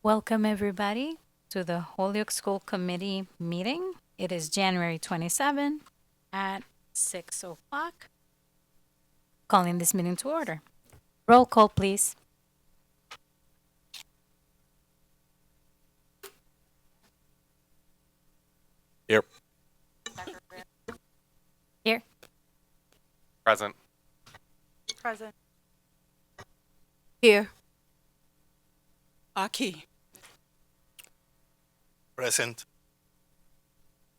Welcome, everybody, to the Holyoke School Committee meeting. It is January 27 at 6 o'clock. Calling this meeting to order. Roll call, please. Here. Here. Present. Present. Here. Aki. Present.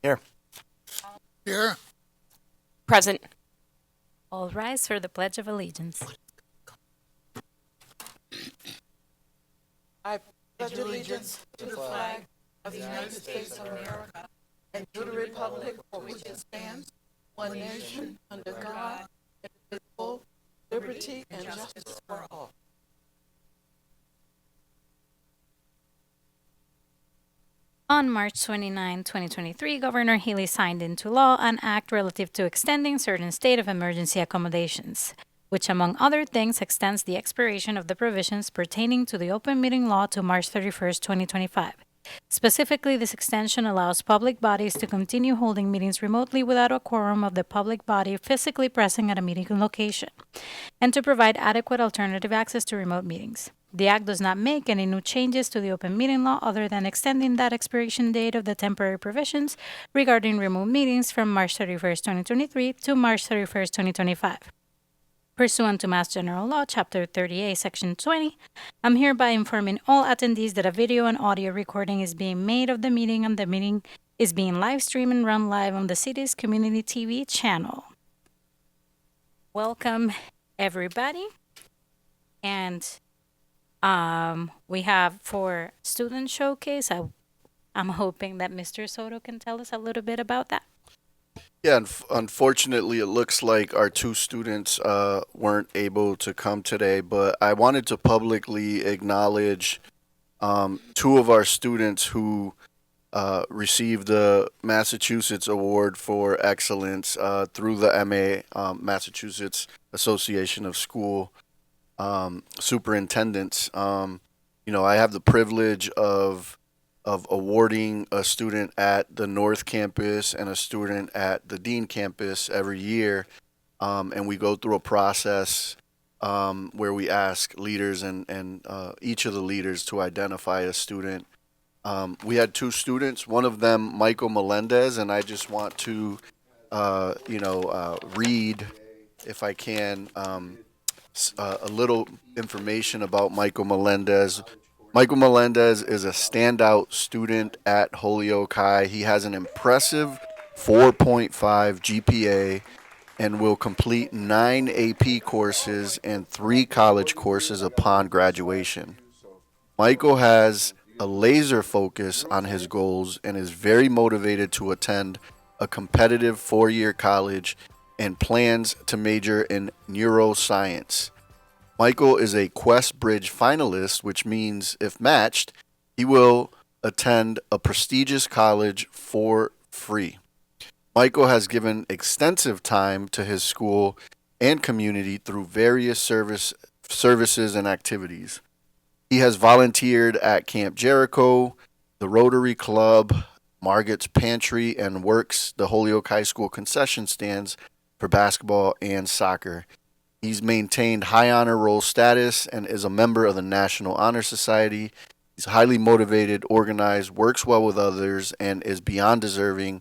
Here. Present. All rise for the Pledge of Allegiance. I pledge allegiance to the flag of the United States of America and to the republic for which it stands, one nation, under God, indivisible, liberty and justice for all. On March 29, 2023, Governor Healy signed into law an act relative to extending certain state of emergency accommodations, which, among other things, extends the expiration of the provisions pertaining to the open meeting law to March 31st, 2025. Specifically, this extension allows public bodies to continue holding meetings remotely without a quorum of the public body physically present at a meeting location, and to provide adequate alternative access to remote meetings. The Act does not make any new changes to the open meeting law other than extending that expiration date of the temporary provisions regarding remote meetings from March 31st, 2023 to March 31st, 2025. Pursuant to Mass General Law, Chapter 38, Section 20, I'm hereby informing all attendees that a video and audio recording is being made of the meeting, and the meeting is being live streamed and run live on the city's community TV channel. Welcome, everybody. And we have for student showcase, I'm hoping that Mr. Soto can tell us a little bit about that. Yeah, unfortunately, it looks like our two students weren't able to come today, but I wanted to publicly acknowledge two of our students who received the Massachusetts Award for Excellence through the Massachusetts Association of School Superintendents. I have the privilege of awarding a student at the North Campus and a student at the Dean Campus every year, and we go through a process where we ask leaders and each of the leaders to identify a student. We had two students, one of them Michael Melendez, and I just want to read, if I can, a little information about Michael Melendez. Michael Melendez is a standout student at Holyoke High. He has an impressive 4.5 GPA and will complete 9 AP courses and 3 college courses upon graduation. Michael has a laser focus on his goals and is very motivated to attend a competitive 4-year college and plans to major in neuroscience. Michael is a Quest Bridge finalist, which means if matched, he will attend a prestigious college for free. Michael has given extensive time to his school and community through various services and activities. He has volunteered at Camp Jericho, the Rotary Club, Margaret's Pantry, and works the Holyoke High School concession stands for basketball and soccer. He's maintained high honor roll status and is a member of the National Honor Society. He's highly motivated, organized, works well with others, and is beyond deserving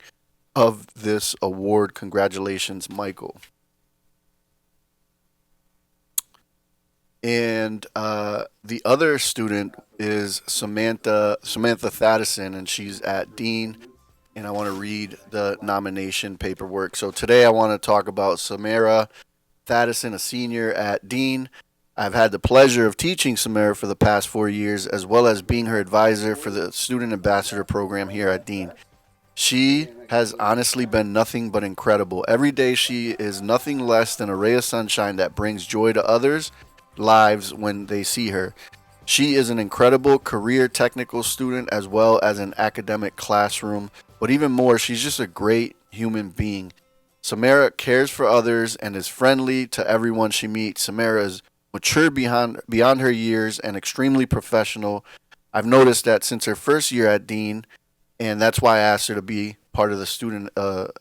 of this award. Congratulations, Michael. And the other student is Samantha Thaddeson, and she's at Dean. And I want to read the nomination paperwork. So today I want to talk about Samara Thaddeson, a senior at Dean. I've had the pleasure of teaching Samara for the past 4 years, as well as being her advisor for the Student Ambassador program here at Dean. She has honestly been nothing but incredible. Every day she is nothing less than a ray of sunshine that brings joy to others' lives when they see her. She is an incredible career technical student as well as an academic classroom, but even more, she's just a great human being. Samara cares for others and is friendly to everyone she meets. Samara is mature beyond her years and extremely professional. I've noticed that since her first year at Dean, and that's why I asked her to be part of the student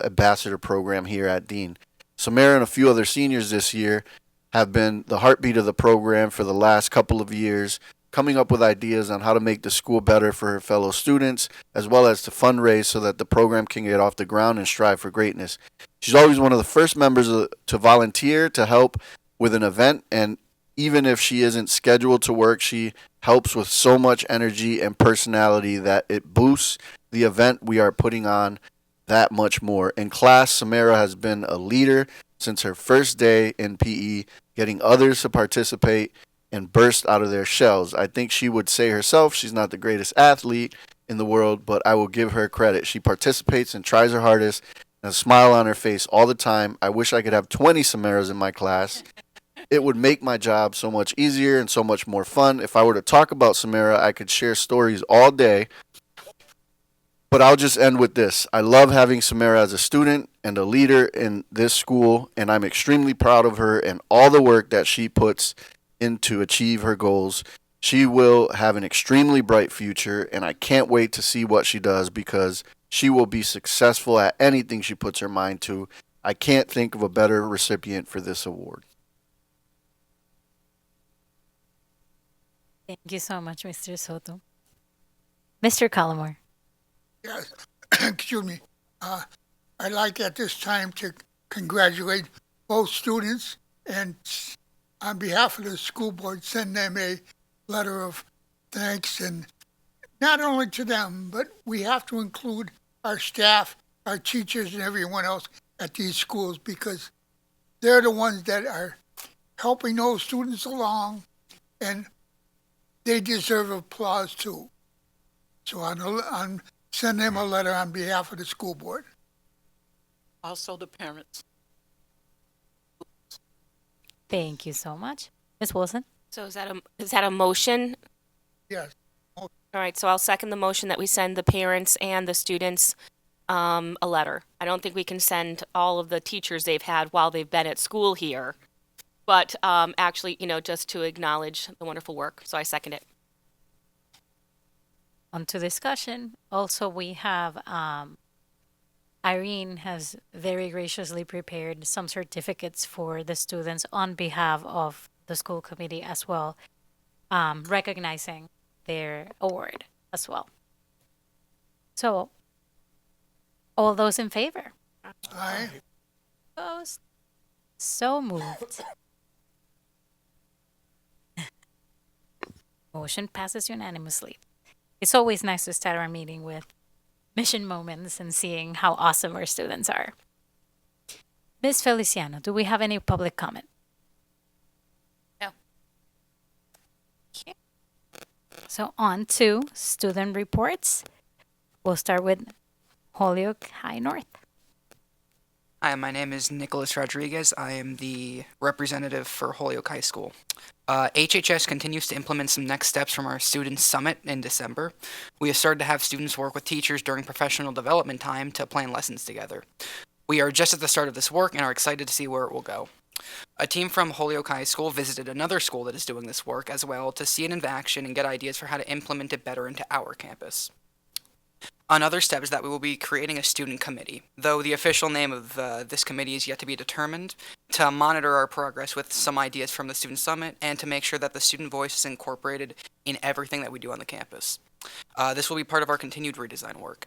ambassador program here at Dean. Samara and a few other seniors this year have been the heartbeat of the program for the last couple of years, coming up with ideas on how to make the school better for her fellow students, as well as to fundraise so that the program can get off the ground and strive for greatness. She's always one of the first members to volunteer to help with an event, and even if she isn't scheduled to work, she helps with so much energy and personality that it boosts the event we are putting on that much more. In class, Samara has been a leader since her first day in PE, getting others to participate and burst out of their shells. I think she would say herself she's not the greatest athlete in the world, but I will give her credit. She participates and tries her hardest and a smile on her face all the time. I wish I could have 20 Samaras in my class. It would make my job so much easier and so much more fun. If I were to talk about Samara, I could share stories all day. But I'll just end with this. I love having Samara as a student and a leader in this school, and I'm extremely proud of her and all the work that she puts in to achieve her goals. She will have an extremely bright future, and I can't wait to see what she does because she will be successful at anything she puts her mind to. I can't think of a better recipient for this award. Thank you so much, Mr. Soto. Mr. Collymore. Yes, excuse me. I'd like at this time to congratulate both students and on behalf of the school board, send them a letter of thanks, and not only to them, but we have to include our staff, our teachers, and everyone else at these schools because they're the ones that are helping those students along, and they deserve applause too. So on send them a letter on behalf of the school board. Also the parents. Thank you so much. Ms. Wilson. So is that a motion? Yes. All right, so I'll second the motion that we send the parents and the students a letter. I don't think we can send all of the teachers they've had while they've been at school here, but actually, just to acknowledge the wonderful work. So I second it. On to discussion. Also, we have Irene has very graciously prepared some certificates for the students on behalf of the school committee as well, recognizing their award as well. So, all those in favor? Aye. Opposed? So moved. Motion passes unanimously. It's always nice to start our meeting with mission moments and seeing how awesome our students are. Ms. Feliciano, do we have any public comment? No. Okay. So on to student reports. We'll start with Holyoke High North. Hi, my name is Nicholas Rodriguez. I am the representative for Holyoke High School. HHS continues to implement some next steps from our Student Summit in December. We have started to have students work with teachers during professional development time to plan lessons together. We are just at the start of this work and are excited to see where it will go. A team from Holyoke High School visited another school that is doing this work as well to see it in action and get ideas for how to implement it better into our campus. Another step is that we will be creating a student committee, though the official name of this committee is yet to be determined, to monitor our progress with some ideas from the Student Summit and to make sure that the student voice is incorporated in everything that we do on the campus. This will be part of our continued redesign work.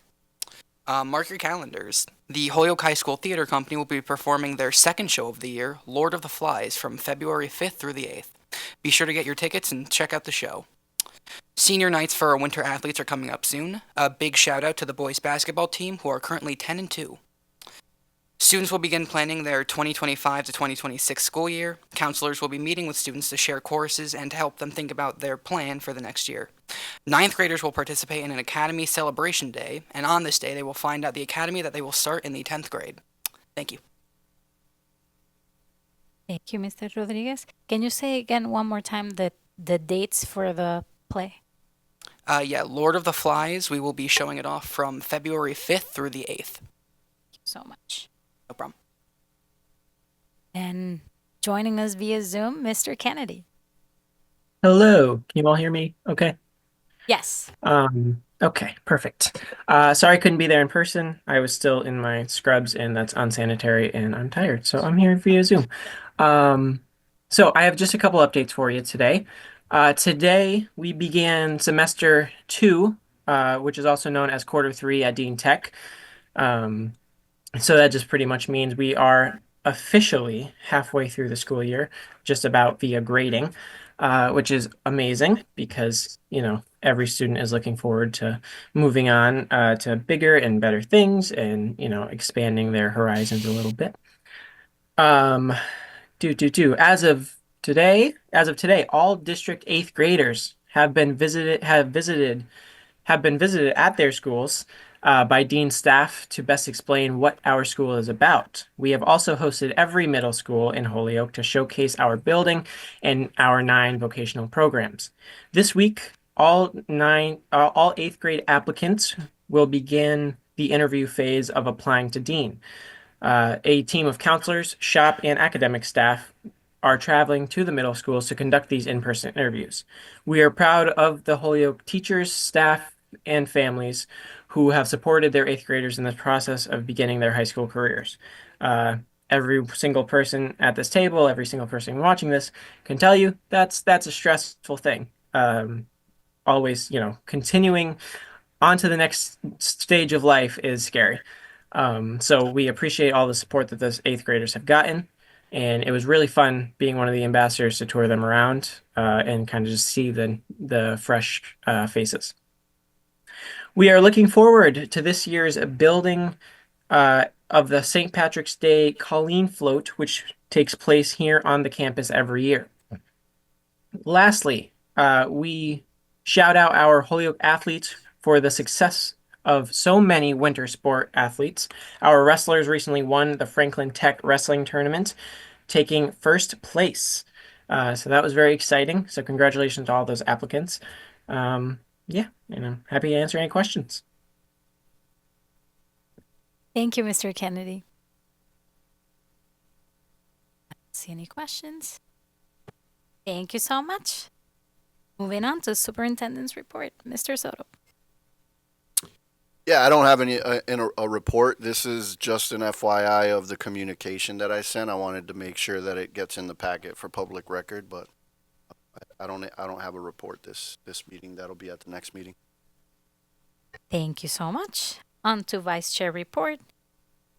Mark your calendars. The Holyoke High School Theater Company will be performing their second show of the year, Lord of the Flies, from February 5th through the 8th. Be sure to get your tickets and check out the show. Senior nights for our winter athletes are coming up soon. A big shout out to the boys basketball team who are currently 10-2. Students will begin planning their 2025 to 2026 school year. Counselors will be meeting with students to share courses and to help them think about their plan for the next year. Ninth graders will participate in an Academy Celebration Day, and on this day they will find out the academy that they will start in the 10th grade. Thank you. Thank you, Mr. Rodriguez. Can you say again one more time the dates for the play? Lord of the Flies, we will be showing it off from February 5th through the 8th. Thank you so much. No problem. And joining us via Zoom, Mr. Kennedy. Hello, can you all hear me? Okay. Yes. Okay, perfect. Sorry I couldn't be there in person. I was still in my scrubs and that's unsanitary and I'm tired, so I'm here via Zoom. Um, so I have just a couple updates for you today. Today we began semester two, which is also known as quarter three at Dean Tech. Um, so that just pretty much means we are officially halfway through the school year, just about via grading, which is amazing because, every student is looking forward to moving on to bigger and better things and, expanding their horizons a little bit. Um, as of today, all district eighth graders have been visited at their schools by Dean staff to best explain what our school is about. We have also hosted every middle school in Holyoke to showcase our building and our 9 vocational programs. This week, all eighth grade applicants will begin the interview phase of applying to Dean. A team of counselors, shop, and academic staff are traveling to the middle schools to conduct these in-person interviews. We are proud of the Holyoke teachers, staff, and families who have supported their eighth graders in the process of beginning their high school careers. Every single person at this table, every single person watching this can tell you that's a stressful thing. Always, continuing on to the next stage of life is scary. So we appreciate all the support that those eighth graders have gotten. And it was really fun being one of the ambassadors to tour them around and kind of just see the fresh faces. We are looking forward to this year's building of the St. Patrick's Day Colleen Float, which takes place here on the campus every year. Lastly, we shout out our Holyoke athletes for the success of so many winter sport athletes. Our wrestlers recently won the Franklin Tech Wrestling Tournament, taking first place. So that was very exciting. So congratulations to all those applicants. Yeah, and I'm happy to answer any questions. Thank you, Mr. Kennedy. I don't see any questions. Thank you so much. Moving on to superintendent's report, Mr. Soto. Yeah, I don't have a report. This is just an FYI of the communication that I sent. I wanted to make sure that it gets in the packet for public record, but I don't have a report this meeting. That'll be at the next meeting. Thank you so much. On to Vice Chair report.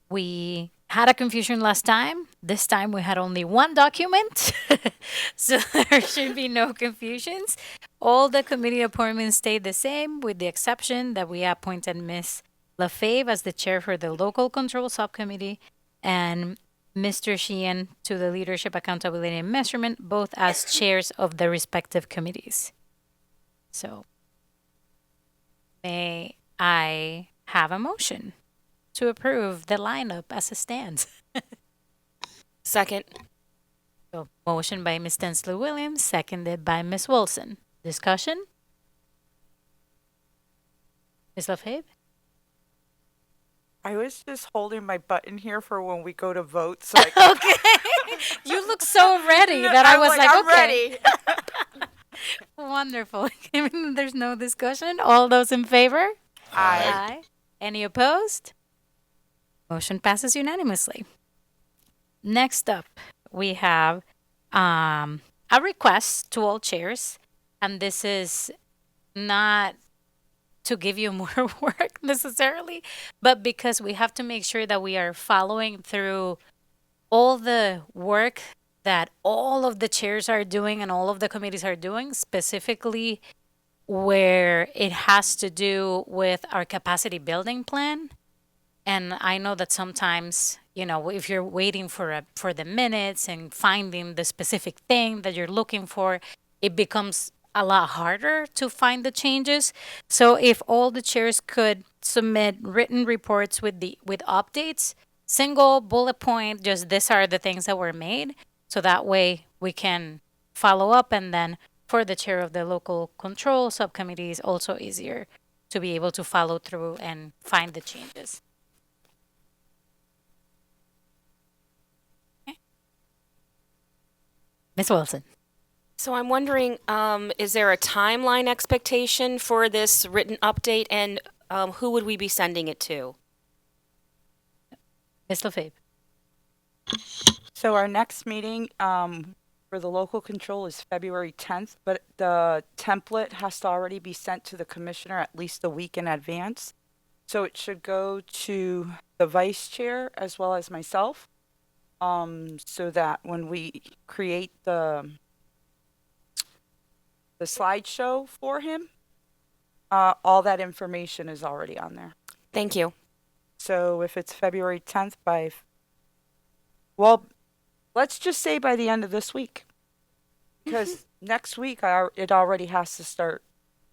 We had a confusion last time. This time we had only one document, so there should be no confusions. All the committee appointments stayed the same, with the exception that we appointed Ms. LaFave as the chair for the Local Control Subcommittee and Mr. Sheehan to the Leadership, Accountability, and Measurement, both as chairs of the respective committees. So, may I have a motion to approve the lineup as it stands? Second. So, motion by Ms. Densler Williams, seconded by Ms. Wilson. Discussion? Ms. LaFave? I was just holding my button here for when we go to vote. So I Okay. You look so ready that I was like, I'm okay. ready. Wonderful. There's no discussion. All those in favor? Aye. Any opposed? Motion passes unanimously. Next up, we have a request to all chairs, and this is not to give you more work necessarily, but because we have to make sure that we are following through all the work that all of the chairs are doing and all of the committees are doing, specifically where it has to do with our capacity building plan. And I know that sometimes, if you're waiting for the minutes and finding the specific thing that you're looking for, it becomes a lot harder to find the changes. So if all the chairs could submit written reports with updates, single bullet point, just these are the things that were made, so that way we can follow up, and then for the chair of the local control subcommittee is also easier to be able to follow through and find the changes. Okay. Ms. Wilson. So I'm wondering, is there a timeline expectation for this written update, and who would we be sending it to? Ms. Lefebvre. So our next meeting for the local control is February 10th, but the template has to already be sent to the commissioner at least a week in advance. So it should go to the vice chair as well as myself, so that when we create the slideshow for him, all that information is already on there. Thank you. So if it's February 10th well, let's just say by the end of this week. Because next week it already has to start.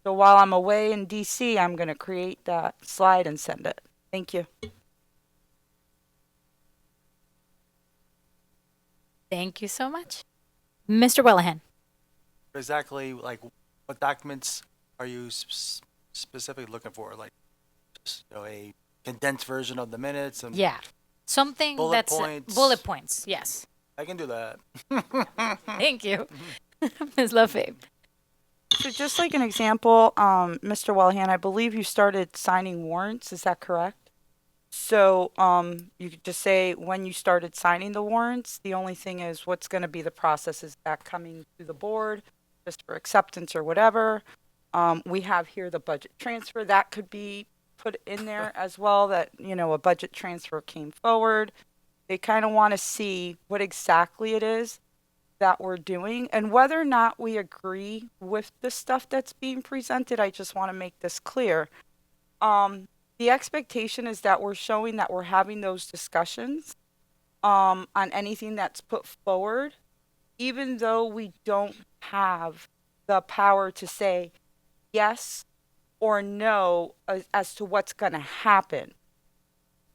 So while I'm away in DC, I'm going to create that slide and send it. Thank you. Thank you so much. Mr. Wellahan. Exactly, like, what documents are you specifically looking for? Like, just, a condensed version of the minutes? And Yeah. Something Bullet that's points. bullet points. Yes. I can do that. Thank you. Ms. Lefebvre. So just like an example, Mr. Wellahan, I believe you started signing warrants. Is that correct? So you could just say when you started signing the warrants. The only thing is what's going to be the process. Is that coming to the board just for acceptance or whatever? We have here the budget transfer. That could be put in there as well, that, a budget transfer came forward. They kind of want to see what exactly it is that we're doing and whether or not we agree with the stuff that's being presented. I just want to make this clear. The expectation is that we're showing that we're having those discussions on anything that's put forward, even though we don't have the power to say yes or no as to what's going to happen.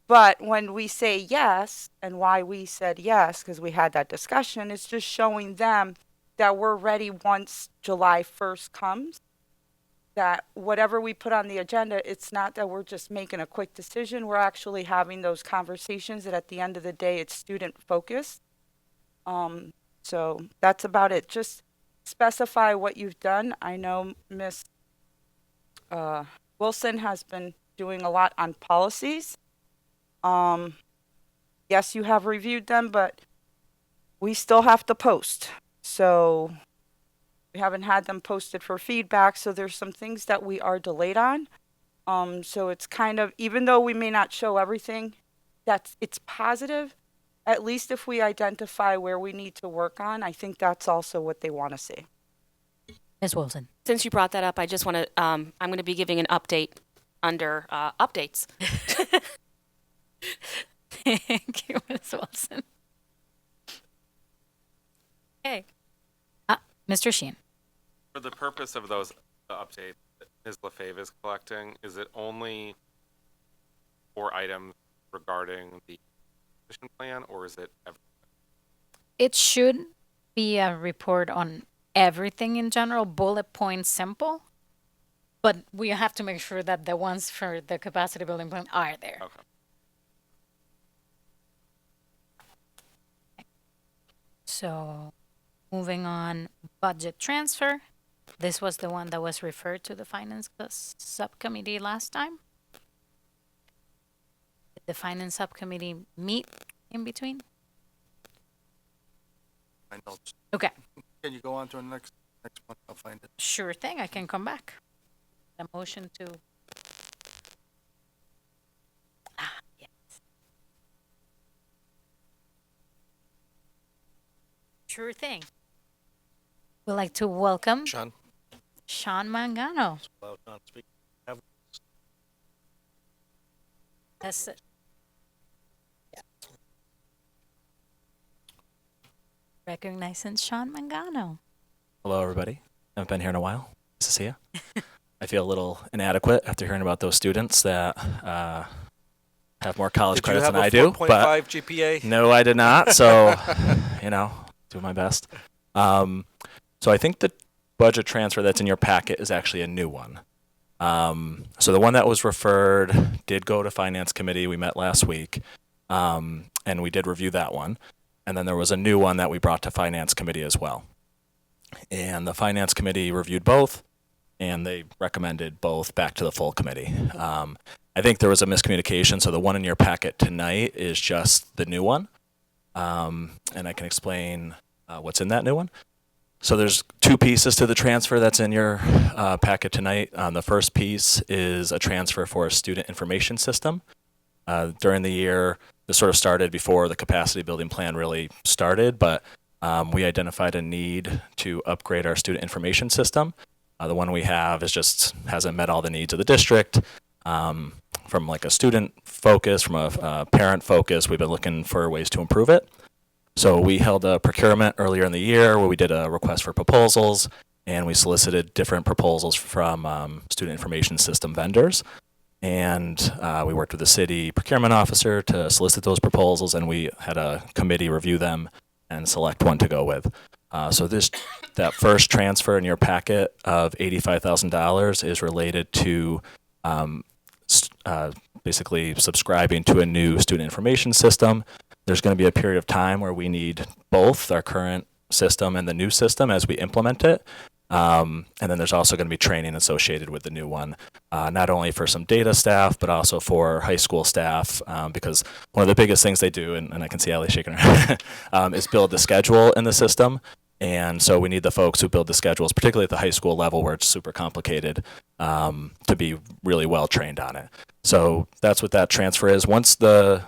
But when we say yes, and why we said yes, because we had that discussion, it's just showing them that we're ready once July 1st comes, that whatever we put on the agenda, it's not that we're just making a quick decision. We're actually having those conversations that at the end of the day, it's student focused. So that's about it. Just specify what you've done. I know Ms. Wilson has been doing a lot on policies. Yes, you have reviewed them, but we still have to post. So we haven't had them posted for feedback. So there's some things that we are delayed on. So it's kind of, even though we may not show everything, it's positive. At least if we identify where we need to work on, I think that's also what they want to see. Ms. Wilson. Since you brought that up, I just want to, I'm going to be giving an update under updates. Thank you, Ms. Wilson. Okay. Mr. Sheen. For the purpose of those updates that Ms. Lefebvre is collecting, is it only 4 items regarding the mission plan, or is it everything? It should be a report on everything in general, bullet points, simple. But we have to make sure that the ones for the capacity building plan are there. Okay. So, moving on, budget transfer. This was the one that was referred to the finance subcommittee last time. Did the finance subcommittee meet in between? My notes. Okay, Can you go on to the next one? I'll find it. sure thing. I can come back. The motion to. Yes. Sure thing. We'd like to welcome Sean? Sean Mangano. Allow Sean to speak. That's it. Recognizing Sean Mangano. Hello, everybody. Haven't been here in a while. Nice to see you. I feel a little inadequate after hearing about those students that have more college Did you credits have than a I do. 4.5 But GPA? no, I did not. So, do my best. So I think the budget transfer that's in your packet is actually a new one. So the one that was referred did go to Finance Committee. We met last week, and we did review that one. And then there was a new one that we brought to Finance Committee as well. And the finance committee reviewed both, and they recommended both back to the full committee. I think there was a miscommunication, so the one in your packet tonight is just the new one. And I can explain what's in that new one. So there's two pieces to the transfer that's in your packet tonight. The first piece is a transfer for a student information system. During the year, this sort of started before the capacity building plan really started, but we identified a need to upgrade our student information system. The one we have is just hasn't met all the needs of the district. From like a student focus, from a parent focus, we've been looking for ways to improve it. So we held a procurement earlier in the year where we did a request for proposals, and we solicited different proposals from student information system vendors. And we worked with the city procurement officer to solicit those proposals, and we had a committee review them and select one to go with. So that first transfer in your packet of $85,000 is related to basically subscribing to a new student information system. There's going to be a period of time where we need both our current system and the new system as we implement it. And then there's also going to be training associated with the new one, not only for some data staff, but also for high school staff, because one of the biggest things they do, and I can see Allie shaking her head, is build the schedule in the system. And so we need the folks who build the schedules, particularly at the high school level where it's super complicated, to be really well trained on it. So that's what that transfer is. Once the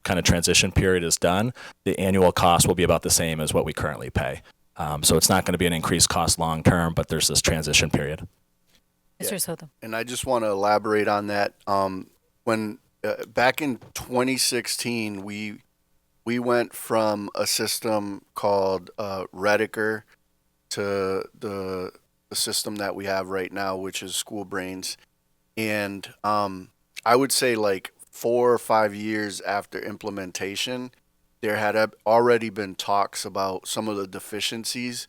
kind of transition period is done, the annual cost will be about the same as what we currently pay. So it's not going to be an increased cost long term, but there's this transition period. Mr. Soto. And I just want to elaborate on that. When back in 2016, we went from a system called Rediker to the system that we have right now, which is SchoolBrains. And I would say like 4 or 5 years after implementation, there had already been talks about some of the deficiencies,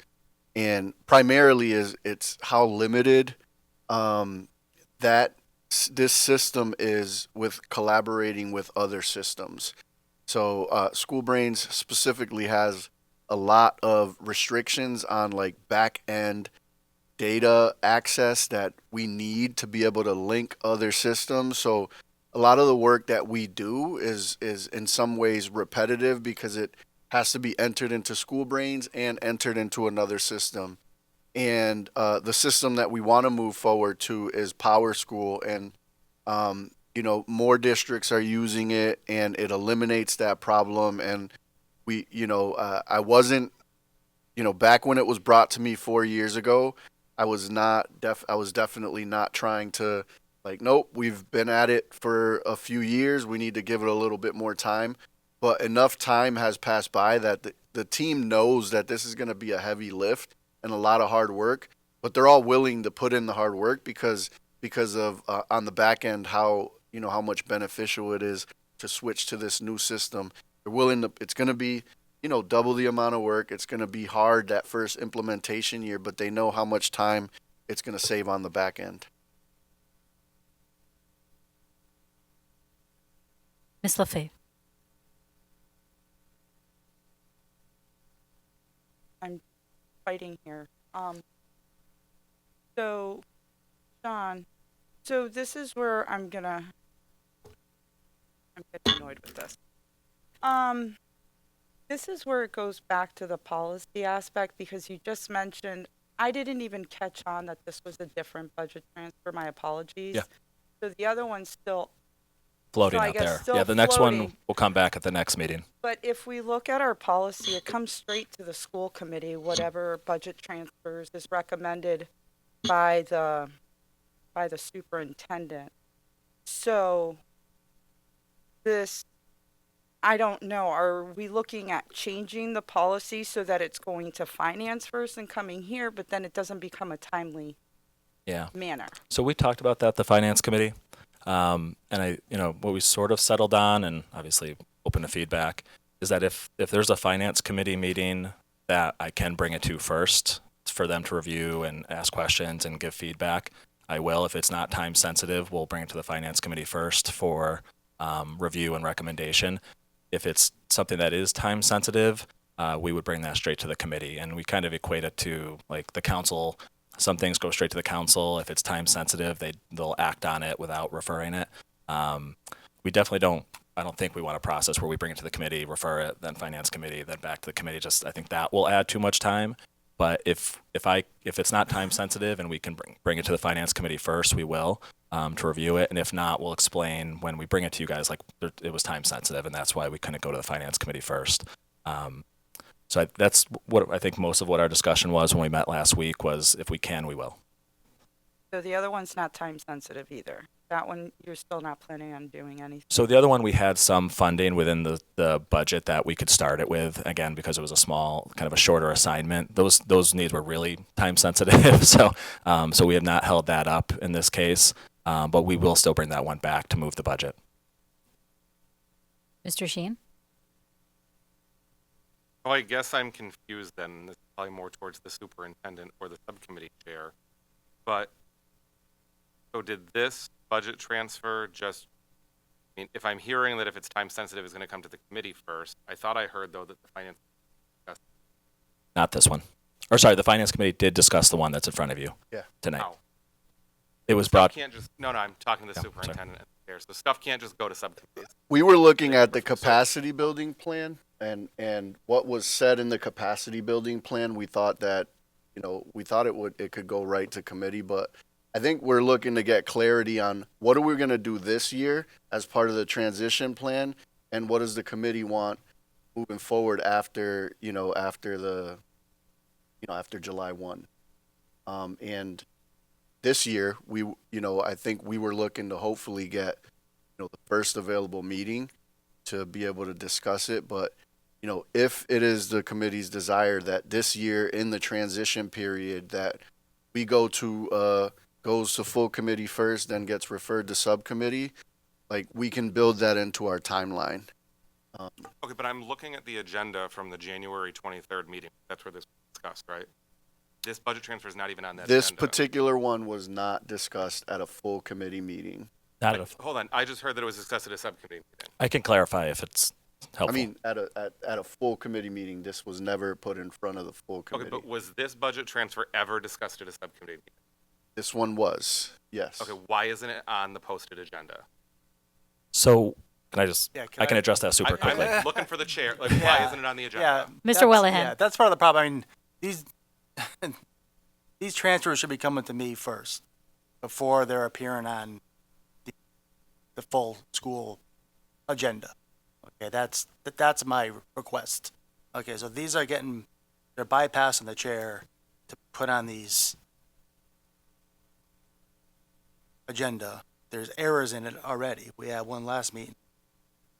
and primarily it's how limited that this system is with collaborating with other systems. So SchoolBrains specifically has a lot of restrictions on like back end data access that we need to be able to link other systems. So a lot of the work that we do is in some ways repetitive because it has to be entered into SchoolBrains and entered into another system. And the system that we want to move forward to is PowerSchool, and more districts are using it, and it eliminates that problem. And we, I wasn't, back when it was brought to me 4 years ago, I was definitely not trying to, like, nope, we've been at it for a few years, we need to give it a little bit more time. But enough time has passed by that the team knows that this is going to be a heavy lift and a lot of hard work, but they're all willing to put in the hard work because of on the back end how much beneficial it is to switch to this new system. They're willing to. It's going to be double the amount of work. It's going to be hard that first implementation year, but they know how much time it's going to save on the back end. Ms. LaFave. I'm fighting here. So, Sean, this is where I'm getting annoyed with this. This is where it goes back to the policy aspect, because you just mentioned, I didn't even catch on that this was a different budget transfer. My apologies. Yeah. So the other one's still Floating I out guess there. still Yeah, the next floating. one will come back at the next meeting. But if we look at our policy, it comes straight to the school committee, whatever budget transfers is recommended by the superintendent. So this, I don't know, are we looking at changing the policy so that it's going to finance first and coming here, but then it doesn't become a timely manner? So we talked about that, the finance committee. And what we sort of settled on, and obviously open to feedback, is that if there's a finance committee meeting that I can bring it to first for them to review and ask questions and give feedback, I will. If it's not time sensitive, we'll bring it to the finance committee first for review and recommendation. If it's something that is time sensitive, we would bring that straight to the committee, and we kind of equate it to like the council. Some things go straight to the council. If it's time sensitive, they'll act on it without referring it. We definitely don't. I don't think we want a process where we bring it to the committee, refer it, then finance committee, then back to the committee. Just I think that will add too much time. But if it's not time sensitive and we can bring it to the finance committee first, we will to review it. And if not, we'll explain when we bring it to you guys like it was time sensitive, and that's why we couldn't go to the finance committee first. So that's what I think most of what our discussion was when we met last week was if we can, we will. So the other one's not time sensitive either. That one, you're still not planning on doing anything. So the other one, we had some funding within the budget that we could start it with, again, because it was a small, kind of a shorter assignment. Those needs were really time sensitive, so we have not held that up in this case, but we will still bring that one back to move the budget. Mr. Sheen? Oh, I guess I'm confused then. This is probably more towards the superintendent or the subcommittee chair. But, so did this budget transfer just, I mean, if I'm hearing that if it's time sensitive, it's going to come to the committee first, I thought I heard, though, that the finance. Not this one. Or sorry, the finance committee did discuss the one that's in front of you tonight. Oh. It was brought. Can't just, no, I'm talking to the superintendent and the chair. So stuff can't just go to subcommittees. We were looking at the capacity building plan, and what was said in the capacity building plan, we thought that, it could go right to committee, but I think we're looking to get clarity on what are we going to do this year as part of the transition plan, and what does the committee want moving forward after July 1. And this year, I think we were looking to hopefully get, the first available meeting to be able to discuss it. But, if it is the committee's desire that this year in the transition period that we goes to full committee first, then gets referred to subcommittee, like we can build that into our timeline. Okay, but I'm looking at the agenda from the January 23rd meeting. That's where this was discussed, right? This budget transfer is not even on that This agenda. particular one was not discussed at a full committee meeting. Hold on, I just heard that it was discussed at a subcommittee meeting. I can clarify if it's helpful. I mean, at a full committee meeting, this was never put in front of the full committee. Okay, but was this budget transfer ever discussed at a subcommittee meeting? This one was, yes. Okay, why isn't it on the posted agenda? So can I just? Yeah, I can address that super quickly. I'm looking for the chair. Like, why isn't it on the agenda? Mr. that's- Wellahan. Yeah, that's part of the problem. I mean, these transfers should be coming to me first before they're appearing on the full school agenda. Okay, that's my request. Okay, so these are they're bypassing the chair to put on these agenda. There's errors in it already. We had one last meeting.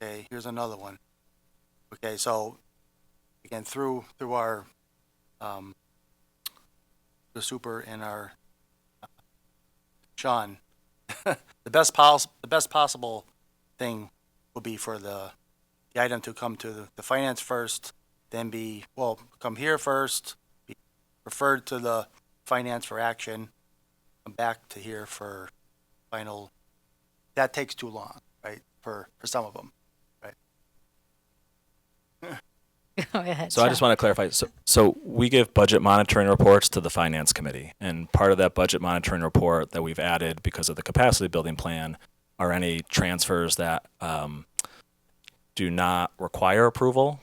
Okay, here's another one. Okay, so again, through our the super and our Sean, the best possible thing would be for the item to come to the finance first, then come here first, be referred to the finance for action, come back to here for final. That takes too long, right? For some of them, right? Go ahead. So I just want to clarify. So we give budget monitoring reports to the finance committee, and part of that budget monitoring report that we've added because of the capacity building plan are any transfers that do not require approval.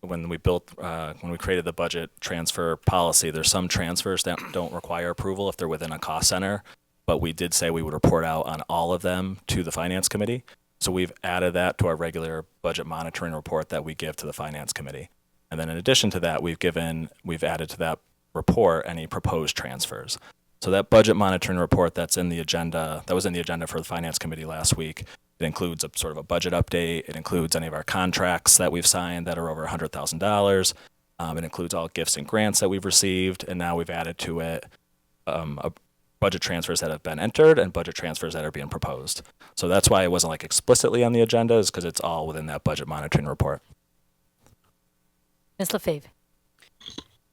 When we created the budget transfer policy, there's some transfers that don't require approval if they're within a cost center, but we did say we would report out on all of them to the finance committee. So we've added that to our regular budget monitoring report that we give to the finance committee. And then in addition to that, we've added to that report any proposed transfers. So that budget monitoring report that was in the agenda for the finance committee last week, it includes a sort of a budget update. It includes any of our contracts that we've signed that are over $100,000. It includes all gifts and grants that we've received. And now we've added to it budget transfers that have been entered and budget transfers that are being proposed. So that's why it wasn't like explicitly on the agenda, is because it's all within that budget monitoring report. Ms. Lefebvre.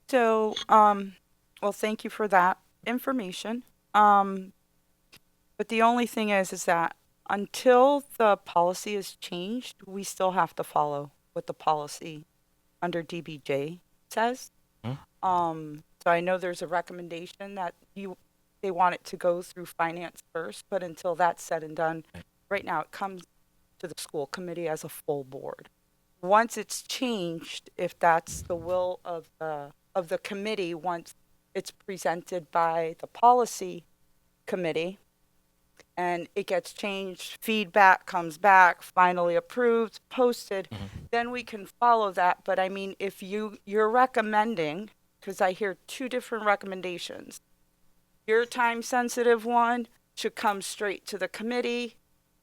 So, well, thank you for that information. But the only thing is that until the policy is changed, we still have to follow what the policy under DBJ says. So I know there's a recommendation that they want it to go through finance first, but until that's said and done, right now it comes to the school committee as a full board. Once it's changed, if that's the will of the committee, once it's presented by the policy committee and it gets changed, feedback comes back, finally approved, posted, then we can follow that. But I mean, if you're recommending, because I hear two different recommendations, your time sensitive one should come straight to the committee,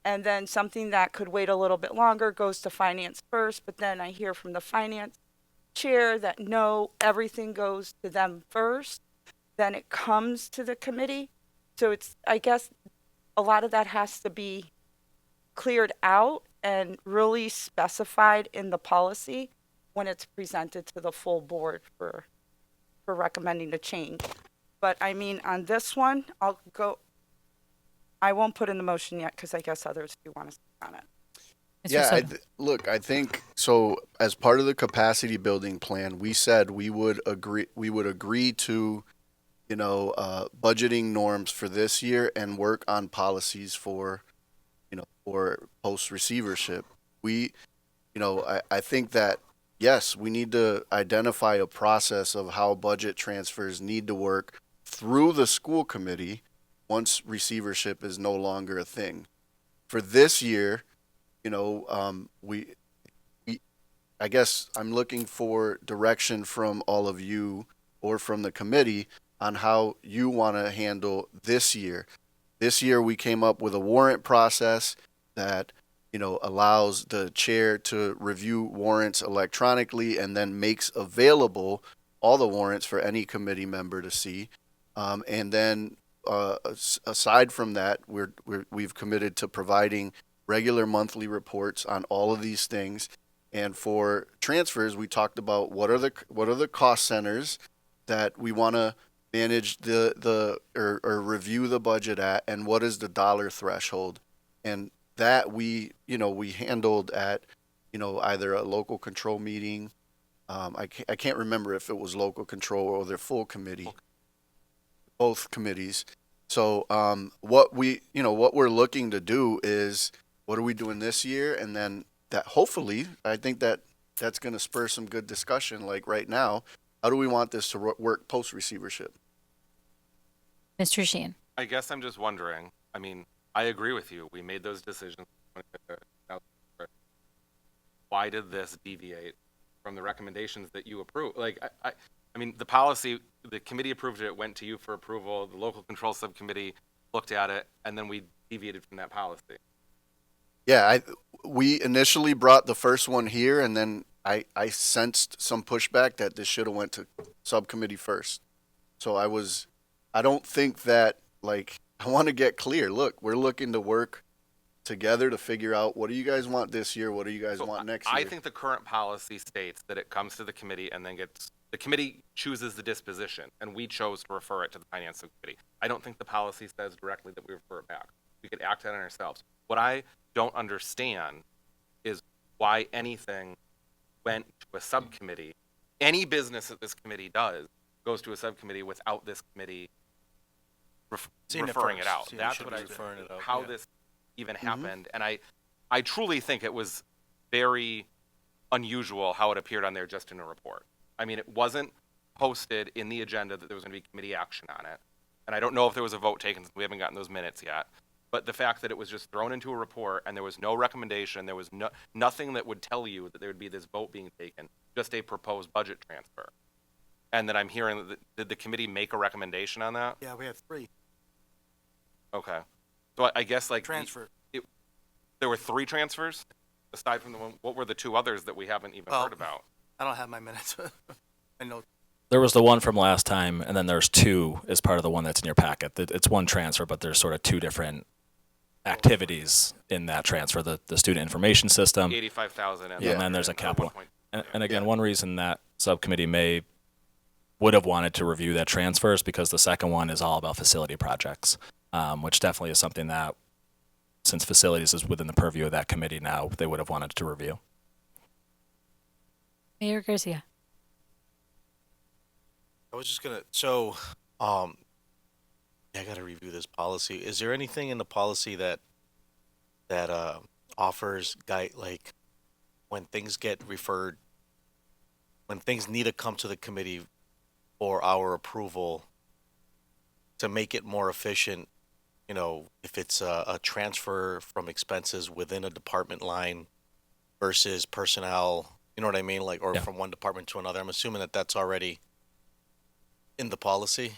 and then something that could wait a little bit longer goes to finance first. But then I hear from the finance chair that no, everything goes to them first, then it comes to the committee. So it's, I guess, a lot of that has to be cleared out and really specified in the policy when it's presented to the full board for recommending a change. But I mean, on this one, I won't put in the motion yet because I guess others do want to speak on it. Mr. Yeah, Soto. look, I think so. As part of the capacity building plan, we said we would agree to, budgeting norms for this year and work on policies for post receivership. I think that yes, we need to identify a process of how budget transfers need to work through the school committee once receivership is no longer a thing. For this year, I guess I'm looking for direction from all of you or from the committee on how you want to handle this year. This year we came up with a warrant process that, allows the chair to review warrants electronically and then makes available all the warrants for any committee member to see. And then aside from that, we've committed to providing regular monthly reports on all of these things. And for transfers, we talked about what are the cost centers that we want to manage or review the budget at, and what is the dollar threshold. And that we handled at either a local control meeting. I can't remember if it was local control or their full committee, both committees. So what we're looking to do is, what are we doing this year? And then that hopefully, I think that's going to spur some good discussion. Like right now, how do we want this to work post receivership? Mr. Sheehan. I guess I'm just wondering, I mean, I agree with you. We made those decisions. Why did this deviate from the recommendations that you approved? Like, I mean, the policy, the committee approved it, went to you for approval. The local control subcommittee looked at it, and then we deviated from that policy. Yeah, we initially brought the first one here, and then I sensed some pushback that this should have went to subcommittee first. So I don't think that, I want to get clear. Look, we're looking to work together to figure out, what do you guys want this year? What do you guys want next year? I think the current policy states that it comes to the committee and then the committee chooses the disposition, and we chose to refer it to the finance subcommittee. I don't think the policy says directly that we refer it back. We could act on it ourselves. What I don't understand is why anything went to a subcommittee. Any business that this committee does goes to a subcommittee without this committee referring it out. That's what how this even happened. And I truly think it was very unusual how it appeared on there just in a report. I mean, it wasn't posted in the agenda that there was going to be committee action on it. And I don't know if there was a vote taken, since we haven't gotten those minutes yet. But the fact that it was just thrown into a report and there was no recommendation, there was nothing that would tell you that there would be this vote being taken, just a proposed budget transfer. And then I'm hearing, did the committee make a recommendation on that? Yeah, we had 3. Okay. So I guess Transfer. There were 3 transfers? Aside from the one, what were the 2 others that we haven't even heard about? I don't have my minutes. I know. There was the one from last time, and then there's 2 as part of the one that's in your packet. It's one transfer, but there's sort of 2 different activities in that transfer. The student information system. 85,000. And then there's a capital. 1. And again, one reason that subcommittee would have wanted to review that transfer is because the second one is all about facility projects, which definitely is something that, since facilities is within the purview of that committee now, they would have wanted to review. Mayor Garcia. I was just gonna, I gotta review this policy. Is there anything in the policy that offers like when things get referred, when things need to come to the committee for our approval to make it more efficient, if it's a transfer from expenses within a department line versus personnel, you know what I mean? Like, or Yeah. from one department to another. I'm assuming that that's already in the policy.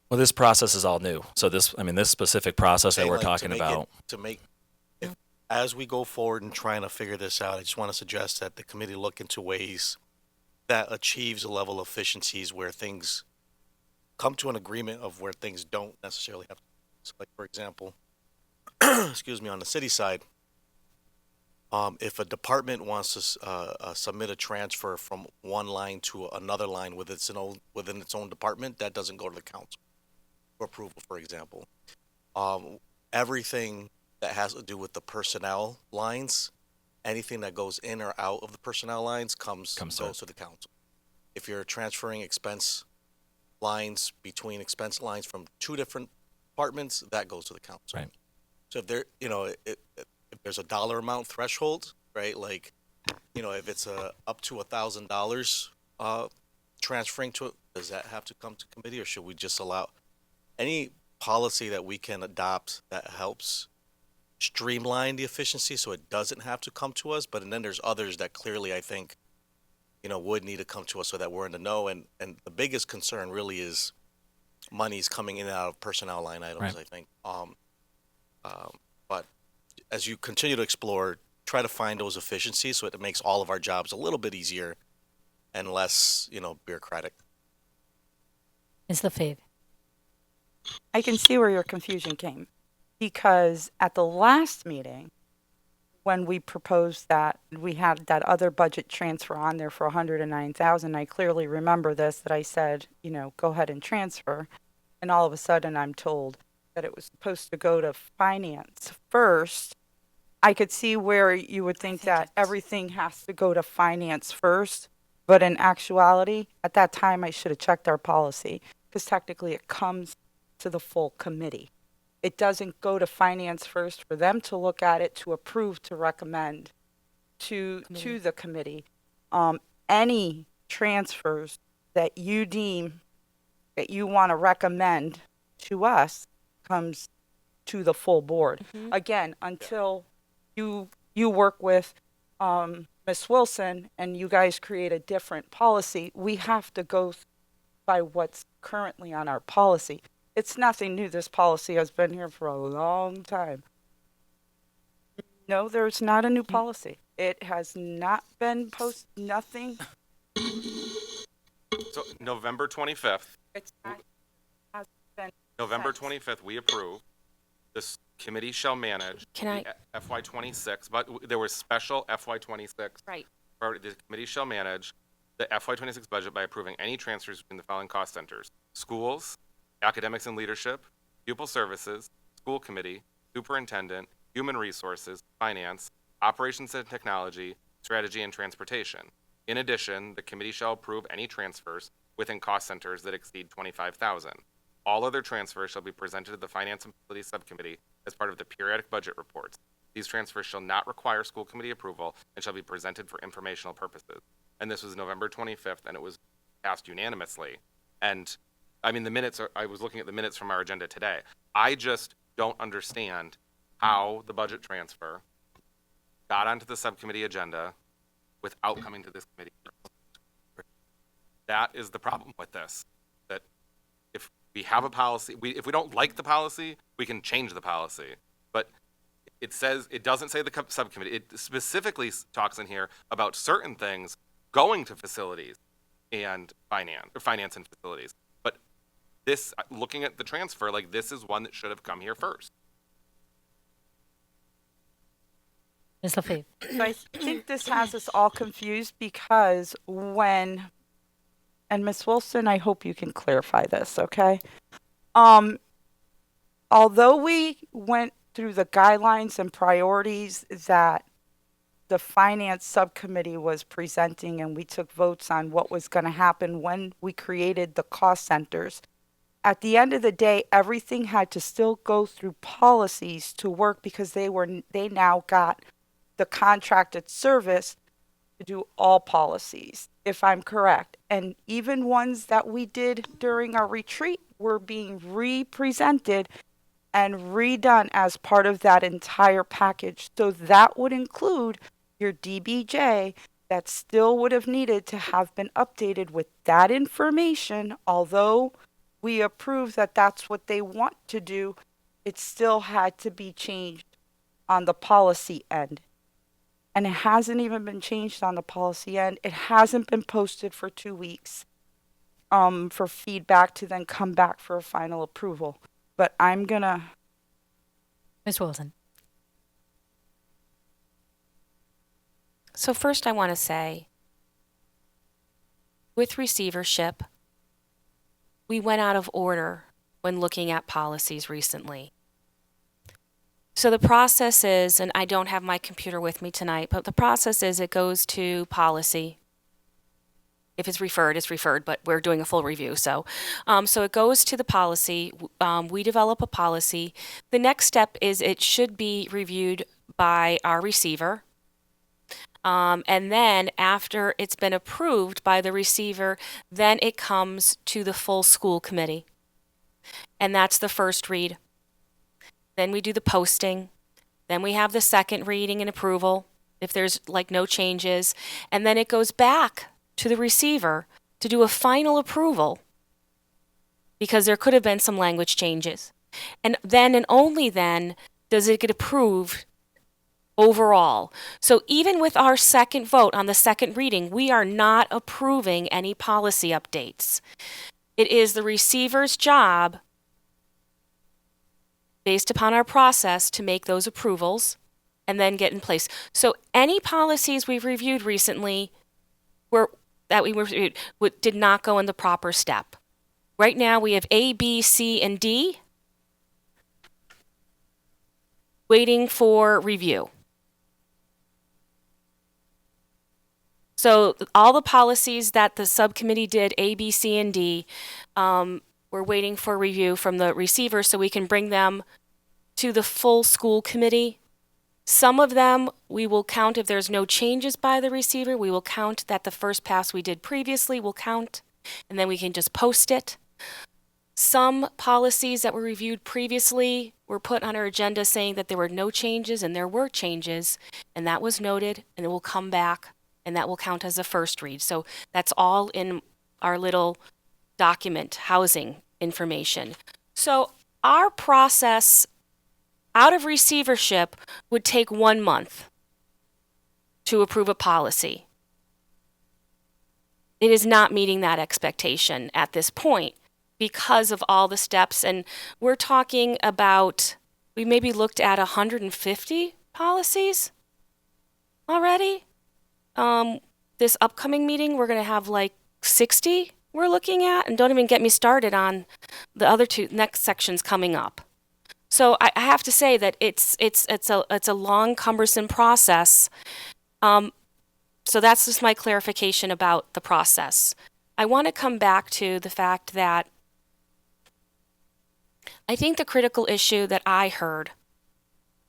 Well, this process is all new. So this specific process that Saying, we're like, talking about. As we go forward and trying to figure this out, I just want to suggest that the committee look into ways that achieves a level of efficiencies where things come to an agreement of where things don't necessarily have to. So, like, for example, excuse me, on the city side, if a department wants to submit a transfer from one line to another line within its own department, that doesn't go to the council for approval, for example. Everything that has to do with the personnel lines, anything that goes in or out of the personnel lines goes to the council. If you're transferring expense lines between expense lines from two different departments, that goes to the council. Right. So if there, if there's a dollar amount threshold, right? Like, if it's up to $1,000 transferring to it, does that have to come to committee, or should we just allow any policy that we can adopt that helps streamline the efficiency so it doesn't have to come to us? But then there's others that clearly I think, would need to come to us so that we're in the know. And the biggest concern really is money's coming in and out of personnel line items, Right. I think. But as you continue to explore, try to find those efficiencies so it makes all of our jobs a little bit easier and less, bureaucratic. Ms. LaFave. I can see where your confusion came, because at the last meeting, when we proposed that we had that other budget transfer on there for 109,000, I clearly remember this, that I said, go ahead and transfer. And all of a sudden I'm told that it was supposed to go to finance first. I could see where you would think that everything has to go to finance first, but in actuality, at that time I should have checked our policy, because technically it comes to the full committee. It doesn't go to finance first for them to look at it, to approve, to recommend to the committee. Any transfers that you deem that you want to recommend to us comes to the full board. Again, until you work with Ms. Wilson and you guys create a different policy, we have to go by what's currently on our policy. It's nothing new. This policy has been here for a long time. No, there's not a new policy. It has not been nothing. So November 25th, It's not, has been. November set. 25th, we approve. This committee shall manage Can the FY26, but there was special FY26. Right. Or the committee shall manage the FY26 budget by approving any transfers between the following cost centers: schools, academics and leadership, pupil services, school committee, superintendent, human resources, finance, operations and technology, strategy and transportation. In addition, the committee shall approve any transfers within cost centers that exceed $25,000. All other transfers shall be presented to the Finance and Facilities Subcommittee as part of the periodic budget reports. These transfers shall not require school committee approval and shall be presented for informational purposes. And this was November 25th, and it was passed unanimously. And I mean, I was looking at the minutes from our agenda today. I just don't understand how the budget transfer got onto the subcommittee agenda without coming to this committee. That is the problem with this. That if we have a policy, if we don't like the policy, we can change the policy. But it doesn't say the subcommittee. It specifically talks in here about certain things going to facilities and finance and facilities. But this, looking at the transfer, like, this is one that should have come here first. Ms. LaFave. So I think this has us all confused, because and Ms. Wilson, I hope you can clarify this, okay? Although we went through the guidelines and priorities that the finance subcommittee was presenting and we took votes on what was going to happen when we created the cost centers. At the end of the day, everything had to still go through policies to work because they now got the contracted service to do all policies, if I'm correct. And even ones that we did during our retreat were being re-presented and redone as part of that entire package. So that would include your DBJ that still would have needed to have been updated with that information. Although we approve that that's what they want to do, it still had to be changed on the policy end. And it hasn't even been changed on the policy end. It hasn't been posted for 2 weeks for feedback to then come back for a final approval. But I'm gonna... Ms. Wilson. So first I want to say, with receivership, we went out of order when looking at policies recently. So the process is, and I don't have my computer with me tonight, but the process is it goes to policy. If it's referred, but we're doing a full review. So it goes to the policy. We develop a policy. The next step is it should be reviewed by our receiver. And then after it's been approved by the receiver, then it comes to the full school committee. And that's the first read. Then we do the posting. Then we have the second reading and approval if there's like no changes. And then it goes back to the receiver to do a final approval because there could have been some language changes. And then and only then does it get approved overall. So even with our second vote on the second reading, we are not approving any policy updates. It is the receiver's job, based upon our process, to make those approvals and then get in place. So any policies we've reviewed recently did not go in the proper step. Right now we have A, B, C, and D waiting for review. So all the policies that the subcommittee did, A, B, C, and D, we're waiting for review from the receiver so we can bring them to the full school committee. Some of them we will count if there's no changes by the receiver. We will count that the first pass we did previously will count, and then we can just post it. Some policies that were reviewed previously were put on our agenda saying that there were no changes, and there were changes, and that was noted, and it will come back, and that will count as a first read. So that's all in our little document, housing information. So our process out of receivership would take 1 month to approve a policy. It is not meeting that expectation at this point because of all the steps. And we're talking about, we maybe looked at 150 policies already. This upcoming meeting, we're going to have like 60 we're looking at, and don't even get me started on the other two next sections coming up. So I have to say that it's a long, cumbersome process. So that's just my clarification about the process. I want to come back to the fact that I think the critical issue that I heard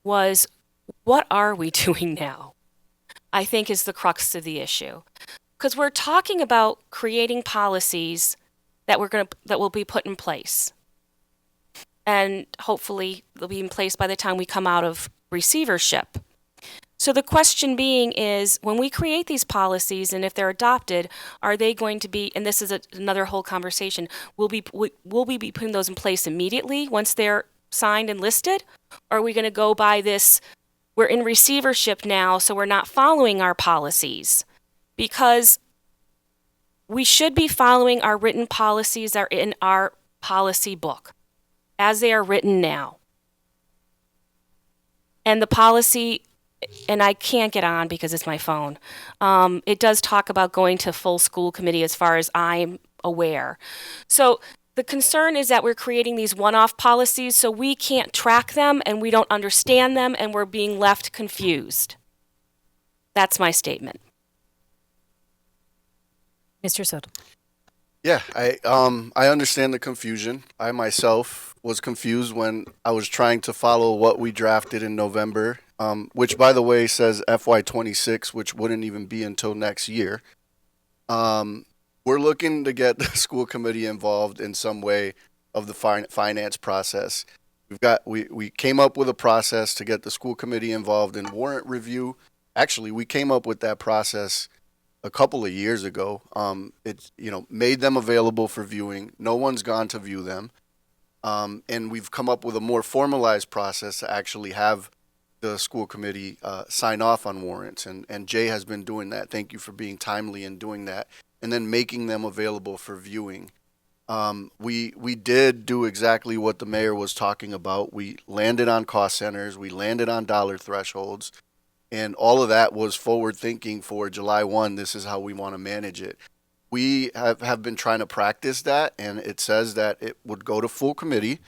was, what are we doing now? I think is the crux of the issue. Because we're talking about creating policies that will be put in place. And hopefully they'll be in place by the time we come out of receivership. So the question being is, when we create these policies and if they're adopted, are they going to be, and this is another whole conversation, will we be putting those in place immediately once they're signed and listed? Or are we going to go by this, we're in receivership now, so we're not following our policies? Because we should be following our written policies that are in our policy book as they are written now. And the policy, and I can't get on because it's my phone, it does talk about going to full school committee as far as I'm aware. So the concern is that we're creating these one-off policies so we can't track them and we don't understand them and we're being left confused. That's my statement. Mr. Soto. Yeah, I understand the confusion. I myself was confused when I was trying to follow what we drafted in November, which by the way says FY26, which wouldn't even be until next year. We're looking to get the school committee involved in some way of the finance process. We came up with a process to get the school committee involved in warrant review. Actually, we came up with that process a couple of years ago. It's, made them available for viewing. No one's gone to view them. And we've come up with a more formalized process to actually have the school committee sign off on warrants. And Jay has been doing that. Thank you for being timely in doing that. And then making them available for viewing. We did do exactly what the mayor was talking about. We landed on cost centers. We landed on dollar thresholds. And all of that was forward thinking for July 1. This is how we want to manage it. We have been trying to practice that, and it says that it would go to full committee.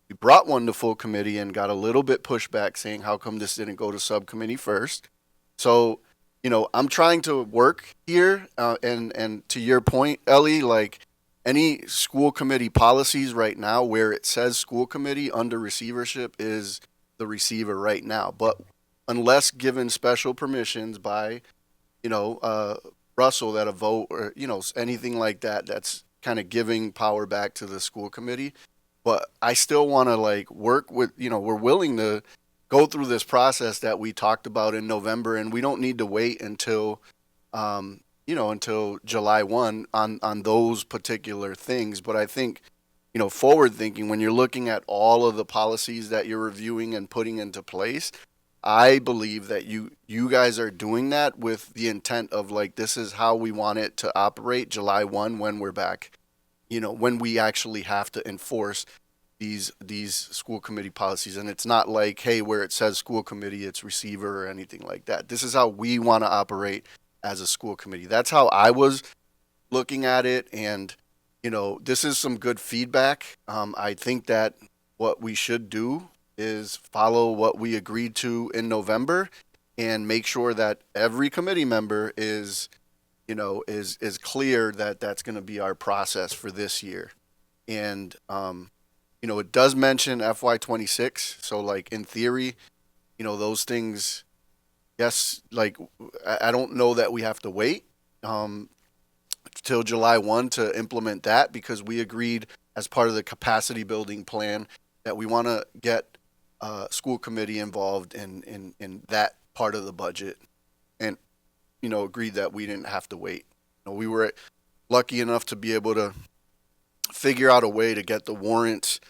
We brought one to full committee and got a little bit pushback saying, how come this didn't go to subcommittee first? So, I'm trying to work here. And to your point, Ellie, like any school committee policies right now where it says school committee under receivership is the receiver right now. But unless given special permissions by, Russell, that a vote or, anything like that, that's kind of giving power back to the school committee. But I still want to work with, we're willing to go through this process that we talked about in November, and we don't need to wait until, until July 1 on those particular things. But I think, forward thinking, when you're looking at all of the policies that you're reviewing and putting into place, I believe that you guys are doing that with the intent of this is how we want it to operate July 1 when we're back, when we actually have to enforce these school committee policies. And it's not like, hey, where it says school committee, it's receiver or anything like that. This is how we want to operate as a school committee. That's how I was looking at it. And, this is some good feedback. I think that what we should do is follow what we agreed to in November and make sure that every committee member is clear that that's going to be our process for this year. And, it does mention FY26. So in theory, those things, yes, I don't know that we have to wait, till July 1 to implement that, because we agreed as part of the capacity building plan that we want to get school committee involved in that part of the budget, and agreed that we didn't have to wait. We were lucky enough to be able to figure out a way to get the warrants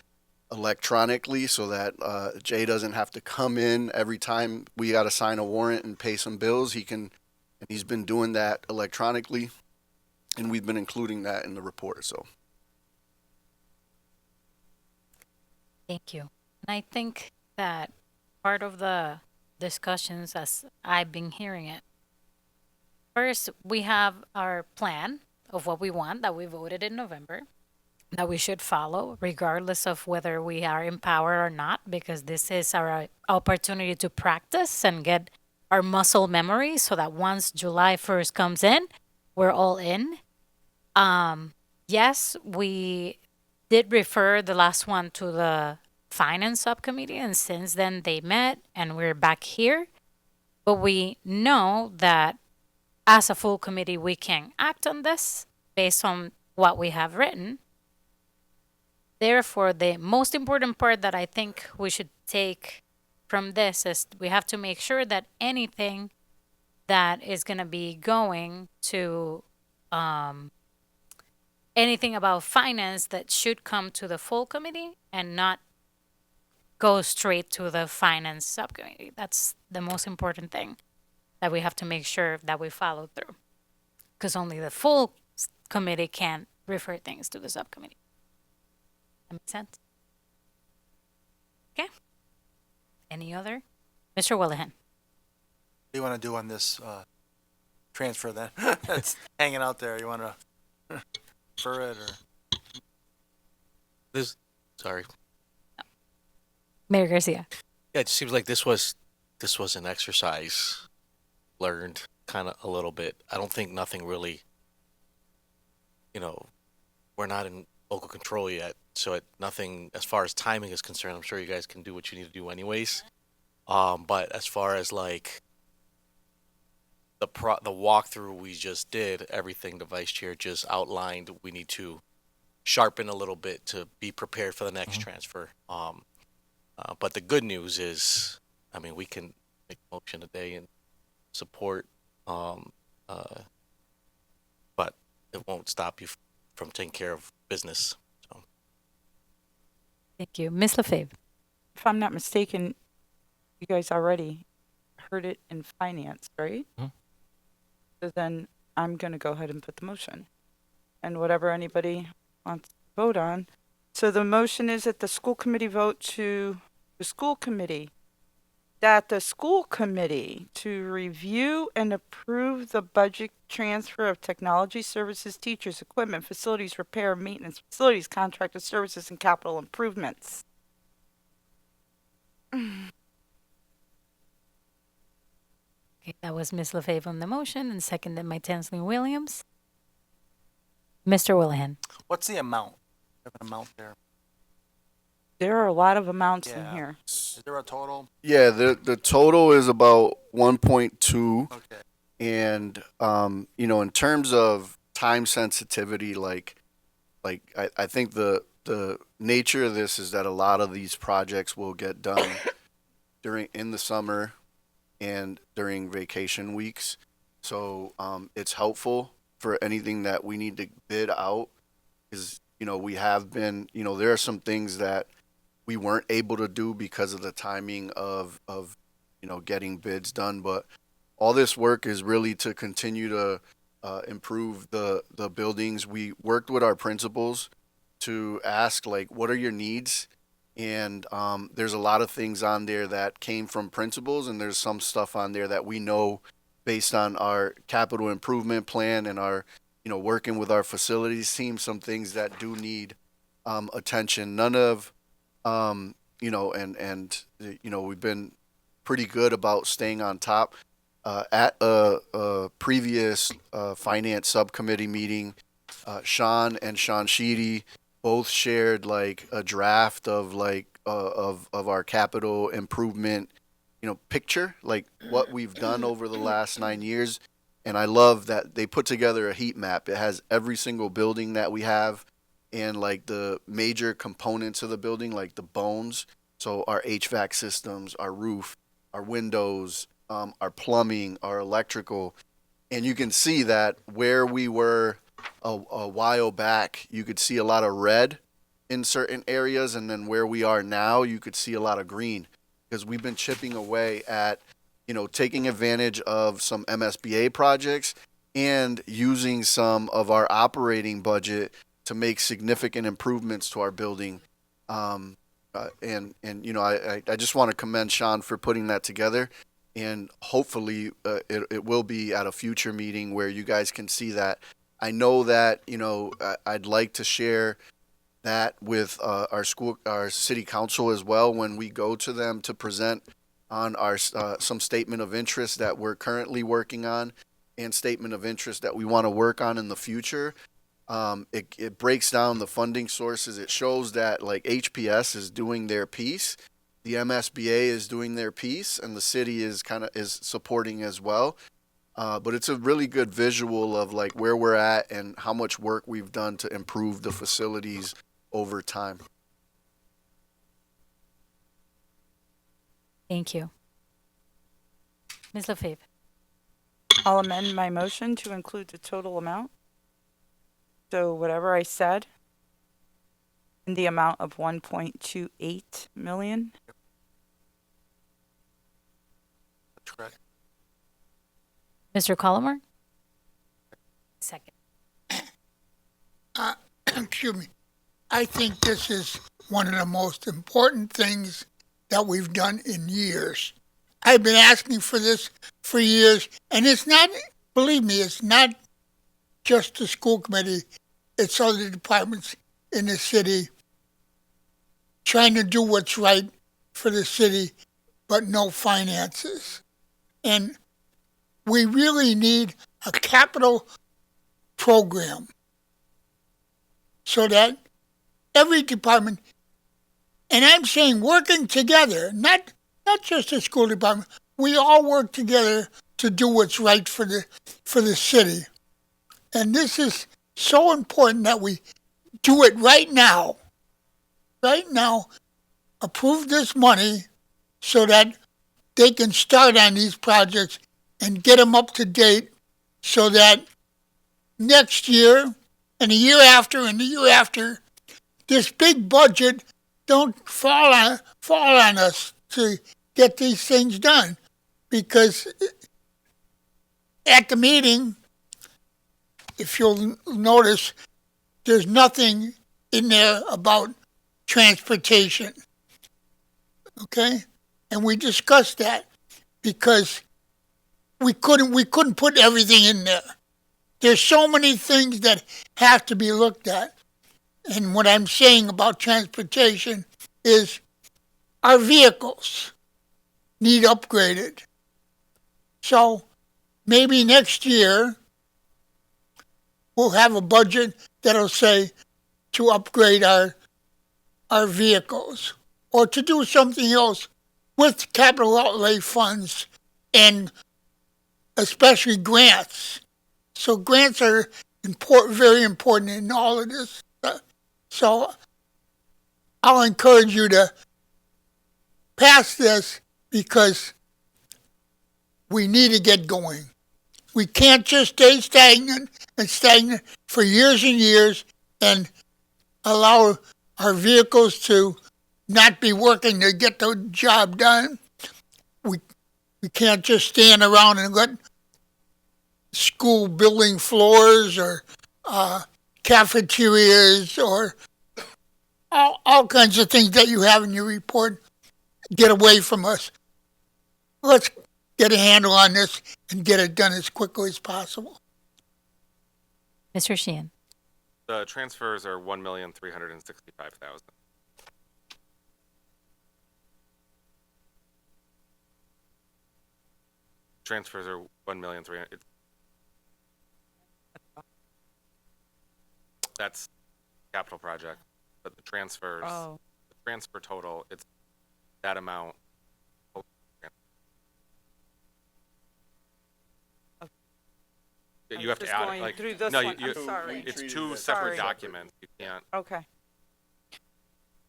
electronically so that Jay doesn't have to come in every time we got to sign a warrant and pay some bills. He's been doing that electronically, and we've been including that in the report. So Thank you. And I think that part of the discussions, as I've been hearing it, first, we have our plan of what we want that we voted in November, that we should follow, regardless of whether we are in power or not, because this is our opportunity to practice and get our muscle memory so that once July 1st comes in, we're all in. Yes, we did refer the last one to the finance subcommittee, and since then they met and we're back here. But we know that as a full committee, we can act on this based on what we have written. Therefore, the most important part that I think we should take from this is we have to make sure that anything that is going to be going to anything about finance that should come to the full committee and not go straight to the finance subcommittee. That's the most important thing that we have to make sure that we follow through, because only the full committee can refer things to the subcommittee. That makes sense? Okay. Any other? Mr. Willihan. What do you want to do on this transfer then? That's hanging out there. You want to refer it or? Sorry. Mayor Garcia. Yeah, it just seems like this was an exercise learned kind of a little bit. I don't think nothing really, you know, we're not in local control yet, so nothing as far as timing is concerned. I'm sure you guys can do what you need to do anyways. But as far as like the walkthrough we just did, everything the vice chair just outlined, we need to sharpen a little bit to be prepared for the next transfer. But the good news is, I mean, we can make a motion today and support, but it won't stop you from taking care of business. So. Thank you. Ms. LaFave. If I'm not mistaken, you guys already heard it in finance, right? Mhm. So then I'm going to go ahead and put the motion. And whatever anybody wants to vote on. So the motion is that the school committee vote to the school committee to review and approve the budget transfer of technology services, teachers, equipment, facilities, repair, maintenance, facilities, contracted services, and capital improvements. Okay, that was Ms. LaFave on the motion and seconded by Tansley Williams. Mr. Willihan. What's the amount? Have an amount there? There are a lot of amounts in Yeah. here. Is there a total? Yeah, the total is about 1.2. Okay. And you know, in terms of time sensitivity, like I think the nature of this is that a lot of these projects will get done in the summer and during vacation weeks. So it's helpful for anything that we need to bid out, because you know, we have been, you know, there are some things that we weren't able to do because of the timing of you know, getting bids done. But all this work is really to continue to improve the buildings. We worked with our principals to ask, like, what are your needs? And there's a lot of things on there that came from principals, and there's some stuff on there that we know based on our capital improvement plan and our, you know, working with our facilities team, some things that do need attention. None of, you know, and you know, we've been pretty good about staying on top. At a previous finance subcommittee meeting, Sean and Sean Sheedy both shared like a draft of like of our capital improvement, you know, picture, like what we've done over the last 9 years. And I love that they put together a heat map. It has every single building that we have and like the major components of the building, like the bones. So our HVAC systems, our roof, our windows, our plumbing, our electrical. And you can see that where we were a while back, you could see a lot of red in certain areas. And then where we are now, you could see a lot of green, because we've been chipping away at, you know, taking advantage of some MSBA projects and using some of our operating budget to make significant improvements to our building. And you know, I just want to commend Sean for putting that together. And hopefully it will be at a future meeting where you guys can see that. I know that, you know, I'd like to share that with our city council as well when we go to them to present on our some statement of interest that we're currently working on and statement of interest that we want to work on in the future. It breaks down the funding sources. It shows that like HPS is doing their piece, the MSBA is doing their piece, and the city is supporting as well. But it's a really good visual of like where we're at and how much work we've done to improve the facilities over time. Thank you. Ms. LaFave. I'll amend my motion to include the total amount. So whatever I said, in the amount of 1.28 million. That's correct. Mr. Colomer? Second. Excuse me. I think this is one of the most important things that we've done in years. I've been asking for this for years, and it's not, believe me, it's not just the school committee, it's other departments in the city trying to do what's right for the city, but no finances. And we really need a capital program so that every department, and I'm saying working together, not just the school department, we all work together to do what's right for the city. And this is so important that we do it right now. Right now, approve this money so that they can start on these projects and get them up to date so that next year and the year after and the year after, this big budget don't fall on us to get these things done. Because at the meeting, if you'll notice, there's nothing in there about transportation. Okay? And we discussed that because we couldn't put everything in there. There's so many things that have to be looked at. And what I'm saying about transportation is our vehicles need upgraded. So maybe next year we'll have a budget that'll say to upgrade our vehicles or to do something else with capital outlay funds and especially grants. So grants are very important in all of this. So I'll encourage you to pass this because we need to get going. We can't just stay stagnant for years and years and allow our vehicles to not be working to get the job done. We can't just stand around and let school building floors or cafeterias or all kinds of things that you have in your report get away from us. Let's get a handle on this and get it done as quickly as possible. Mr. Sheehan. The transfers are 1,365,000. Transfers are 1,300,000. That's capital project, but the transfers, the transfer total, it's that amount. You have to add it, like, through this no, one. you, I'm sorry. it's two separate documents. You can't. Okay.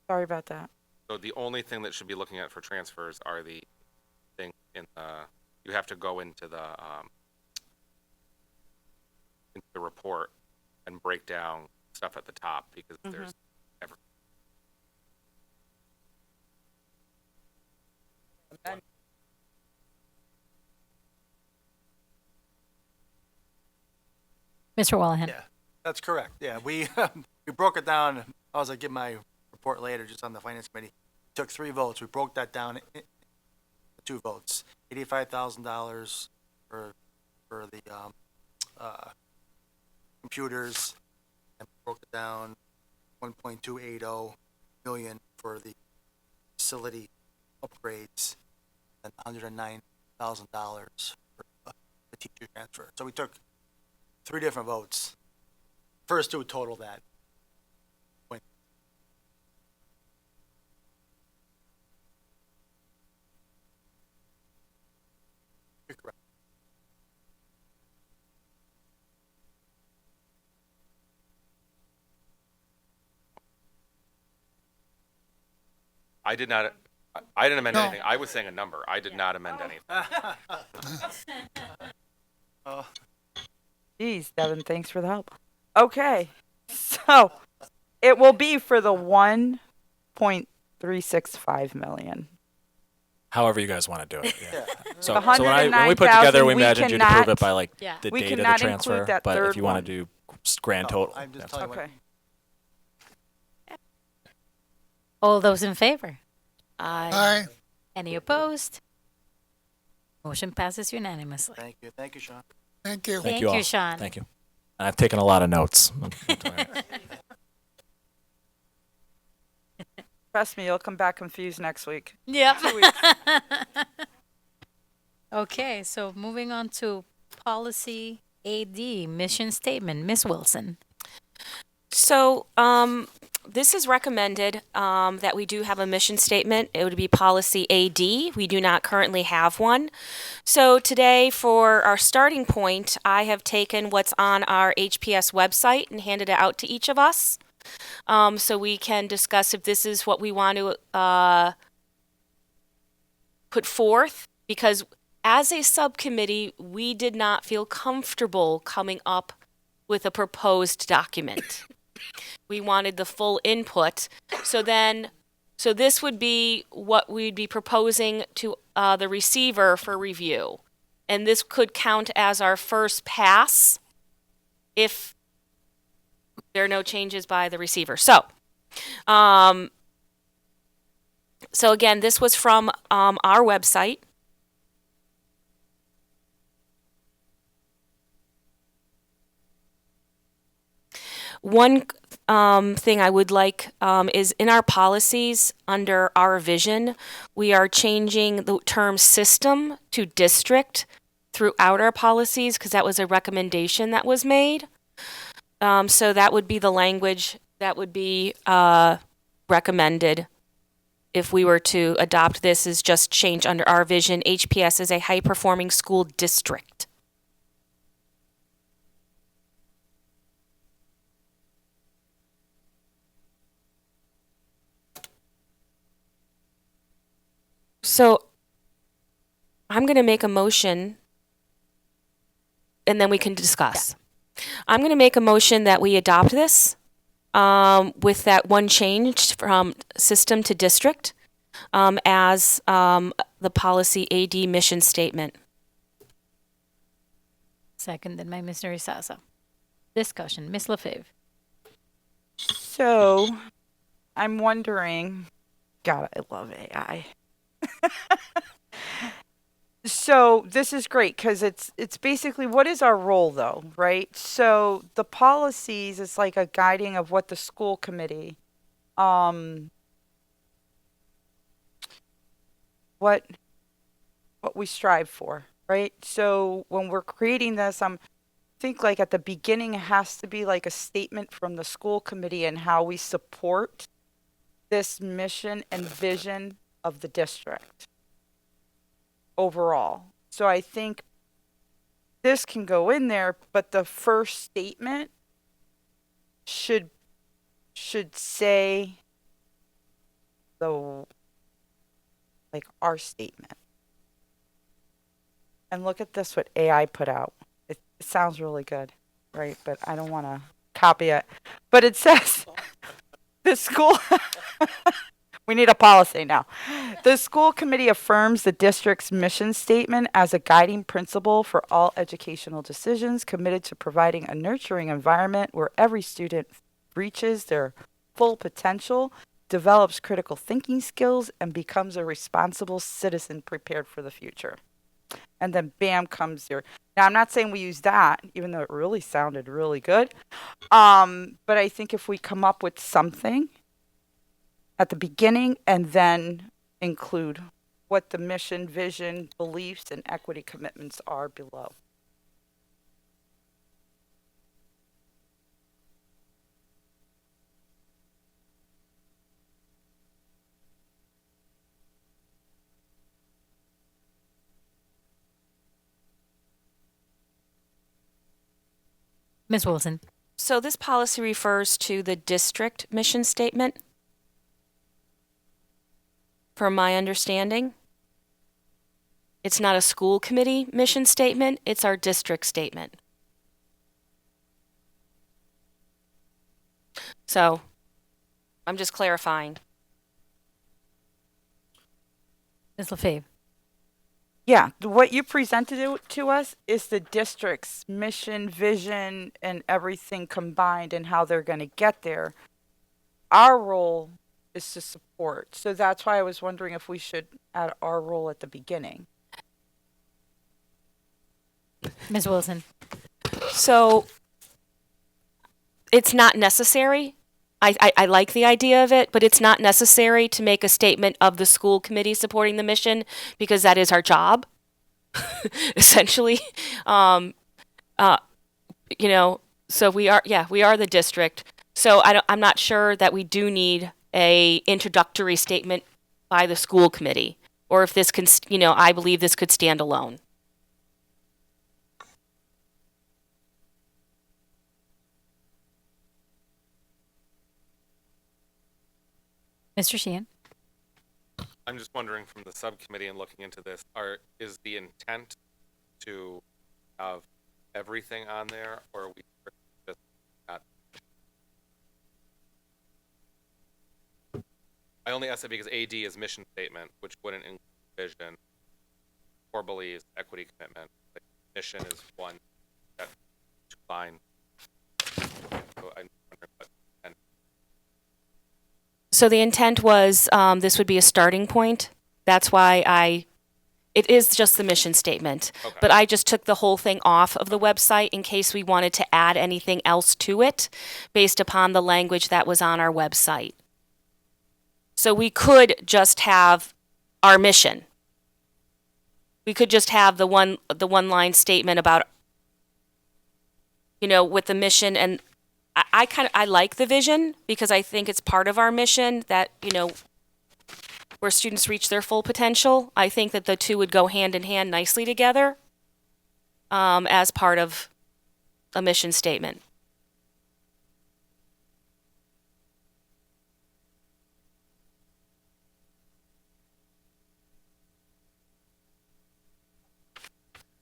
Sorry about that. So the only thing that should be looking at for transfers are the thing in the, you have to go into the report and break down stuff at the top because there's ever. Mr. Wallahan. Yeah, that's correct. Yeah, we we broke it down. I was like, give my report later, just on the finance committee. Took 3 votes. We broke that down in 2 votes. $85,000 for the computers, and broke it down 1.280 million for the facility upgrades, and $109,000 for the teacher transfer. So we took 3 different votes. First 2 total that. You're correct. I did not. I didn't amend No. anything. I was saying a number. I did not amend anything. Oh, Geez, Devin, thanks for the help. Okay, so it will be for the 1.365 million. However you guys want to do it. Yeah. yeah. So, The so when we put together, 109,000, we we imagined you to prove cannot- it by like Yeah. the We date of the cannot include transfer. that But if third you want one. to do grand No, total, I'm just that's telling you what- Okay. All those in favor? Aye. Any opposed? Motion passes unanimously. Thank you. Thank you, Sean. Thank you. Thank you you, all. Sean. Thank you. And I've taken a lot of notes. Trust me, you'll come back confused next week. Yep. 2 weeks. Okay, so moving on to policy AD, mission statement. Ms. Wilson. So, this is recommended that we do have a mission statement. It would be policy AD. We do not currently have one. So today, for our starting point, I have taken what's on our HPS website and handed it out to each of us, so we can discuss if this is what we want to put forth. Because as a subcommittee, we did not feel comfortable coming up with a proposed document. We wanted the full input. So this would be what we'd be proposing to the receiver for review. And this could count as our first pass if there are no changes by the receiver. So again, this was from our website. One thing I would like is in our policies under our vision, we are changing the term system to district throughout our policies because that was a recommendation that was made. So that would be the language that would be recommended if we were to adopt this, is just change under our vision. HPS is a high-performing school district. So I'm going to make a motion, and then we can discuss. I'm going to make a motion that we adopt this with that one change from system to district as the policy AD mission statement. Seconded by Mr. Isasa. Discussion. Ms. Lefebvre. So, I'm wondering, God, I love AI. So this is great because it's basically, what is our role though, right? So the policies is like a guiding of what the school committee, what we strive for, right? So when we're creating this, think like at the beginning it has to be like a statement from the school committee and how we support this mission and vision of the district overall. So I think this can go in there, but the first statement should say our statement. And look at this, what AI put out. It sounds really good, right? But I don't want to copy it. But it says the school we need a policy now. The school committee affirms the district's mission statement as a guiding principle for all educational decisions, committed to providing a nurturing environment where every student reaches their full potential, develops critical thinking skills, and becomes a responsible citizen prepared for the future. And then bam comes your. Now I'm not saying we use that, even though it really sounded really good. But I think if we come up with something at the beginning and then include what the mission, vision, beliefs, and equity commitments are below. Ms. Wilson. So this policy refers to the district mission statement, from my understanding. It's not a school committee mission statement, it's our district statement. So, I'm just clarifying. Ms. Lefebvre. Yeah, what you presented to us is the district's mission, vision, and everything combined and how they're going to get there. Our role is to support. So that's why I was wondering if we should add our role at the beginning. Ms. Wilson. So, it's not necessary. I like the idea of it, but it's not necessary to make a statement of the school committee supporting the mission because that is our job, essentially. you know, so we are the district. So I'm not sure that we do need a introductory statement by the school committee, or if this can, I believe this could stand alone. Mr. Sheehan? I'm just wondering from the subcommittee and looking into this, is the intent to have everything on there, or are we just not? I only ask that because AD is mission statement, which wouldn't include vision, core beliefs, equity commitment. Like, mission is one, that line. So I'm wondering what. So the intent was this would be a starting point. That's why it is just the mission statement. Okay. But I just took the whole thing off of the website in case we wanted to add anything else to it based upon the language that was on our website. So we could just have our mission. We could just have the one line statement about, with the mission. And I like the vision because I think it's part of our mission that, where students reach their full potential. I think that the two would go hand in hand nicely together as part of a mission statement.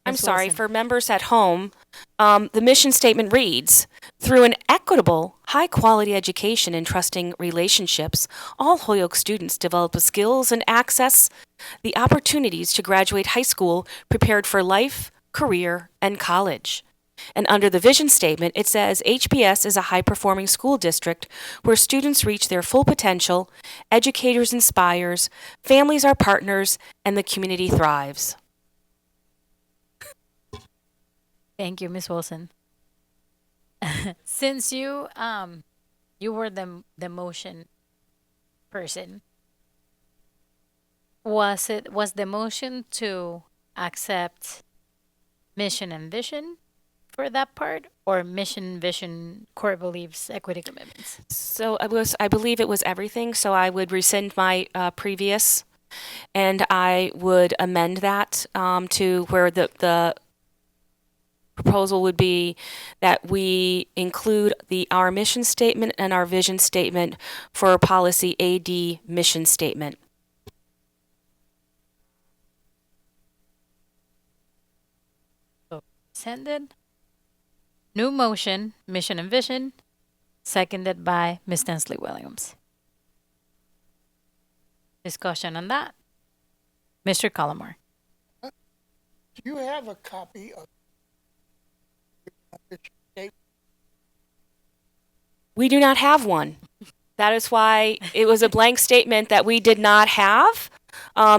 I'm Ms. sorry, Wilson. for members at home, the mission statement reads, through an equitable, high-quality education and trusting relationships, all Holyoke students develop the skills and access the opportunities to graduate high school prepared for life, career, and college. And under the vision statement, it says HBS is a high-performing school district where students reach their full potential, educators inspires, families are partners, and the community thrives. Thank you, Ms. Wilson. Since you were the motion person, was the motion to accept mission and vision for that part, or mission, vision, core beliefs, equity commitments? So I believe it was everything. So I would rescind my previous, and I would amend that to where the proposal would be that we include our mission statement and our vision statement for policy AD mission statement. So rescinded. New motion, mission and vision, seconded by Ms. Tensley Williams. Discussion on that. Mr. Collmore. Do you have a copy of this statement? We do not have one. That is why it was a blank statement that we did not have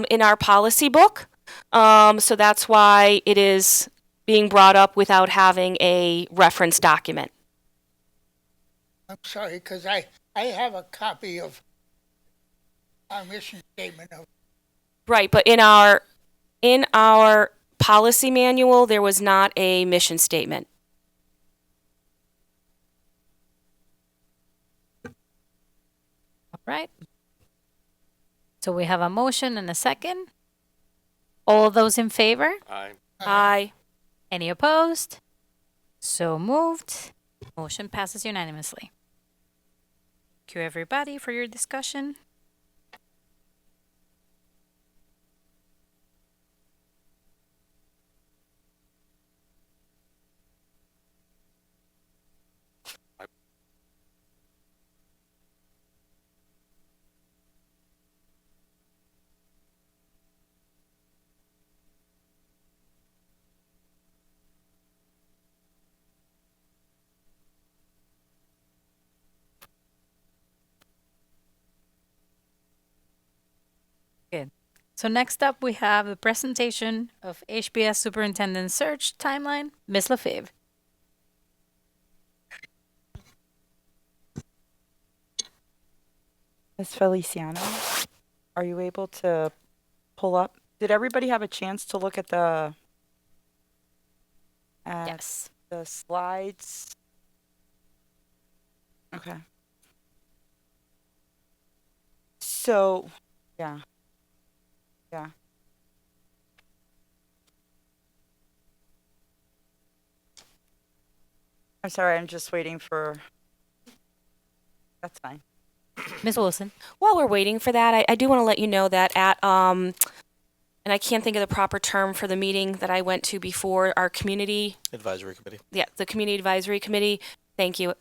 in our policy book. So that's why it is being brought up without having a reference document. I'm sorry, because I have a copy of our mission statement of. Right, but in our policy manual, there was not a mission statement. All right. So we have a motion and a second. All those in favor? Aye. Aye. Any opposed? So moved. Motion passes unanimously. Thank you, everybody, for your discussion. Good. So next up, we have the presentation of HBS Superintendent Search Timeline. Ms. Lefebvre. Ms. Feliciano, are you able to pull up? Did everybody have a chance to look at the? Yes. the slides. Okay. So, yeah. Yeah. I'm sorry, I'm just waiting for. That's fine. Ms. Wilson. While we're waiting for that, I do want to let you know that at and I can't think of the proper term for the meeting that I went to before, our community, Advisory committee. the community advisory committee. Thank you.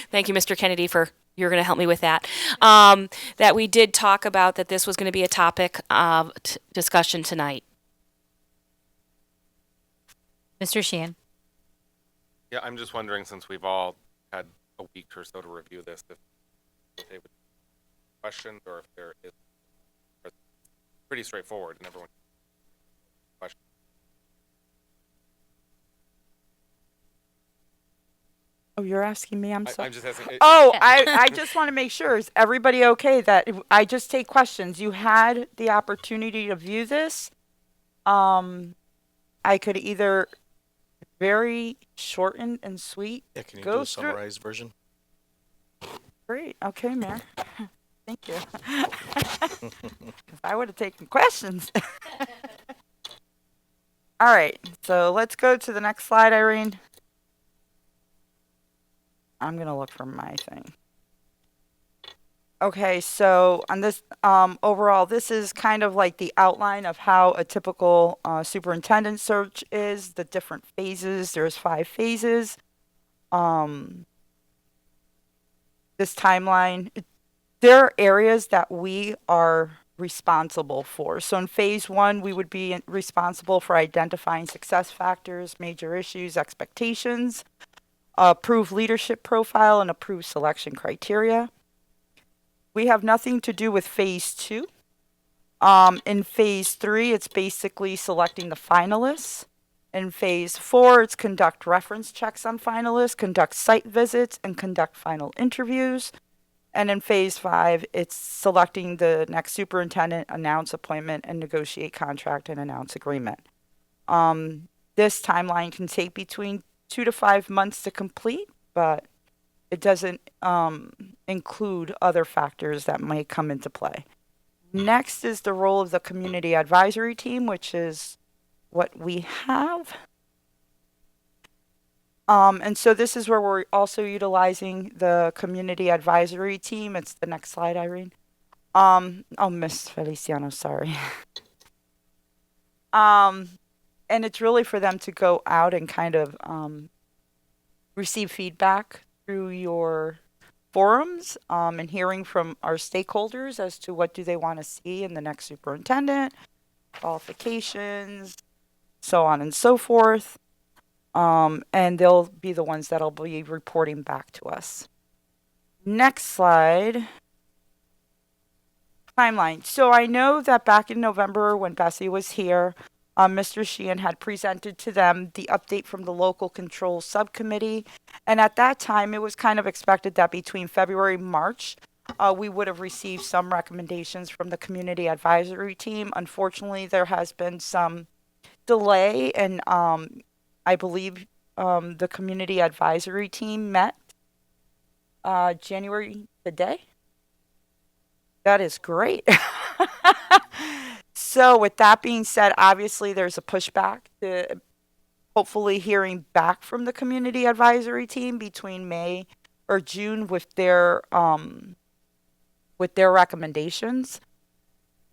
Thank you, Mr. Kennedy, you're going to help me with that. That we did talk about that this was going to be a topic of discussion tonight. Mr. Sheehan. Yeah, I'm just wondering, since we've all had a week or so to review this, if they would questions or if there is pretty straightforward and everyone question. Oh, you're asking me? I'm sorry. I'm just asking. I just want to make sure. Is everybody okay that I just take questions? You had the opportunity to view this. I could either very shortened and sweet. Yeah, can you Go do a through- summarized version? Great. Okay, Mayor. Thank you. 'Cause I would have taken questions. All right. So let's go to the next slide, Irene. I'm going to look for my thing. Okay, so on this, overall, this is kind of like the outline of how a typical superintendent search is, the different phases. There's 5 phases. This timeline, there are areas that we are responsible for. So in phase 1, we would be responsible for identifying success factors, major issues, expectations, approved leadership profile, and approved selection criteria. We have nothing to do with phase 2. In phase 3, it's basically selecting the finalists. In phase 4, it's conduct reference checks on finalists, conduct site visits, and conduct final interviews. And in phase 5, it's selecting the next superintendent, announce appointment, and negotiate contract and announce agreement. This timeline can take between 2 to 5 months to complete, but it doesn't include other factors that might come into play. Next is the role of the community advisory team, which is what we have. And so this is where we're also utilizing the community advisory team. It's the next slide, Irene. Oh, Miss Feliciano, sorry. And it's really for them to go out and kind of receive feedback through your forums and hearing from our stakeholders as to what do they want to see in the next superintendent, qualifications, so on and so forth. And they'll be the ones that'll be reporting back to us. Next slide. Timeline. So I know that back in November when Bessie was here, Mr. Sheehan had presented to them the update from the local control subcommittee. And at that time, it was kind of expected that between February and March, we would have received some recommendations from the community advisory team. Unfortunately, there has been some delay, and I believe the community advisory team met January the day. That is great. So with that being said, obviously there's a pushback to hopefully hearing back from the community advisory team between May or June with their recommendations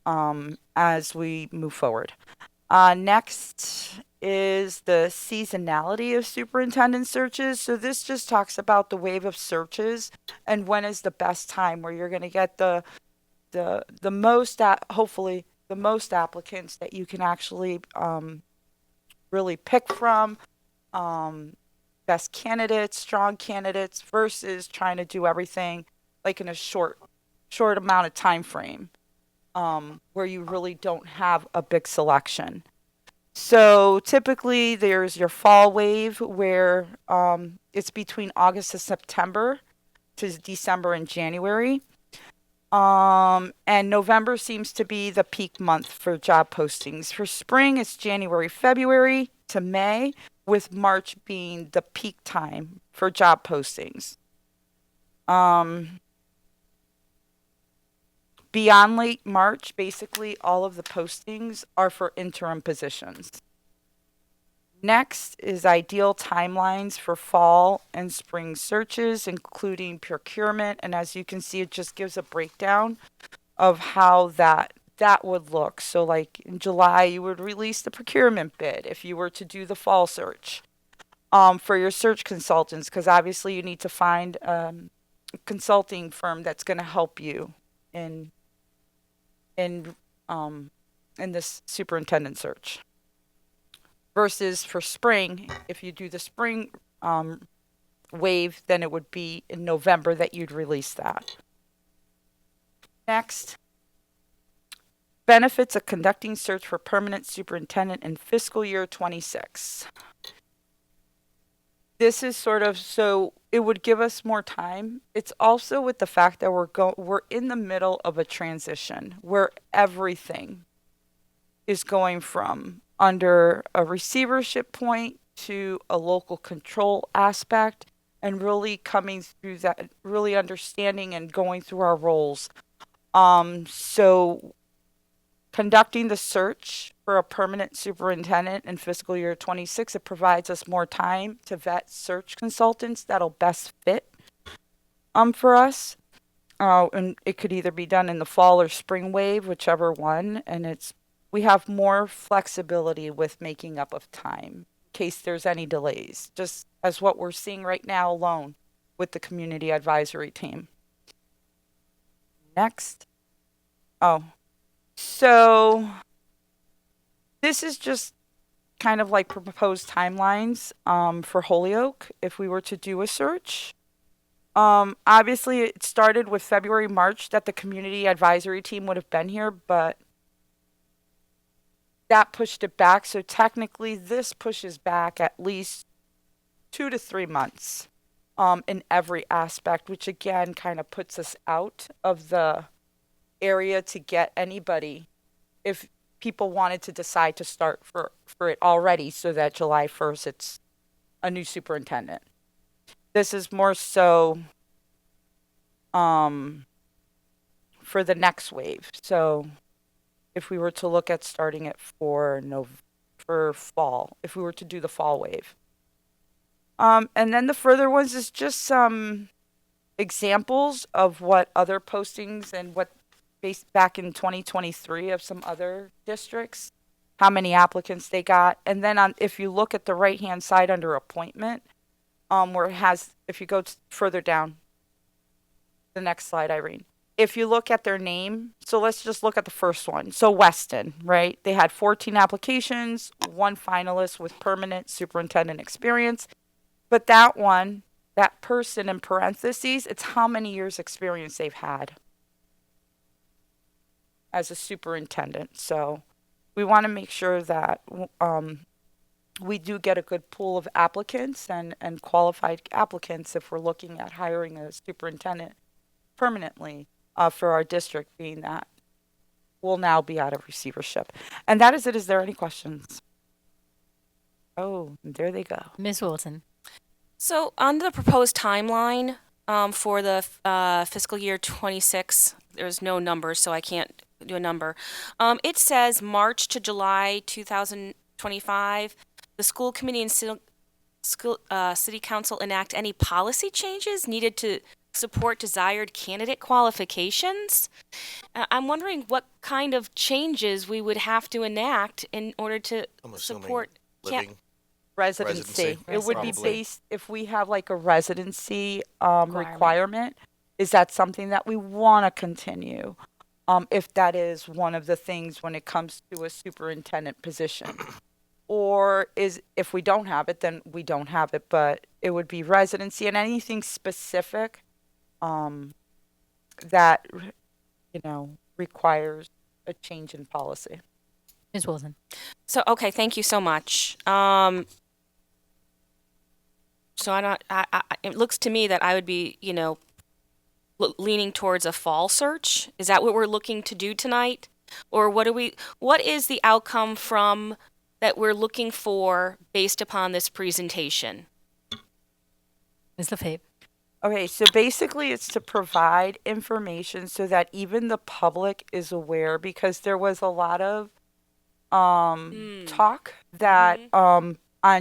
as we move forward. Next is the seasonality of superintendent searches. So this just talks about the wave of searches and when is the best time where you're going to get the most, hopefully the most applicants that you can actually really pick from, best candidates, strong candidates, versus trying to do everything like in a short amount of time frame, where you really don't have a big selection. So typically there's your fall wave where it's between August and September to December and January. And November seems to be the peak month for job postings. For spring, it's January, February, to May, with March being the peak time for job postings. Beyond late March, basically all of the postings are for interim positions. Next is ideal timelines for fall and spring searches, including procurement. And as you can see, it just gives a breakdown of how that would look. So like in July, you would release the procurement bid if you were to do the fall search for your search consultants, because obviously you need to find a consulting firm that's going to help you in this superintendent search. Versus for spring, if you do the spring wave, then it would be in November that you'd release that. Next, benefits of conducting search for permanent superintendent in fiscal year 26. This is sort of, so it would give us more time. It's also with the fact that we're in the middle of a transition where everything is going from under a receivership point to a local control aspect, and really coming through that, really understanding and going through our roles. So conducting the search for a permanent superintendent in fiscal year 26, it provides us more time to vet search consultants that'll best fit for us. And it could either be done in the fall or spring wave, whichever one, and we have more flexibility with making up of time in case there's any delays, just as what we're seeing right now alone with the community advisory team. Next. So this is just kind of like proposed timelines for Holyoke if we were to do a search. Obviously, it started with February, March that the community advisory team would have been here, but that pushed it back. So technically, this pushes back at least 2 to 3 months in every aspect, which again kind of puts us out of the area to get anybody if people wanted to decide to start for it already, so that July 1st it's a new superintendent. This is more so for the next wave. So if we were to look at starting it for fall, if we were to do the fall wave. And then the further ones is just some examples of what other postings and what based back in 2023 of some other districts, how many applicants they got. And then if you look at the right-hand side under appointment, where it has, if you go further down, the next slide, Irene. If you look at their name, so let's just look at the first one. So Weston, right? They had 14 applications, 1 finalist with permanent superintendent experience. But that one, that person in parentheses, it's how many years experience they've had as a superintendent. So we want to make sure that we do get a good pool of applicants and qualified applicants if we're looking at hiring a superintendent permanently for our district, being that we'll now be out of receivership. And that is it. Is there any questions? Oh, there they go. Ms. Wilson. So on the proposed timeline for the fiscal year 26, there's no numbers, so I can't do a number. It says March to July 2025. The school committee and city council enact any policy changes needed to support desired candidate qualifications. I'm wondering what kind of changes we would have to enact in order to support living. Residency. It would be Probably. based, if we have like a residency requirement, is that something that we want to continue? If that is one of the things when it comes to a superintendent position. Or if we don't have it, then we don't have it, but it would be residency and anything specific that, requires a change in policy. Ms. Wilson. So, okay, thank you so much. So it looks to me that I would be, leaning towards a fall search. Is that what we're looking to do tonight? Or what is the outcome from that we're looking for based upon this presentation? Ms. Lefebvre. Okay, so basically it's to provide information so that even the public is aware, because there was a lot of talk that on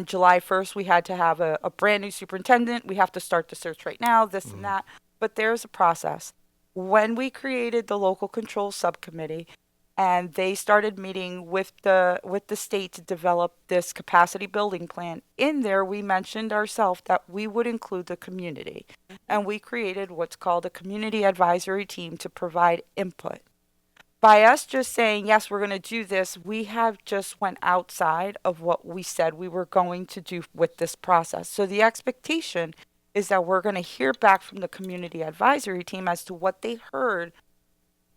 July 1st we had to have a brand new superintendent. We have to start the search right now, this and that. But there's a process. When we created the local control subcommittee and they started meeting with the state to develop this capacity building plan, in there we mentioned ourselves that we would include the community. And we created what's called a community advisory team to provide input. By us just saying, yes, we're going to do this, we have just went outside of what we said we were going to do with this process. So the expectation is that we're going to hear back from the community advisory team as to what they heard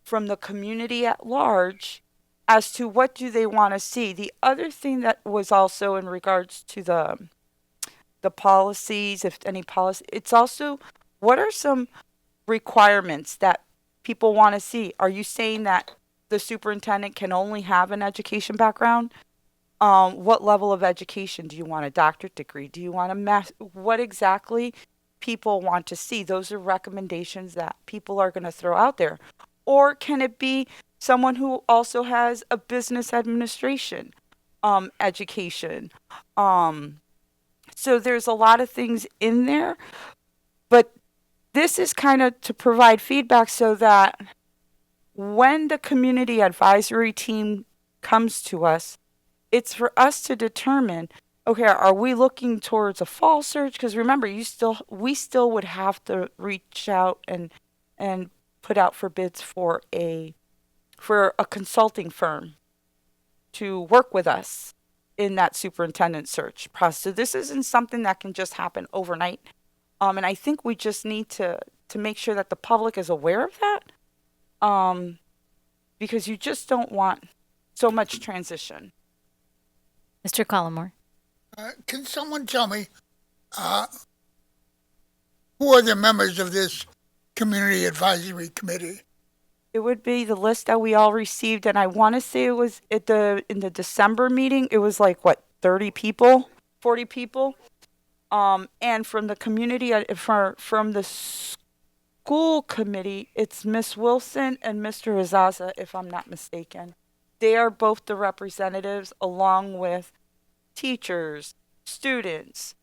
from the community at large as to what do they want to see. The other thing that was also in regards to the policies, if any policy, it's also what are some requirements that people want to see? Are you saying that the superintendent can only have an education background? What level of education? Do you want a doctorate degree? Do you want a what exactly people want to see? Those are recommendations that people are going to throw out there. Or can it be someone who also has a business administration education? So there's a lot of things in there, but this is kind of to provide feedback so that when the community advisory team comes to us, it's for us to determine, okay, are we looking towards a fall search? Because remember, we still would have to reach out and put out for bids for a consulting firm to work with us in that superintendent search process. So this isn't something that can just happen overnight. And I think we just need to make sure that the public is aware of that, because you just don't want so much transition. Mr. Collmore. Can someone tell me who are the members of this community advisory committee? It would be the list that we all received, and I want to say it was in the December meeting. It was like 30 people, 40 people. And from the community, from the school committee, it's Miss Wilson and Mr. Azaza, if I'm not mistaken. They are both the representatives, along with teachers, students,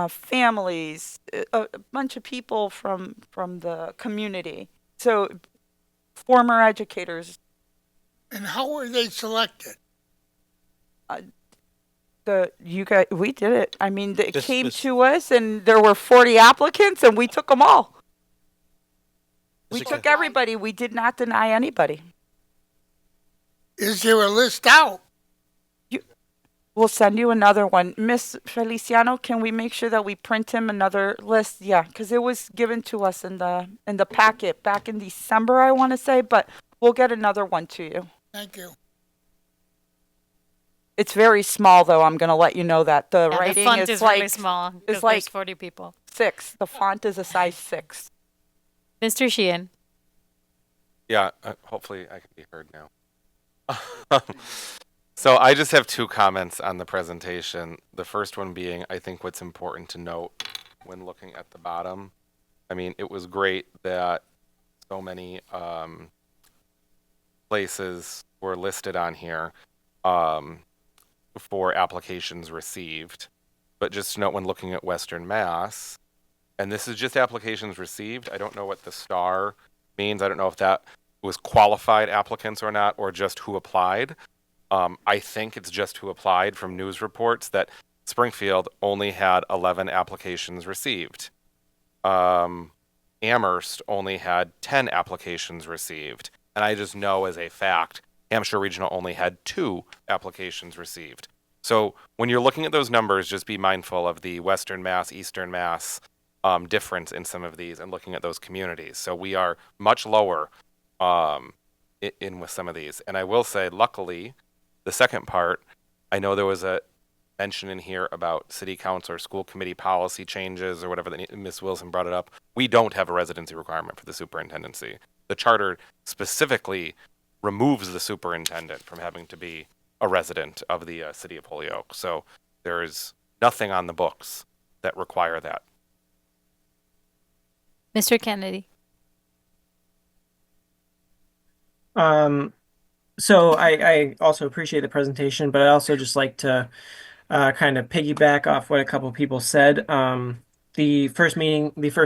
families, a bunch of people from the community. So, former educators. And how were they selected? We did it. I mean, it came to us, and there were 40 applicants, and we took them all. We took everybody. We did not deny anybody. Is there a list out? We'll send you another one. Miss Feliciano, can we make sure that we print him another list? Yeah, because it was given to us in the packet back in December, I want to say, but we'll get another one to you. Thank you. It's very small, though. I'm going to let you know that. The writing the font is is like, really small. It's There's like 40 people. 6. The font is a size 6. Mr. Sheehan. Yeah, hopefully I can be heard now. So I just have two comments on the presentation. The first one being, I think what's important to note when looking at the bottom, I mean, it was great that so many places were listed on here for applications received. But just to note, when looking at Western Mass, and this is just applications received, I don't know what the star means. I don't know if that was qualified applicants or not, or just who applied. I think it's just who applied from news reports that Springfield only had 11 applications received. Amherst only had 10 applications received. And I just know as a fact, Hampshire Regional only had 2 applications received. So when you're looking at those numbers, just be mindful of the Western Mass, Eastern Mass difference in some of these and looking at those communities. So we are much lower in with some of these. And I will say, luckily, the second part, I know there was a mention in here about city council or school committee policy changes or whatever that Ms. Wilson brought it up. We don't have a residency requirement for the superintendency. The charter specifically removes the superintendent from having to be a resident of the city of Holyoke. So there is nothing on the books that require that. Mr. Kennedy. So I also appreciate the presentation, but I also just like to kind of piggyback off what a couple people said. The first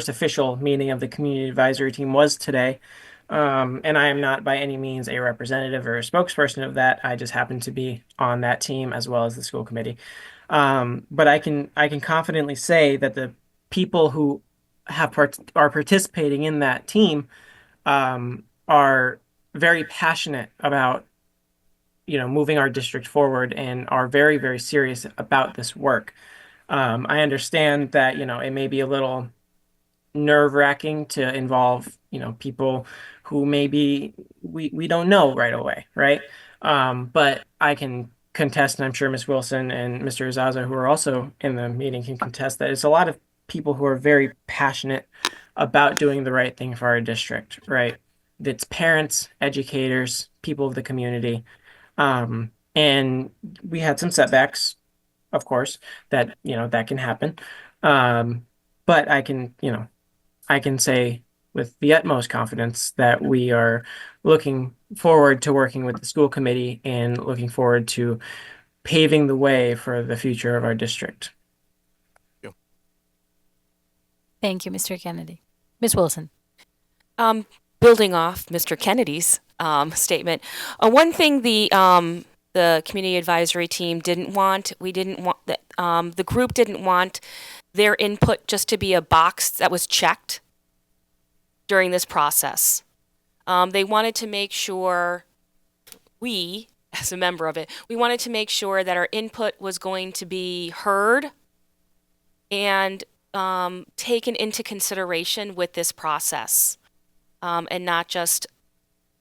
official meeting of the community advisory team was today. And I am not by any means a representative or a spokesperson of that. I just happen to be on that team as well as the school committee. But I can confidently say that the people who are participating in that team are very passionate about moving our district forward and are very, very serious about this work. I understand that it may be a little nerve-wracking to involve people who maybe we don't know right away, right? But I can contest, and I'm sure Ms. Wilson and Mr. Azaza, who are also in the meeting, can contest that it's a lot of people who are very passionate about doing the right thing for our district, right? It's parents, educators, people of the community. And we had some setbacks, of course, that that can happen. But I can say with the utmost confidence that we are looking forward to working with the school committee and looking forward to paving the way for the future of our district. Thank you, Mr. Kennedy. Ms. Wilson. Building off Mr. Kennedy's statement, one thing the community advisory team didn't want, the group didn't want their input just to be a box that was checked during this process. They wanted to make sure as a member of it, we wanted to make sure that our input was going to be heard and taken into consideration with this process, and not just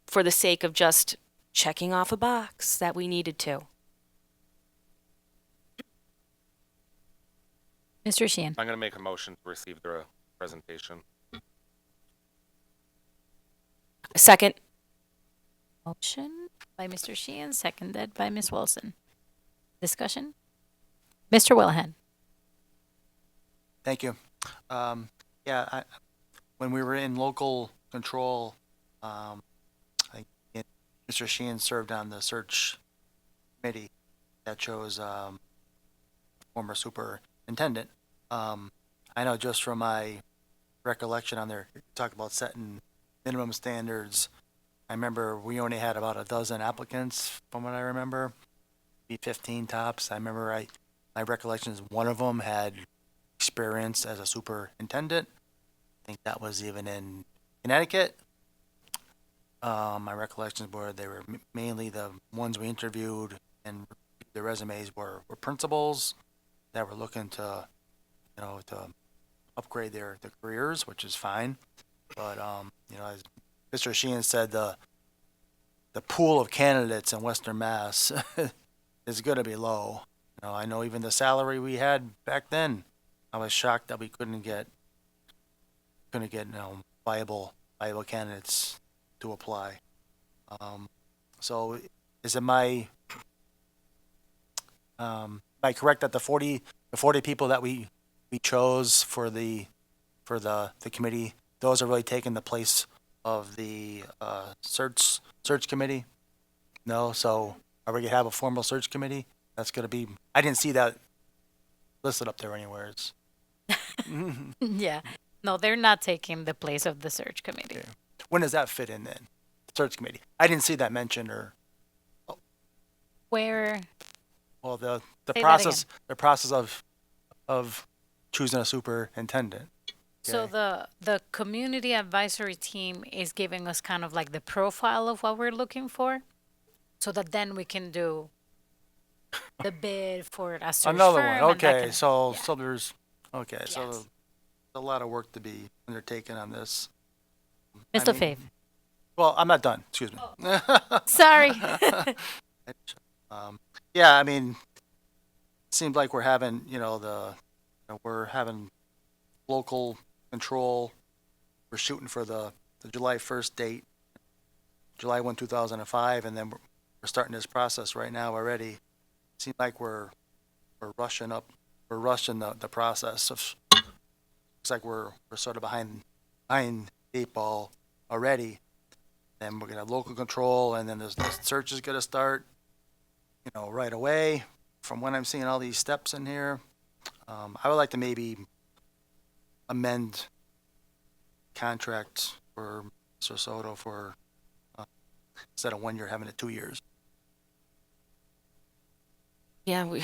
for the sake of just checking off a box that we needed to. Mr. Sheehan. I'm going to make a motion to receive the presentation. Second. Motion by Mr. Sheehan, seconded by Ms. Wilson. Discussion? Mr. Wilhelm. Thank you. When we were in local control, I think Mr. Sheehan served on the search committee that chose former superintendent. I know just from my recollection on there, talk about setting minimum standards. I remember we only had about a dozen applicants, from what I remember, maybe 15 tops. I remember my recollection is one of them had experience as a superintendent. I think that was even in Connecticut. My recollections were they were mainly the ones we interviewed and the resumes were principals that were looking to upgrade their careers, which is fine. But as Mr. Sheehan said, the pool of candidates in Western Mass is going to be low. I know even the salary we had back then, I was shocked that we couldn't get viable candidates to apply. So is it am I correct that the 40 people that we chose for the committee, those are really taking the place of the search committee? No, so are we gonna have a formal search committee? That's gonna be. I didn't see that listed up there anywhere. Yeah. No, they're not taking the place of the search committee. Okay. When does that fit in then? Search committee. I didn't see that mentioned or. Where? Well, the Say process of choosing a superintendent. So Okay. the community advisory team is giving us kind of like the profile of what we're looking for, so that then we can do the bid for a search Another firm one. and that Okay, kind of- so yeah. so there's so Yes. there's a lot of work to be undertaken on this. Mr. Fave. Well, I'm not done. Excuse me. Sorry. Yeah, I mean, it seems like we're having, we're having local control. We're shooting for the July 1st date, July 1, 2005, and then we're starting this process right now already. Seems like we're rushing the process of, looks like we're sort of behind the eight ball already. Then we're gonna have local control, and then the search is gonna start, right away. From when I'm seeing all these steps in here, I would like to maybe amend contract for Mr. Soto for instead of 1 year, having it 2 years. Yeah, we,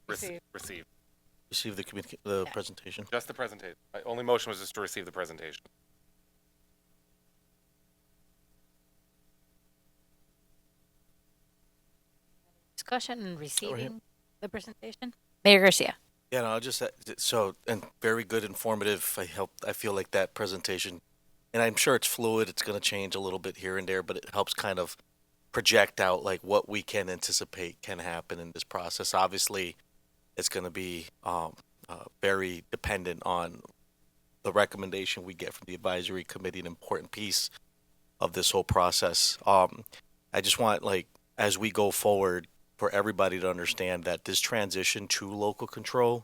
Receive. Receive the presentation. Just the presentation. My only motion was just to receive the presentation. Discussion and receiving the presentation. Mayor Garcia. Yeah, no, just and very good, informative. I feel like that presentation, and I'm sure it's fluid. It's going to change a little bit here and there, but it helps kind of project out like what we can anticipate can happen in this process. Obviously, it's going to be very dependent on the recommendation we get from the advisory committee, an important piece of this whole process. I just want, like, as we go forward, for everybody to understand that this transition to local control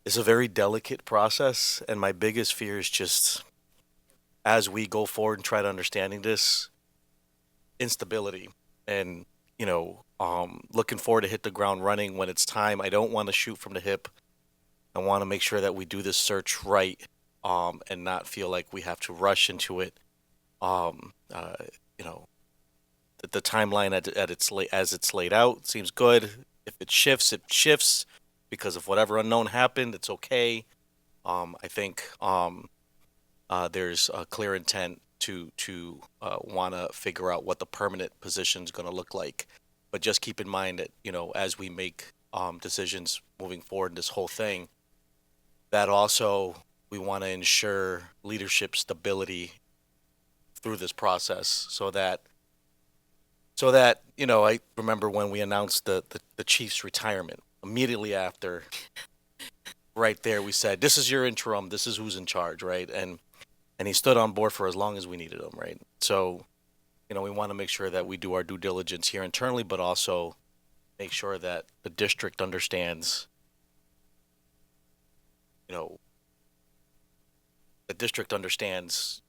is a very delicate process. And my biggest fear is just, as we go forward and try to understanding this, instability. And, looking forward to hit the ground running when it's time. I don't want to shoot from the hip. I want to make sure that we do this search right, and not feel like we have to rush into it. The timeline as it's laid out seems good. If it shifts because of whatever unknown happened. It's okay. I think there's a clear intent to want to figure out what the permanent position is going to look like. But just keep in mind that, as we make decisions moving forward in this whole thing, that also we want to ensure leadership stability through this process so that I remember when we announced the chief's retirement, immediately after, right there, we said, this is your interim, this is who's in charge, right? And he stood on board for as long as we needed him, right? So, we want to make sure that we do our due diligence here internally, but also make sure that the district understands, the district understands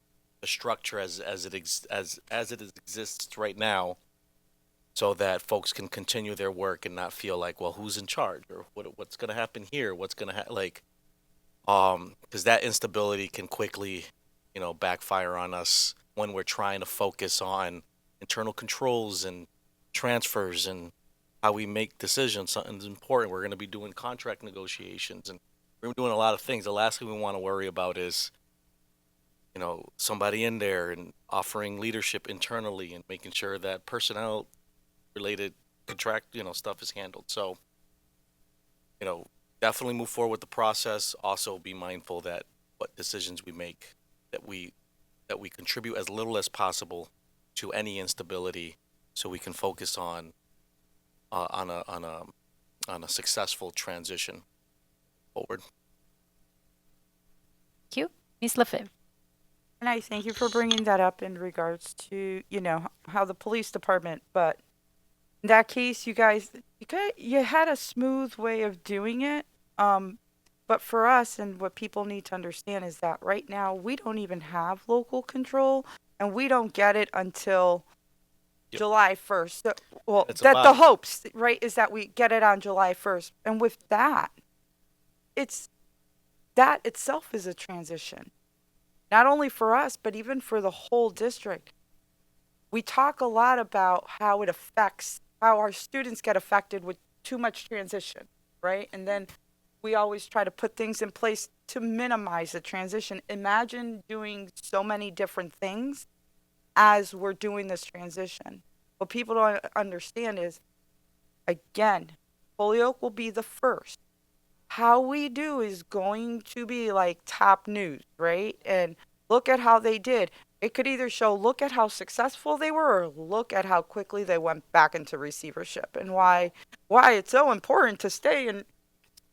the structure as it exists right now, so that folks can continue their work and not feel like, well, who's in charge, or what's going to happen here? What's going to because that instability can quickly, backfire on us when we're trying to focus on internal controls and transfers and how we make decisions. Something's important. We're going to be doing contract negotiations, and we're doing a lot of things. The last thing we want to worry about is, somebody in there and offering leadership internally and making sure that personnel related contract, stuff is handled. So, definitely move forward with the process. Also be mindful that what decisions we make, that we contribute as little as possible to any instability, so we can focus on a successful transition forward. Thank you. Ms. Lefebvre. And I thank you for bringing that up in regards to, how the police department, but in that case, you had a smooth way of doing it. But for us, and what people need to understand is that right now we don't even have local control, and we don't get it until July 1st. The hopes, right, is that we get it on July 1st. And with that, that itself is a transition. Not only for us, but even for the whole district. We talk a lot about how our students get affected with too much transition, right? And then we always try to put things in place to minimize the transition. Imagine doing so many different things as we're doing this transition. What people don't understand is, again, Holyoke will be the first. How we do is going to be like top news, right? And look at how they did. It could either show, look at how successful they were, or look at how quickly they went back into receivership, and why it's so important to stay and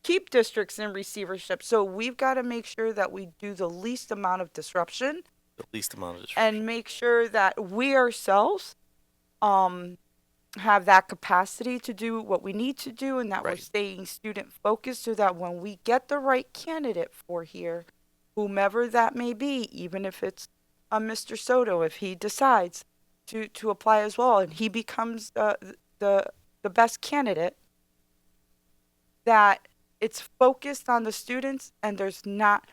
keep districts in receivership. So we've got to make sure that we do the least amount of disruption The least amount of disruption. and make sure that we ourselves have that capacity to do what we need to do, and that we're Right. staying student focused, so that when we get the right candidate for here, whomever that may be, even if it's Mr. Soto, if he decides to apply as well and he becomes the best candidate, that it's focused on the students and there's not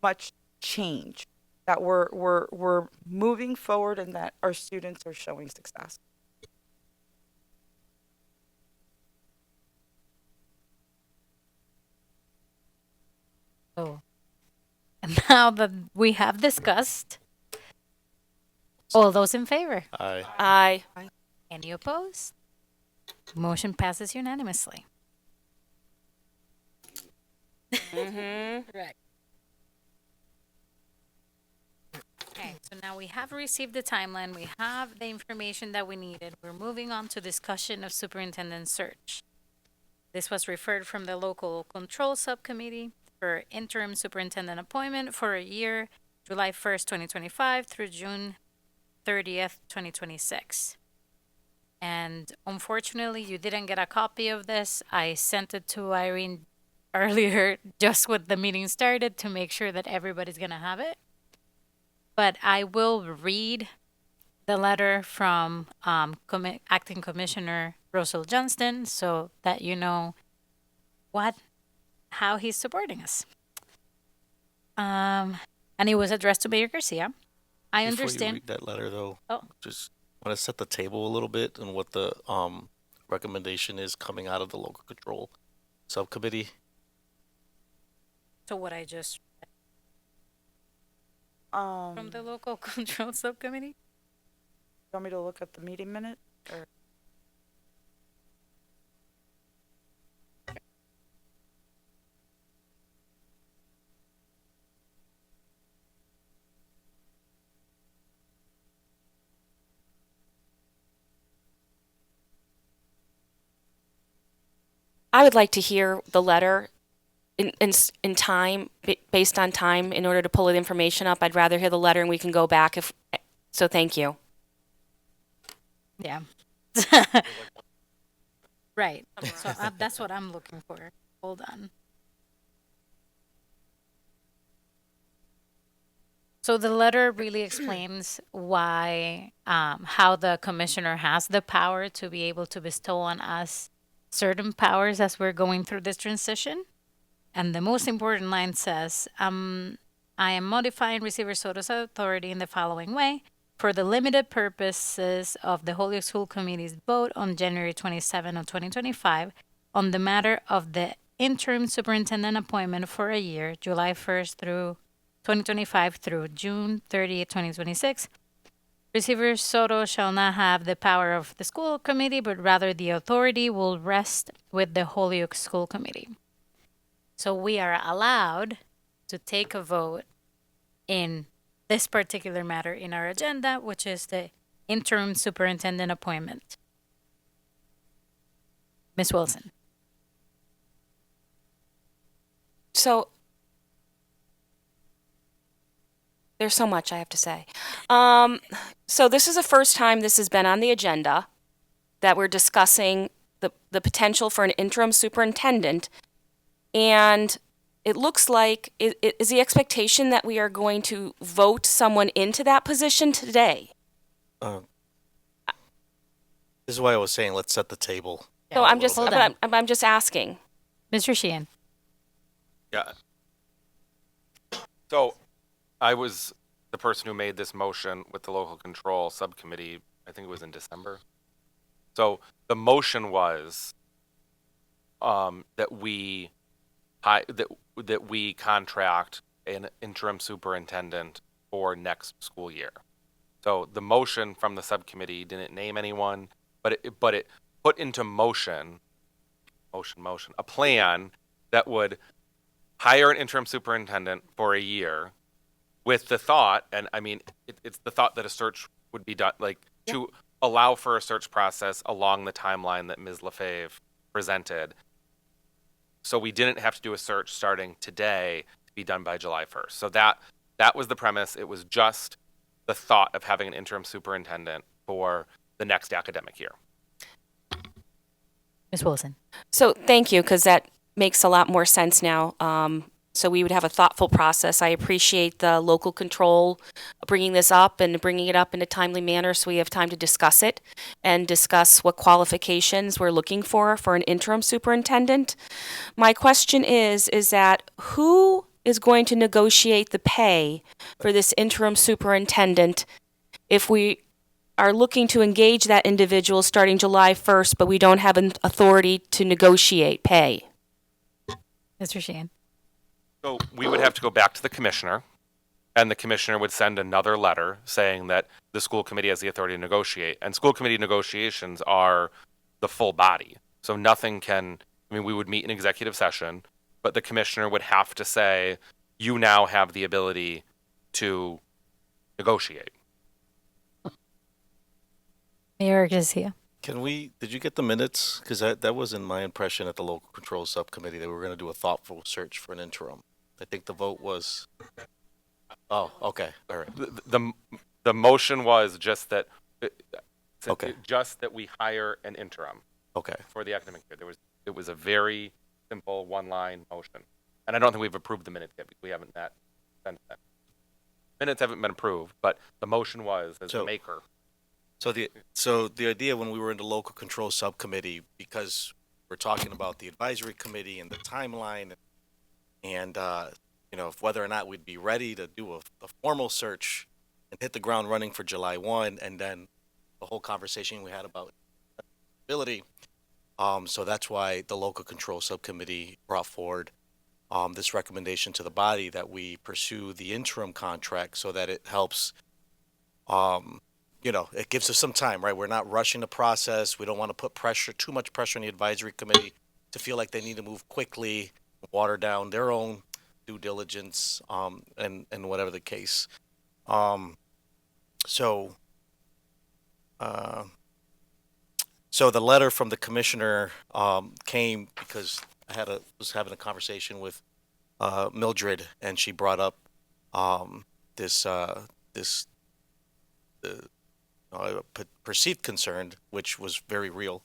much change, that we're moving forward and that our students are showing success. So, and now that we have discussed, all those in favor? Aye. Aye. Any opposed? Motion passes unanimously. Mm-hmm. Right. Okay, so now we have received the timeline, we have the information that we needed. We're moving on to discussion of superintendent search. This was referred from the local control subcommittee for interim superintendent appointment for a year, July 1st, 2025 through June 30th, 2026. And unfortunately, you didn't get a copy of this. I sent it to Irene earlier, just with the meeting started, to make sure that everybody's gonna have it. But I will read the letter from Acting Commissioner Russell Johnston, so that you know how he's supporting us. And it was addressed to Mayor Garcia. I Before understand. you read that letter, though, Oh. just want to set the table a little bit and what the recommendation is coming out of the local control subcommittee. So what I just from the local control subcommittee. You want me to look at the meeting minute? Or? I would like to hear the letter in time, based on time, in order to pull the information up. I'd rather hear the letter and we can go back if, so thank you. Yeah. Right. So that's what I'm looking for. Hold on. So the letter really explains why, how the commissioner has the power to be able to bestow on us certain powers as we're going through this transition. And the most important line says, I am modifying Receiver Soto's authority in the following way. For the limited purposes of the Holyoke School Committee's vote on January 27 of 2025 on the matter of the interim superintendent appointment for a year, July 1st through 2025 through June 30th, 2026, Receiver Soto shall not have the power of the school committee, but rather the authority will rest with the Holyoke School Committee. So we are allowed to take a vote in this particular matter in our agenda, which is the interim superintendent appointment. Ms. Wilson. So there's so much I have to say. So this is the first time this has been on the agenda, that we're discussing the potential for an interim superintendent. And it looks like, is the expectation that we are going to vote someone into that position today? This is why I was saying let's set the table. So I'm just, Hold on. I'm just asking. Mr. Sheehan. Yeah. So I was the person who made this motion with the local control subcommittee. I think it was in December. So the motion was that we contract an interim superintendent for next school year. So the motion from the subcommittee didn't name anyone, but it put into motion a plan that would hire an interim superintendent for a year, with the thought, and I mean, it's the thought that a search would be done, like to allow for a search process along the timeline that Ms. Lefebvre presented. So we didn't have to do a search starting today to be done by July 1st. So that was the premise. It was just the thought of having an interim superintendent for the next academic year. Ms. Wilson. So thank you, because that makes a lot more sense now. So we would have a thoughtful process. I appreciate the local control bringing this up and bringing it up in a timely manner so we have time to discuss it and discuss what qualifications we're looking for an interim superintendent. My question is that who is going to negotiate the pay for this interim superintendent if we are looking to engage that individual starting July 1st, but we don't have an authority to negotiate pay? Mr. Sheehan. So we would have to go back to the commissioner, and the commissioner would send another letter saying that the school committee has the authority to negotiate. And school committee negotiations are the full body. So nothing can, I mean, we would meet in executive session, but the commissioner would have to say, you now have the ability to negotiate. Mayor Garcia. Did you get the minutes? Because that wasn't my impression at the local control subcommittee. They were going to do a thoughtful search for an interim. I think the vote was, oh, okay, all right. The motion was just that, Okay. just that we hire an interim Okay. for the academic year. It was a very simple one-line motion. And I don't think we've approved the minutes yet, because we haven't met since then. Minutes haven't been approved, but the motion was as the So- maker. So the idea when we were in the local control subcommittee, because we're talking about the advisory committee and the timeline, and whether or not we'd be ready to do a formal search and hit the ground running for July 1, and then the whole conversation we had about ability. So that's why the local control subcommittee brought forward this recommendation to the body that we pursue the interim contract so that it helps. It gives us some time, right? We're not rushing the process. We don't want to put too much pressure on the advisory committee to feel like they need to move quickly, water down their own due diligence, and whatever the case. So the letter from the commissioner came because I was having a conversation with Mildred, and she brought up this perceived concern, which was very real,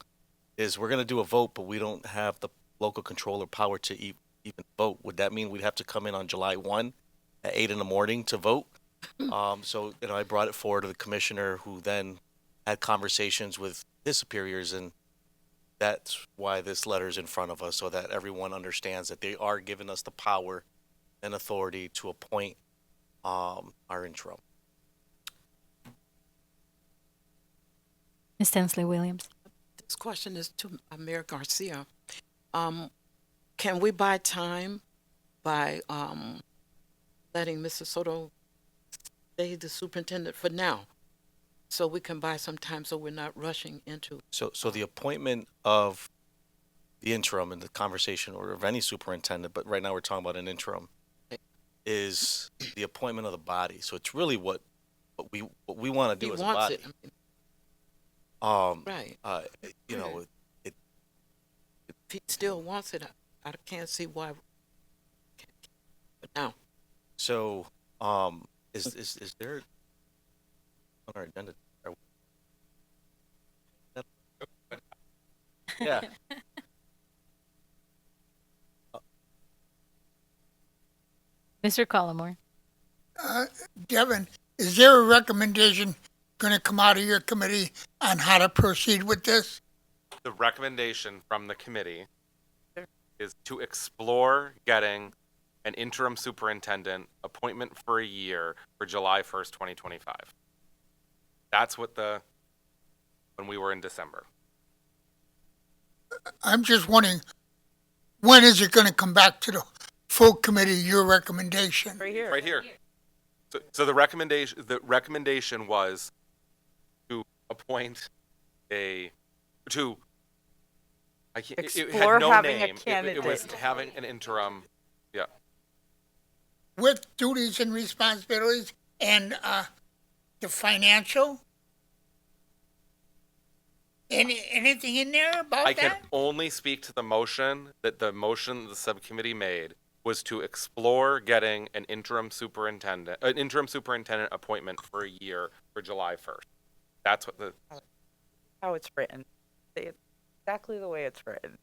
is we're going to do a vote, but we don't have the local controller power to even vote. Would that mean we'd have to come in on July 1 at 8 in the morning to vote? So I brought it forward to the commissioner, who then had conversations with his superiors, and that's why this letter is in front of us, so that everyone understands that they are giving us the power and authority to appoint our interim. Ms. Tensley Williams. This question is to Mayor Garcia. Can we buy time by letting Mr. Soto stay the superintendent for now? So we can buy some time so we're not rushing into. So the appointment of the interim in the conversation, or of any superintendent, but right now we're talking about an interim, is the appointment of the body. So it's really what we want to do He as a wants body. it. I mean, right. It If he still wants it, I can't see why. But now, so is there on our agenda? Yeah. Mr. Collmore. Devin, is there a recommendation going to come out of your committee on how to proceed with this? The recommendation from the committee is to explore getting an interim superintendent appointment for a year for July 1st, 2025. That's what when we were in December. I'm just wondering, when is it going to come back to the full committee, your recommendation? Right here. Right here. So the recommendation was to appoint it Explore had no having a name. It was candidate. having an interim. Yeah. With duties and responsibilities and the financial? Anything in there about I that? can only speak to the motion that the subcommittee made, was to explore getting an interim superintendent appointment for a year for July 1st. That's what How it's written. It's exactly the way it's written.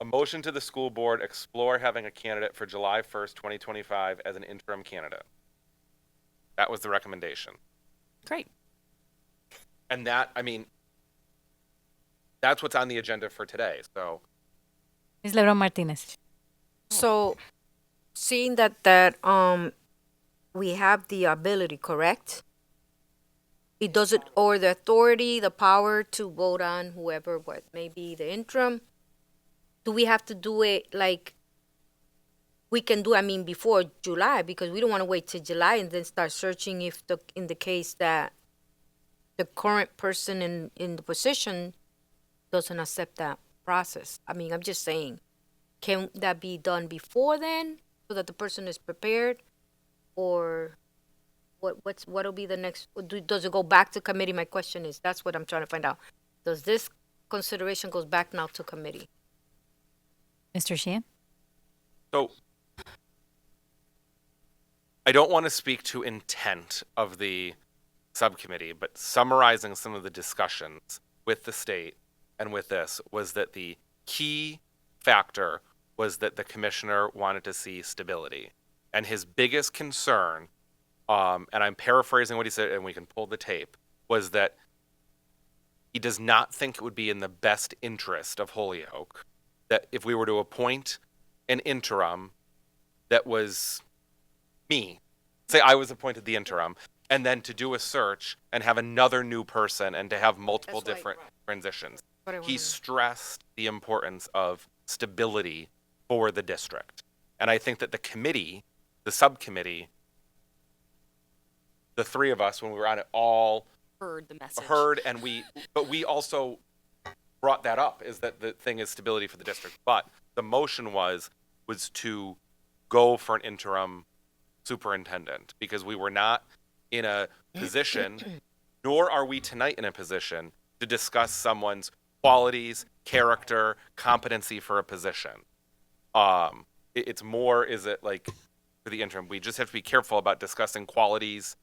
a motion to the school board explore having a candidate for July 1st, 2025 as an interim candidate. That was the recommendation. Great. And that, I mean, that's what's on the agenda for today. So Ms. Lebron Martinez. So, seeing that we have the ability, correct? It doesn't, or the authority, the power to vote on whoever, what may be the interim. Do we have to do it like we can do? I mean, before July, because we don't want to wait till July and then start searching if in the case that the current person in the position doesn't accept that process. I mean, I'm just saying. Can that be done before then, so that the person is prepared, or what'll be the next? Does it go back to committee? My question is, that's what I'm trying to find out. Does this consideration goes back now to committee? Mr. Sheehan? So I don't want to speak to intent of the subcommittee, but summarizing some of the discussions with the state and with this was that the key factor was that the commissioner wanted to see stability. And his biggest concern, and I'm paraphrasing what he said, and we can pull the tape, was that he does not think it would be in the best interest of Holyoke that if we were to appoint an interim that was me, say I was appointed the interim, and then to do a search and have another new person and to have multiple different transitions. He stressed the importance of stability for the district. And I think that the committee, the subcommittee, the three of us, when we were on it, all Heard the message. and but we also brought that up, is that the thing is stability for the district. But the motion was to go for an interim superintendent, because we were not in a position, nor are we tonight in a position, to discuss someone's qualities, character, competency for a position. It's more, is it like for the interim, we just have to be careful about discussing qualities,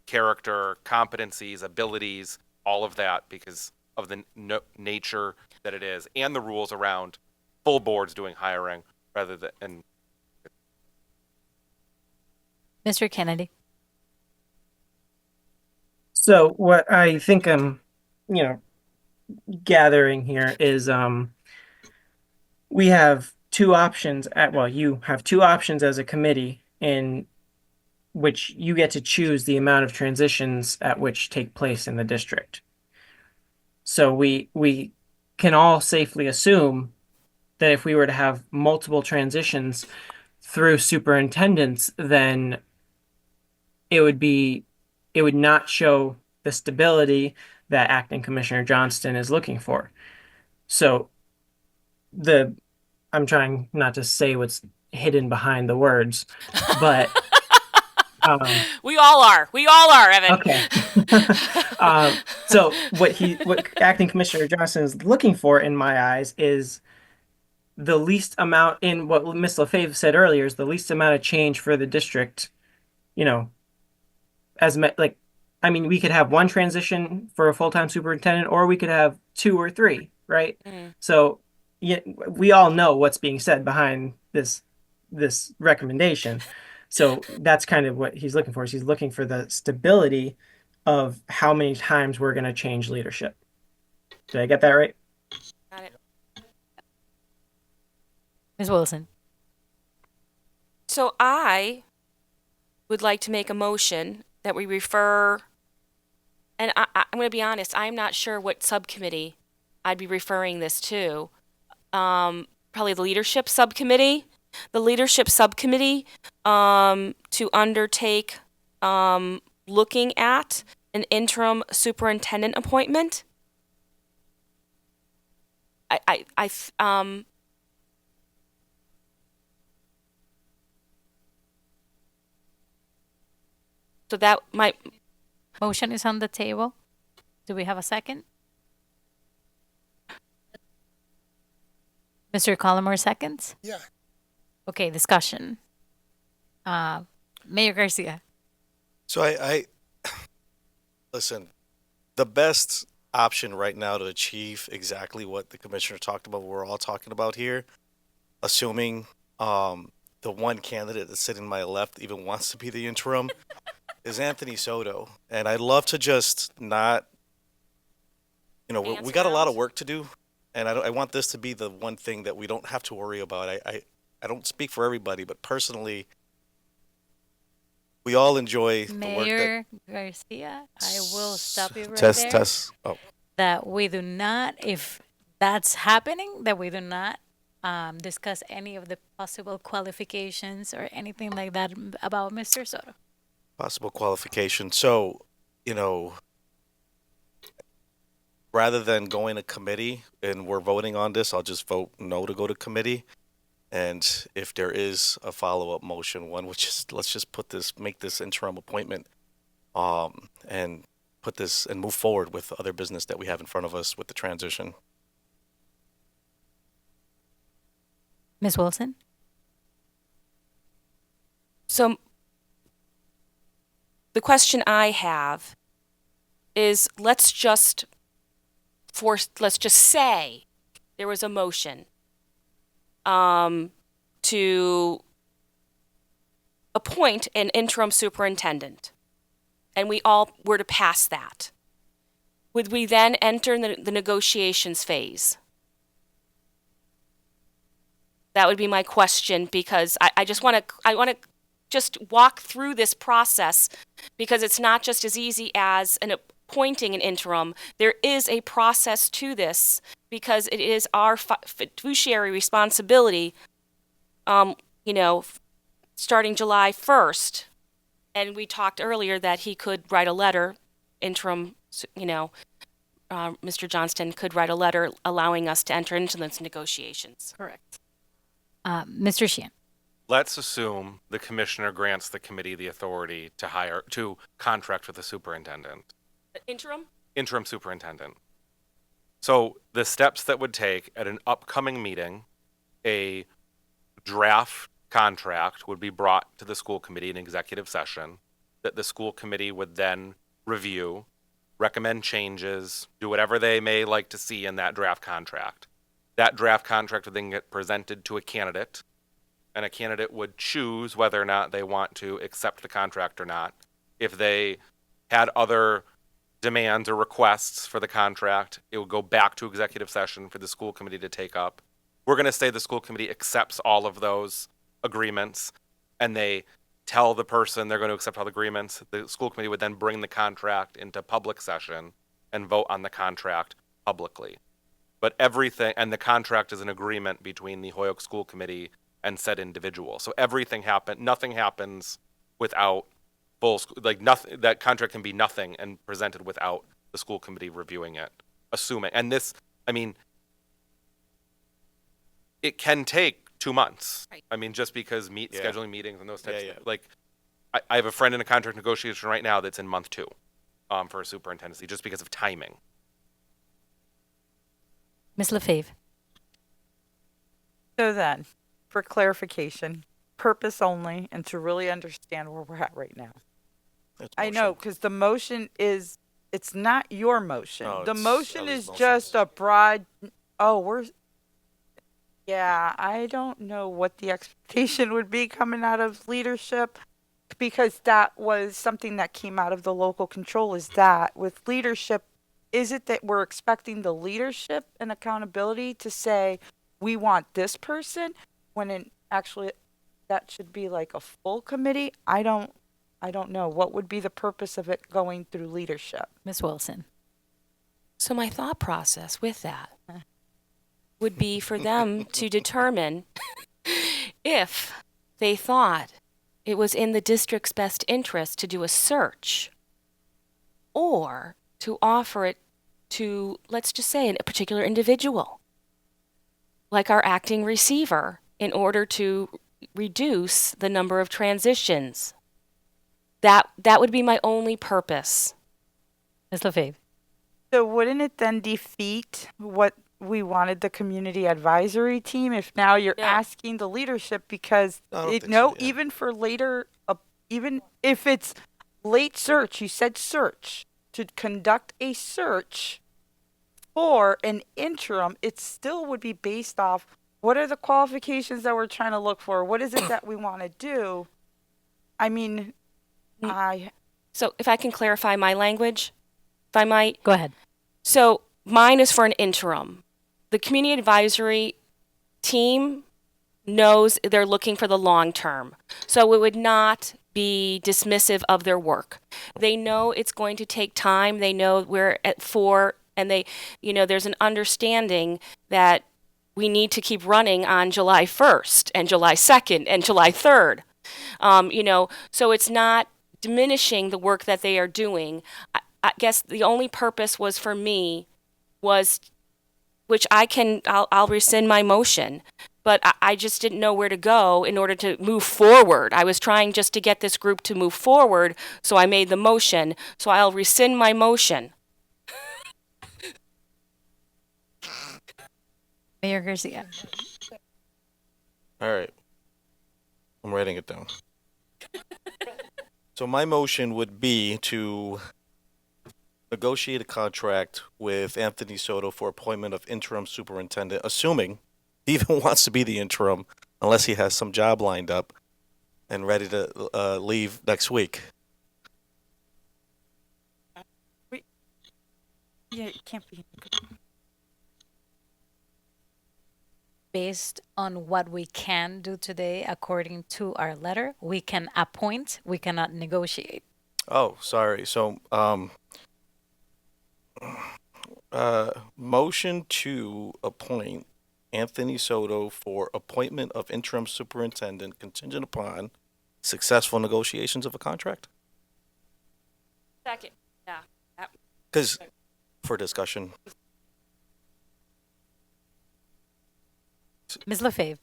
character, competencies, abilities, all of that, because of the nature that it is, and the rules around full boards doing hiring rather than. And Mr. Kennedy? So what I think I'm, gathering here is we have two options you have two options as a committee in which you get to choose the amount of transitions at which take place in the district. So we can all safely assume that if we were to have multiple transitions through superintendents, then it would not show the stability that Acting Commissioner Johnston is looking for. So I'm trying not to say what's hidden behind the words, but we all are, Evan. Okay. So what Acting Commissioner Johnston is looking for, in my eyes, is the least amount, in what Ms. LaFave said earlier, is the least amount of change for the district. We could have one transition for a full-time superintendent, or we could have two or three, right? Mm. So we all know what's being said behind this recommendation. So that's kind of what he's looking for. He's looking for the stability of how many times we're going to change leadership. Did I get that right? Got it. Ms. Wilson? So I would like to make a motion that we refer, and I'm going to be honest, I'm not sure what subcommittee I'd be referring this to. Probably the leadership subcommittee. The leadership subcommittee to undertake looking at an interim superintendent appointment. So that might. Motion is on the table. Do we have a second? Mr. Collmore seconds? Yeah. Okay, discussion. Mayor Garcia. So I listen, the best option right now to achieve exactly what the commissioner talked about, what we're all talking about here, assuming the one candidate that's sitting to my left even wants to be the interim, is Anthony Soto. And I'd love to just not, we got a lot of work to do, and I want this to be the one thing that we don't have to worry about. I don't speak for everybody, but personally, we all enjoy the work that. Mayor Garcia, I will stop you right Test, there. test. Oh, That we do not, if that's happening, that we do not discuss any of the possible qualifications or anything like that about Mr. Soto. possible qualification. So, rather than going to committee and we're voting on this, I'll just vote no to go to committee. And if there is a follow-up motion, one which is let's just make this interim appointment, and put this and move forward with other business that we have in front of us with the transition. Ms. Wilson? So the question I have is let's just say there was a motion to appoint an interim superintendent, and we all were to pass that. Would we then enter the negotiations phase? That would be my question, because I want to just walk through this process, because it's not just as easy as appointing an interim. There is a process to this, because it is our fiduciary responsibility, starting July 1st. And we talked earlier that he could write a letter, interim, Mr. Johnston could write a letter allowing us to enter into those negotiations. Correct. Mr. Sheehan? Let's assume the commissioner grants the committee the authority to contract with the superintendent. Interim superintendent. So the steps that would take at an upcoming meeting, a draft contract would be brought to the school committee in executive session, that the school committee would then review, recommend changes, do whatever they may like to see in that draft contract. That draft contract would then get presented to a candidate, and a candidate would choose whether or not they want to accept the contract or not. If they had other demands or requests for the contract, it would go back to executive session for the school committee to take up. We're going to say the school committee accepts all of those agreements, and they tell the person they're going to accept all the agreements. The school committee would then bring the contract into public session and vote on the contract publicly. But everything, and the contract is an agreement between the Holyoke School Committee and said individual. So nothing happens without nothing. That contract can be nothing and presented without the school committee reviewing it, assuming. And this, it can take 2 months. Right. Just because scheduling meetings and those types of, I have a friend in a contract negotiation right now that's in month 2 for a superintendency, just because of timing. Ms. Lefebvre? So then, for clarification, purpose only, and to really understand where we're at right now. I know, because the motion it's not your motion. No, the it's motion Ellie's is motion. just a broad, I don't know what the expectation would be coming out of leadership, because that was something that came out of the local control, is that with leadership, is it that we're expecting the leadership and accountability to say, we want this person, when actually that should be like a full committee? I don't know. What would be the purpose of it going through leadership? Ms. Wilson? So my thought process with that would be for them to determine if they thought it was in the district's best interest to do a search, or to offer it to, let's just say, a particular individual, like our acting receiver, in order to reduce the number of transitions. That would be my only purpose. Ms. Lefebvre? So wouldn't it then defeat what we wanted the community advisory team. If now you're Yeah. asking the leadership, because I don't it, think no, so, yeah. even for later, even if it's late search, you said search, to conduct a search for an interim, it still would be based off what are the qualifications that we're trying to look for? What is it that we want to do? I mean, So if I can clarify my language, if I might. Go ahead. So mine is for an interim. The community advisory team knows they're looking for the long term. So it would not be dismissive of their work. They know it's going to take time. They know we're at 4, and they, there's an understanding that we need to keep running on July 1st and July 2nd and July 3rd. So it's not diminishing the work that they are doing. I guess the only purpose was for me was, which I'll rescind my motion, but I just didn't know where to go in order to move forward. I was trying just to get this group to move forward, so I made the motion. So I'll rescind my motion. Mayor Garcia. All right. I'm writing it down. So my motion would be to negotiate a contract with Anthony Soto for appointment of interim superintendent, assuming he even wants to be the interim, unless he has some job lined up and ready to leave next week. yeah, it can't be. Based on what we can do today, according to our letter, we can appoint, we cannot negotiate. Oh, sorry. So, motion to appoint Anthony Soto for appointment of interim superintendent contingent upon successful negotiations of a contract? Second. Yeah. Because, for discussion, Ms. LaFave.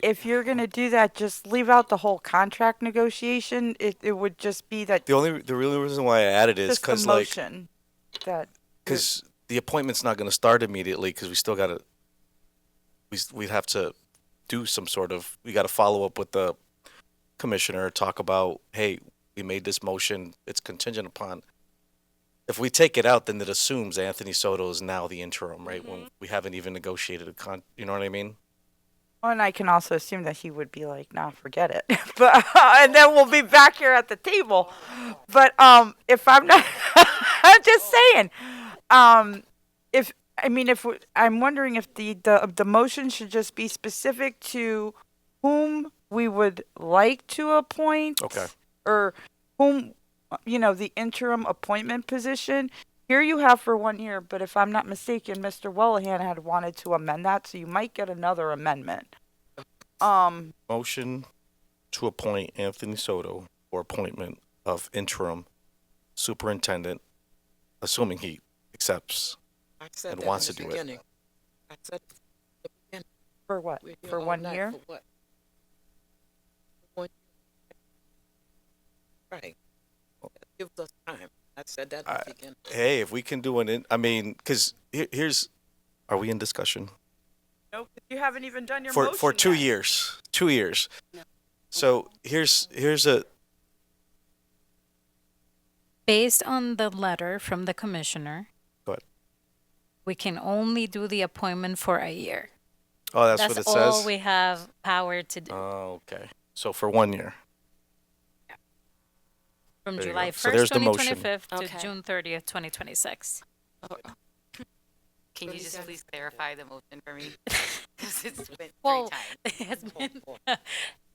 If you're going to do that, just leave out the whole contract negotiation. It would just be that the real reason why I added it is just the because, motion that because the appointment's not going to start immediately because we still got to, we'd have to do some sort of, we got to follow up with the commissioner, talk about, hey, we made this motion, it's contingent upon. If we take it out, then it assumes Anthony Soto is now the interim, right? When we haven't even negotiated you know what I mean? and I can also assume that he would be like, nah, forget it. But and then we'll be back here at the table. But if I'm not, I'm just saying, I'm wondering if the motion should just be specific to whom we would like to appoint, Okay. or whom, the interim appointment position. Here you have for 1 year, but if I'm not mistaken, Mr. Wellahan had wanted to amend that, so you might get another amendment. Motion to appoint Anthony Soto for appointment of interim superintendent, assuming he accepts I said and that wants in to the do it. beginning. I said at the beginning, For what? we're here For all 1 night year? For what? For 1 year. Right. Give us time. I said that in the beginning. Hey, if we can do because here's, are we in discussion? Nope, you haven't even done your For motion 2 yet. years, 2 years. So here's a, Based on the letter from the commissioner, go ahead. we can only do the appointment for a year. Oh, that's what it all says? we have power to do. Oh, okay. So for 1 year. From there you July go. So 1st, there's the motion. 2025 to Okay. June 30th, 2026. Can you just please clarify the motion for me? Because it's been Well, 3 times. it has been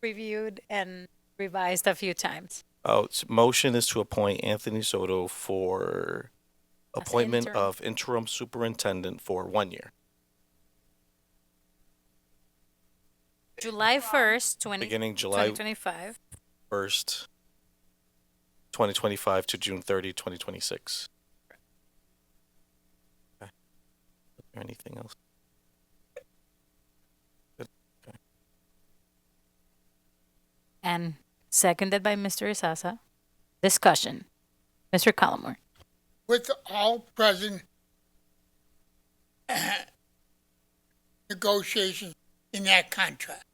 reviewed and revised a few times. Oh, motion is to appoint Anthony Soto for As appointment interim. of interim superintendent for 1 year. July 1st, Beginning July 2025. 1st, 2025 to June 30, 2026. Okay. Is there anything else? Good. Okay. And seconded by Mr. Isasa. Discussion. Mr. Collmore. With all present negotiations in that contract.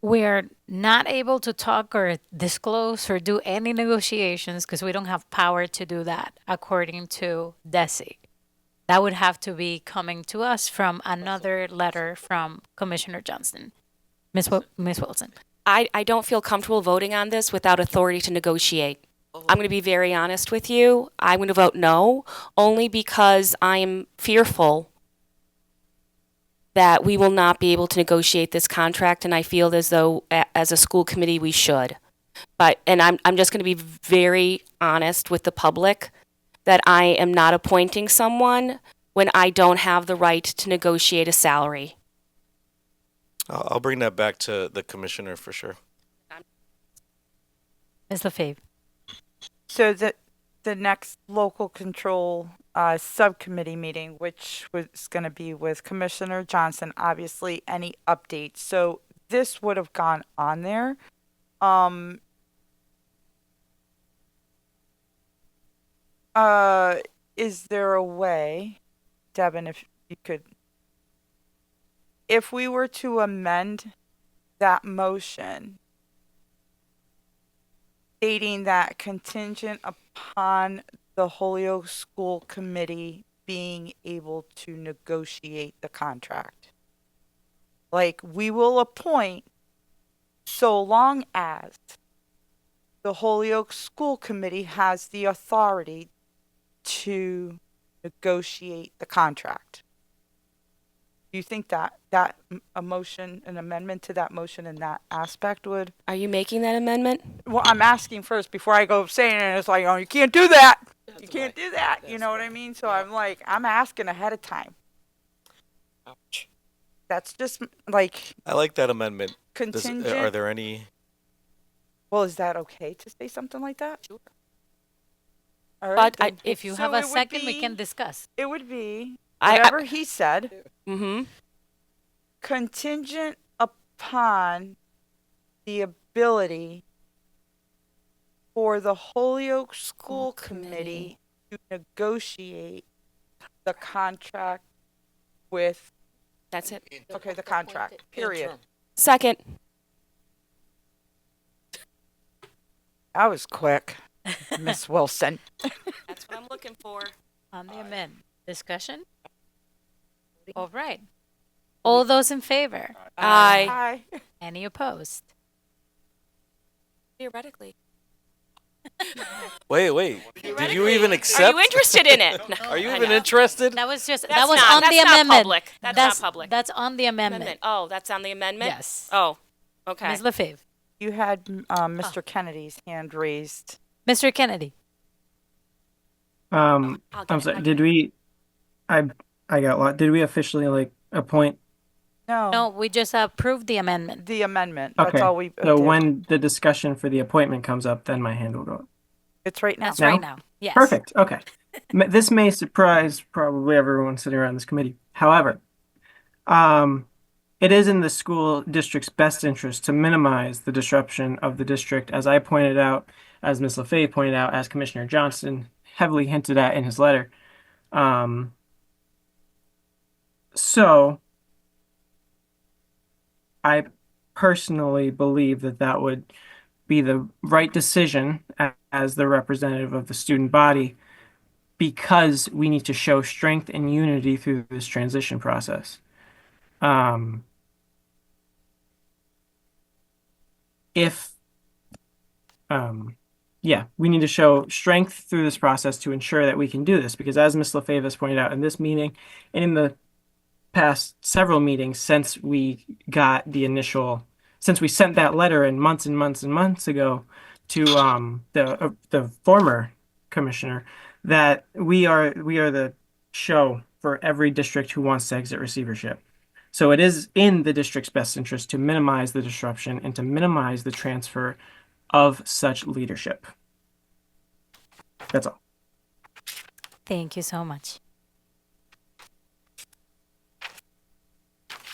We're not able to talk or disclose or do any negotiations because we don't have power to do that, according to DESI. That would have to be coming to us from another letter from Commissioner Johnston. Ms. Wilson. I don't feel comfortable voting on this without authority to negotiate. I'm going to be very honest with you. I'm going to vote no, only because I'm fearful that we will not be able to negotiate this contract, and I feel as though, as a school committee, we should. And I'm just going to be very honest with the public that I am not appointing someone when I don't have the right to negotiate a salary. I'll bring that back to the commissioner for sure. Ms. LaFave. So the next local control subcommittee meeting, which was going to be with Commissioner Johnson, obviously any updates. So this would have gone on there. Is there a way, Devin, if you could, if we were to amend that motion stating that contingent upon the Holyoke School Committee being able to negotiate the contract? Like, we will appoint so long as the Holyoke School Committee has the authority to negotiate the contract. Do you think that a motion, an amendment to that motion in that aspect would? Are you making that amendment? Well, I'm asking first before I go saying it. It's like, oh, you can't do that. You can't do that. You know what I mean? So I'm like, I'm asking ahead of time. Ouch. That's just like I like that amendment. contingent. Are there any? Well, is that okay to say something like that? Sure. All But then. If you So have a it would second, we be- can discuss. It would be I- whatever he said, Mm-hmm. contingent upon the ability for the Holyoke School Committee to negotiate the contract with, That's it. okay, the contract, period. Second. That was quick, Miss Wilson. That's what I'm looking for. On the amendment. Discussion? All right. All those in favor? Aye. Hi. Any opposed? Theoretically. Wait. Did you even Are accept? you interested in it? No, Are you I even know. interested? That was just, That's that was not- on that's the not amendment. public. That's not public. That's on the amendment. Oh, that's on the amendment? Yes. Oh, okay. Ms. LaFave. You had Mr. Kennedy's hand raised. Mr. Kennedy. I'll get I'm it. sorry. Did we? I got lost. Did we officially appoint? No, we just approved the amendment. The amendment. That's Okay. all we So did. when the discussion for the appointment comes up, then my hand will go up. It's right now. That's Now? right now. Yes. Perfect. Okay. This may surprise probably everyone sitting around this committee. However, it is in the school district's best interest to minimize the disruption of the district, as I pointed out, as Ms. LaFave pointed out, as Commissioner Johnston heavily hinted at in his letter. So I personally believe that that would be the right decision as the representative of the student body, because we need to show strength and unity through this transition process. We need to show strength through this process to ensure that we can do this, because as Ms. LaFave has pointed out in this meeting and in the past several meetings since we sent that letter in months and months and months ago to the former commissioner, that we are the show for every district who wants to exit receivership. So it is in the district's best interest to minimize the disruption and to minimize the transfer of such leadership. That's all. Thank you so much.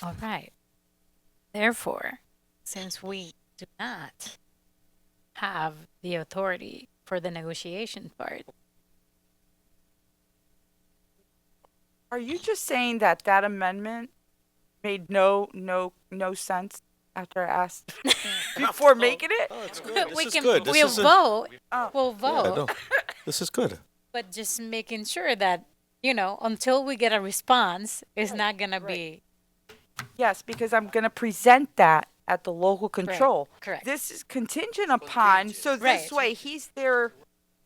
All right. Therefore, since we do not have the authority for the negotiation part. Are you just saying that that amendment made no sense after I asked before making it? Oh, it's good. This We is can, good. This we'll is a- vote, Oh. we'll Yeah, vote, no, this is good. but just making sure that, until we get a response, it's not gonna be, Yes, because I'm going to present that at the local control. correct. This is contingent upon, so this Right. way he's there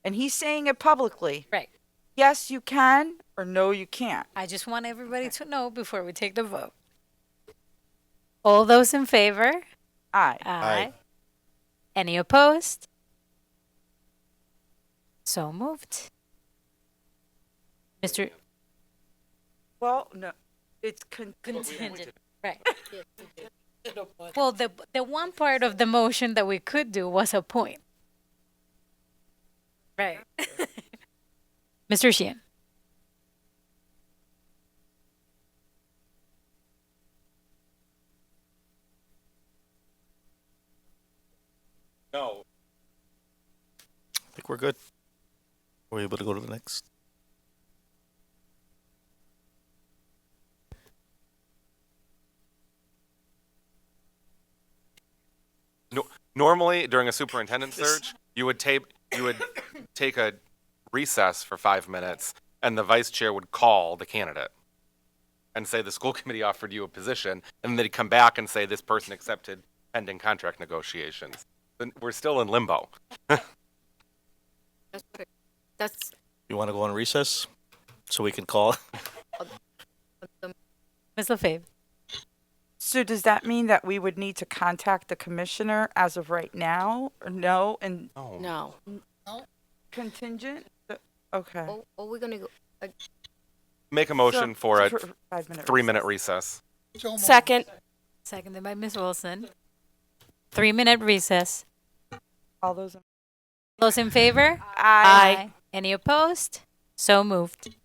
and he's saying it publicly. Right. Yes, you can, or no, you can't. I just want everybody to know before we take the vote. All those in favor? Aye. Aye. Any opposed? So moved. Mr. Well, no, it's Contingent. Right. Well, the one part of the motion that we could do was a point. Right. Mr. Sheehan. No. I think we're good. We're able to go to the next. Normally, during a superintendent search, you would take a recess for 5 minutes, and the vice chair would call the candidate and say the school committee offered you a position, and then they'd come back and say this person accepted pending contract negotiations. Then we're still in limbo. That's You want to go on recess so we can call? Ms. LaFave. So does that mean that we would need to contact the commissioner as of right now, or no? And No. contingent? Okay. or we're gonna go. Make a motion for a 5-minute 3-minute recess. So moved. Second. Seconded by Ms. Wilson. 3-minute recess. All those. Those in favor? Aye. Any opposed? So moved.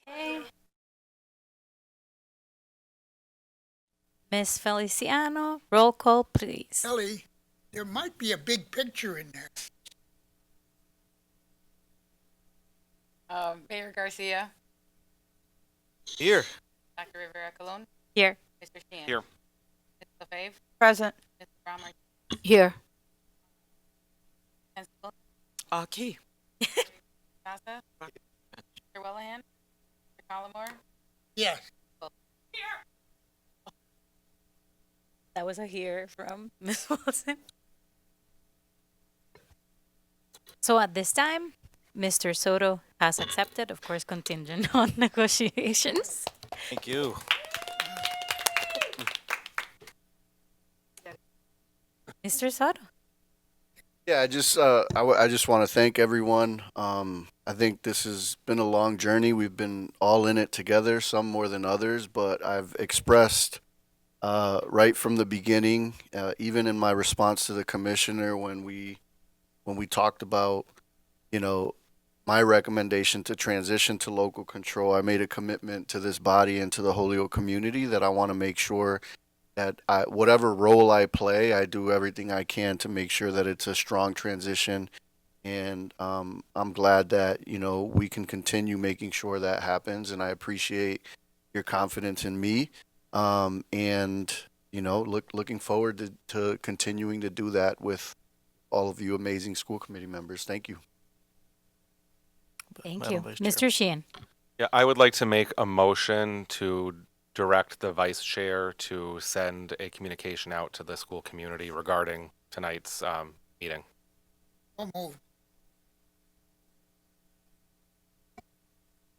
Okay. Miss Feliciano, roll call, please. Ellie, there might be a big picture in there. Mayor Garcia, Here. Dr. Rivera Colon, Here. Mr. Sheehan. Here. Ms. LaFave, Present. Mr. Brown Martinez, Here. Aquí. Casa, Mr. Wellahan, Mr. Collmore, Yes. That was a here from Miss Wilson. So at this time, Mr. Soto has accepted, of course, contingent on negotiations. Thank you. Mr. Soto. Yeah, I just want to thank everyone. I think this has been a long journey. We've been all in it together, some more than others, but I've expressed right from the beginning, even in my response to the commissioner when we talked about, my recommendation to transition to local control, I made a commitment to this body and to the Holyoke community that I want to make sure that whatever role I play, I do everything I can to make sure that it's a strong transition. And I'm glad that, we can continue making sure that happens. And I appreciate your confidence in me. And, looking forward to continuing to do that with all of you amazing school committee members. Thank you. Thank Madam you. Vice Chair. Mr. Sheehan. Yeah, I would like to make a motion to direct the vice chair to send a communication out to the school community regarding tonight's meeting. So moved.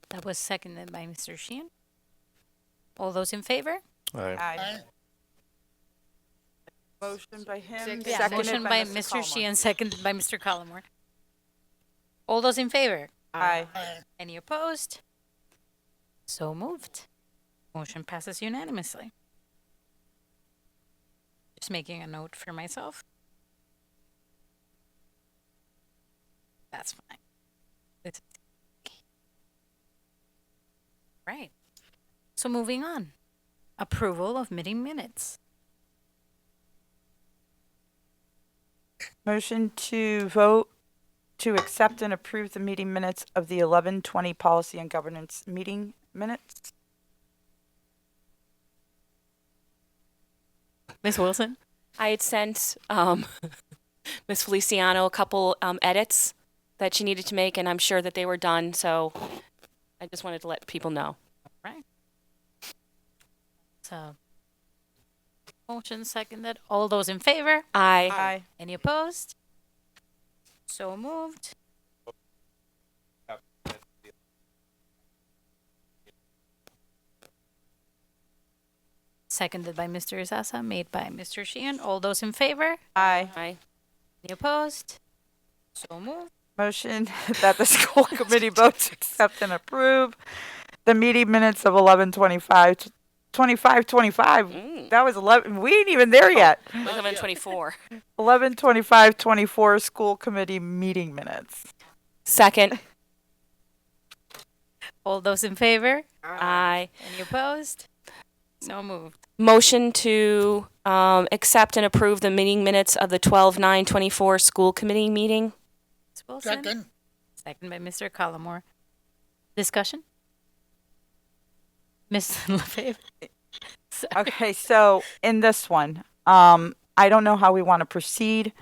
That was seconded by Mr. Sheehan. All those in favor? Aye. Motion by him. Yeah, seconded motion by Mr. Mr. Collmore. Sheehan, seconded by Mr. Collmore. All those in favor? Aye. Any opposed? So moved. Motion passes unanimously. Just making a note for myself. That's fine. It's- Right. So moving on. Approval of meeting minutes. Motion to vote to accept and approve the meeting minutes of the 11/20 Policy and Governance meeting minutes. Ms. Wilson? I had sent Ms. Feliciano a couple edits that she needed to make, and I'm sure that they were done. So I just wanted to let people know. Right. So, motion seconded. All those in favor? Aye. Any opposed? So moved. Seconded by Mr. Isasa, made by Mr. Sheehan. All those in favor? Aye. Aye. Any opposed? So moved. Motion that the school committee votes accept and approve the meeting minutes of 11/25, 25/25. That was 11. We ain't even there yet. 11/24. 11/25/24 school committee meeting minutes. Second. All those in favor? Aye. Any opposed? So moved. Motion to accept and approve the meeting minutes of the 12/9/24 school committee meeting. Ms. Wilson? Second. Second by Mr. Collmore. Discussion? Ms. LaFave? Okay, so in this one, I don't know how we want to proceed.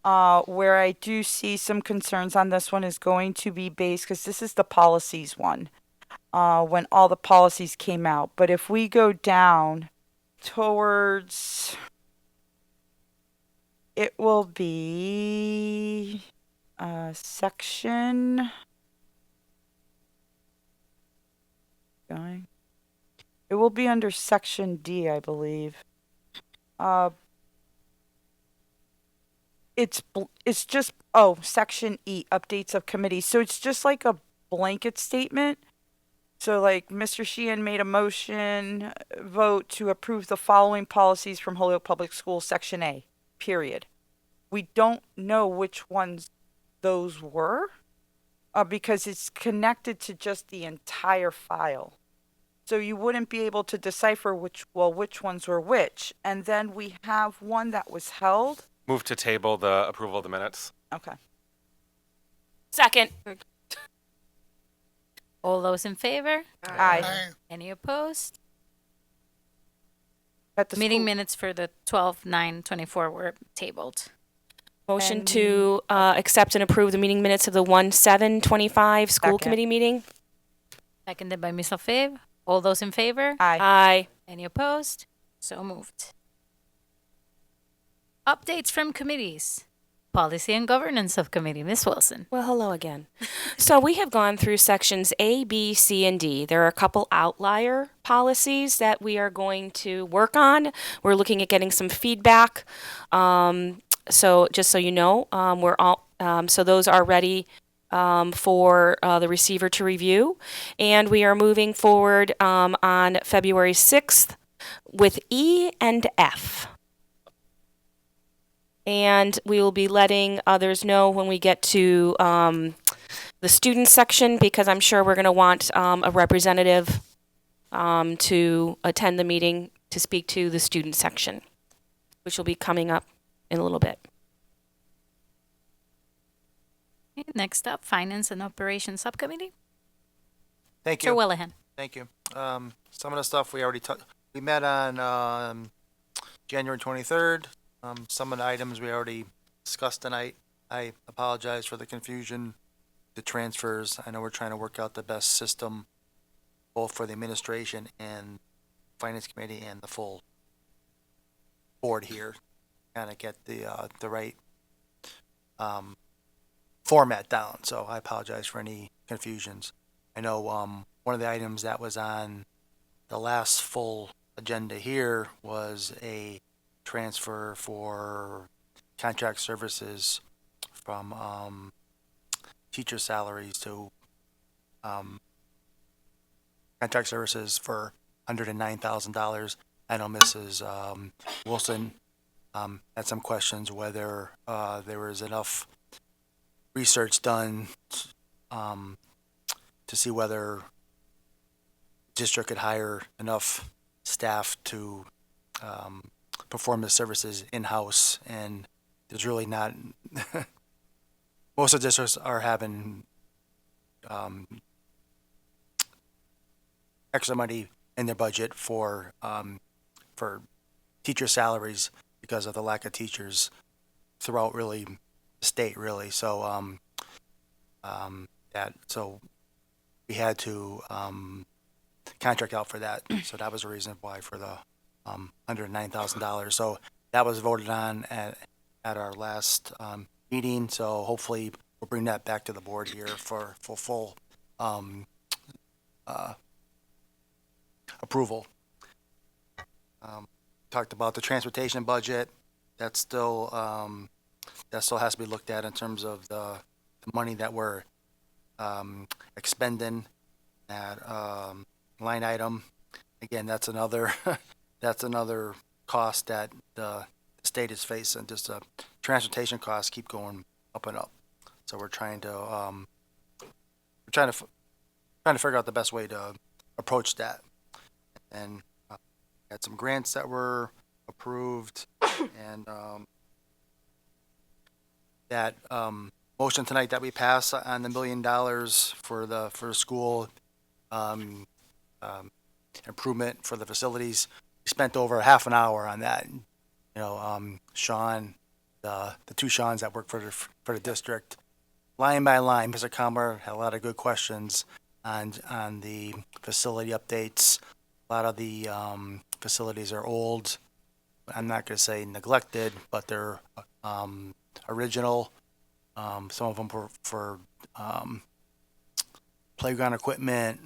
Where I do see some concerns on this one is going to be based, because this is the policies one, when all the policies came out. But if we go down towards, it will be section, going, it will be under section D, I believe. It's just, section E, updates of committees. So it's just like a blanket statement. So like Mr. Sheehan made a motion, vote to approve the following policies from Holyoke Public Schools, section A, period. We don't know which ones those were. because it's connected to just the entire file. So you wouldn't be able to decipher which ones were which. And then we have one that was held. Move to table the approval of the minutes. Okay. Second. All those in favor? Aye. Any opposed? At the Meeting school- minutes for the 12/9/24 were tabled. Motion And- to accept and approve the meeting minutes of the 1/7/25 school Second. committee meeting. Seconded by Ms. LaFave. All those in favor? Aye. Aye. Any opposed? So moved. Updates from committees. Policy and Governance Subcommittee, Ms. Wilson. Well, hello again. So we have gone through sections A, B, C, and D. There are a couple outlier policies that we are going to work on. We're looking at getting some feedback. So just so you know, we're all so those are ready for the receiver to review, and we are moving forward on February 6th with E and F. And we will be letting others know when we get to the student section, because I'm sure we're going to want a representative to attend the meeting to speak to the student section, which will be coming up in a little bit. Okay, next up, Finance and Operations Subcommittee. Thank Sir you. Willihan. Thank you. Some of the stuff we already we met on January 23rd. Some of the items we already discussed tonight. I apologize for the confusion, the transfers. I know we're trying to work out the best system, both for the administration and finance committee and the full board here, kind of get the right format down. So I apologize for any confusions. I know one of the items that was on the last full agenda here was a transfer for contract services from teacher salaries to contract services for $109,000. I know Mrs. Wilson had some questions whether there was enough research done to see whether district could hire enough staff to perform the services in-house, and there's really not. Most of the districts are having extra money in their budget for teacher salaries because of the lack of teachers throughout really the state, really. So so we had to contract out for that. So that was the reason why for the $109,000. So that was voted on at our last meeting. So hopefully we'll bring that back to the board here for full approval. Talked about the transportation budget. That still has to be looked at in terms of the money that we're expending. That line item, again, that's another cost that the state is facing. Just transportation costs keep going up and up. So we're trying to figure out the best way to approach that. And had some grants that were approved, and that motion tonight that we passed on the $1 million for the school improvement for the facilities. We spent over half an hour on that. You know, Sean, the two Seans that work for the district, line by line. Mr. Comer had a lot of good questions on the facility updates. A lot of the facilities are old. I'm not going to say neglected, but they're original. Some of them were for playground equipment,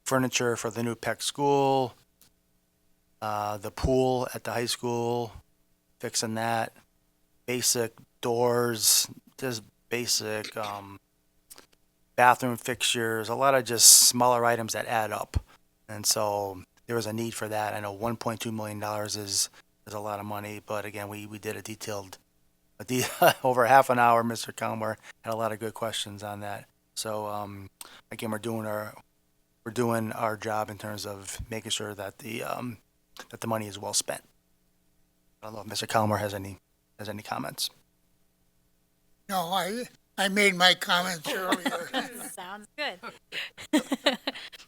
furniture for the new Peck school, the pool at the high school, fixing that, basic doors, just basic bathroom fixtures, a lot of just smaller items that add up. And so there was a need for that. I know $1.2 million is a lot of money, but again, we did a detailed over half an hour. Mr. Calmer had a lot of good questions on that. So again, we're doing our job in terms of making sure that the money is well spent. I don't know if Mr. Calmer has any comments. No, I made my comments earlier. Sounds good.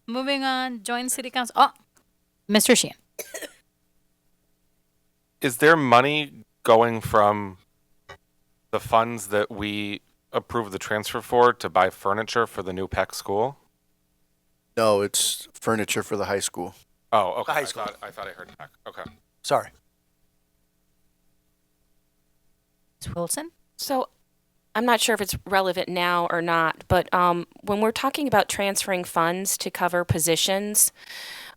Moving on, joint city council. Oh, Mr. Sheehan. Is there money going from the funds that we approved the transfer for to buy furniture for the new PEC school? No, it's furniture for the high school. Oh, okay. High school. I thought I heard PEC. Okay. Sorry. Ms. Wilson? So I'm not sure if it's relevant now or not, but when we're talking about transferring funds to cover positions,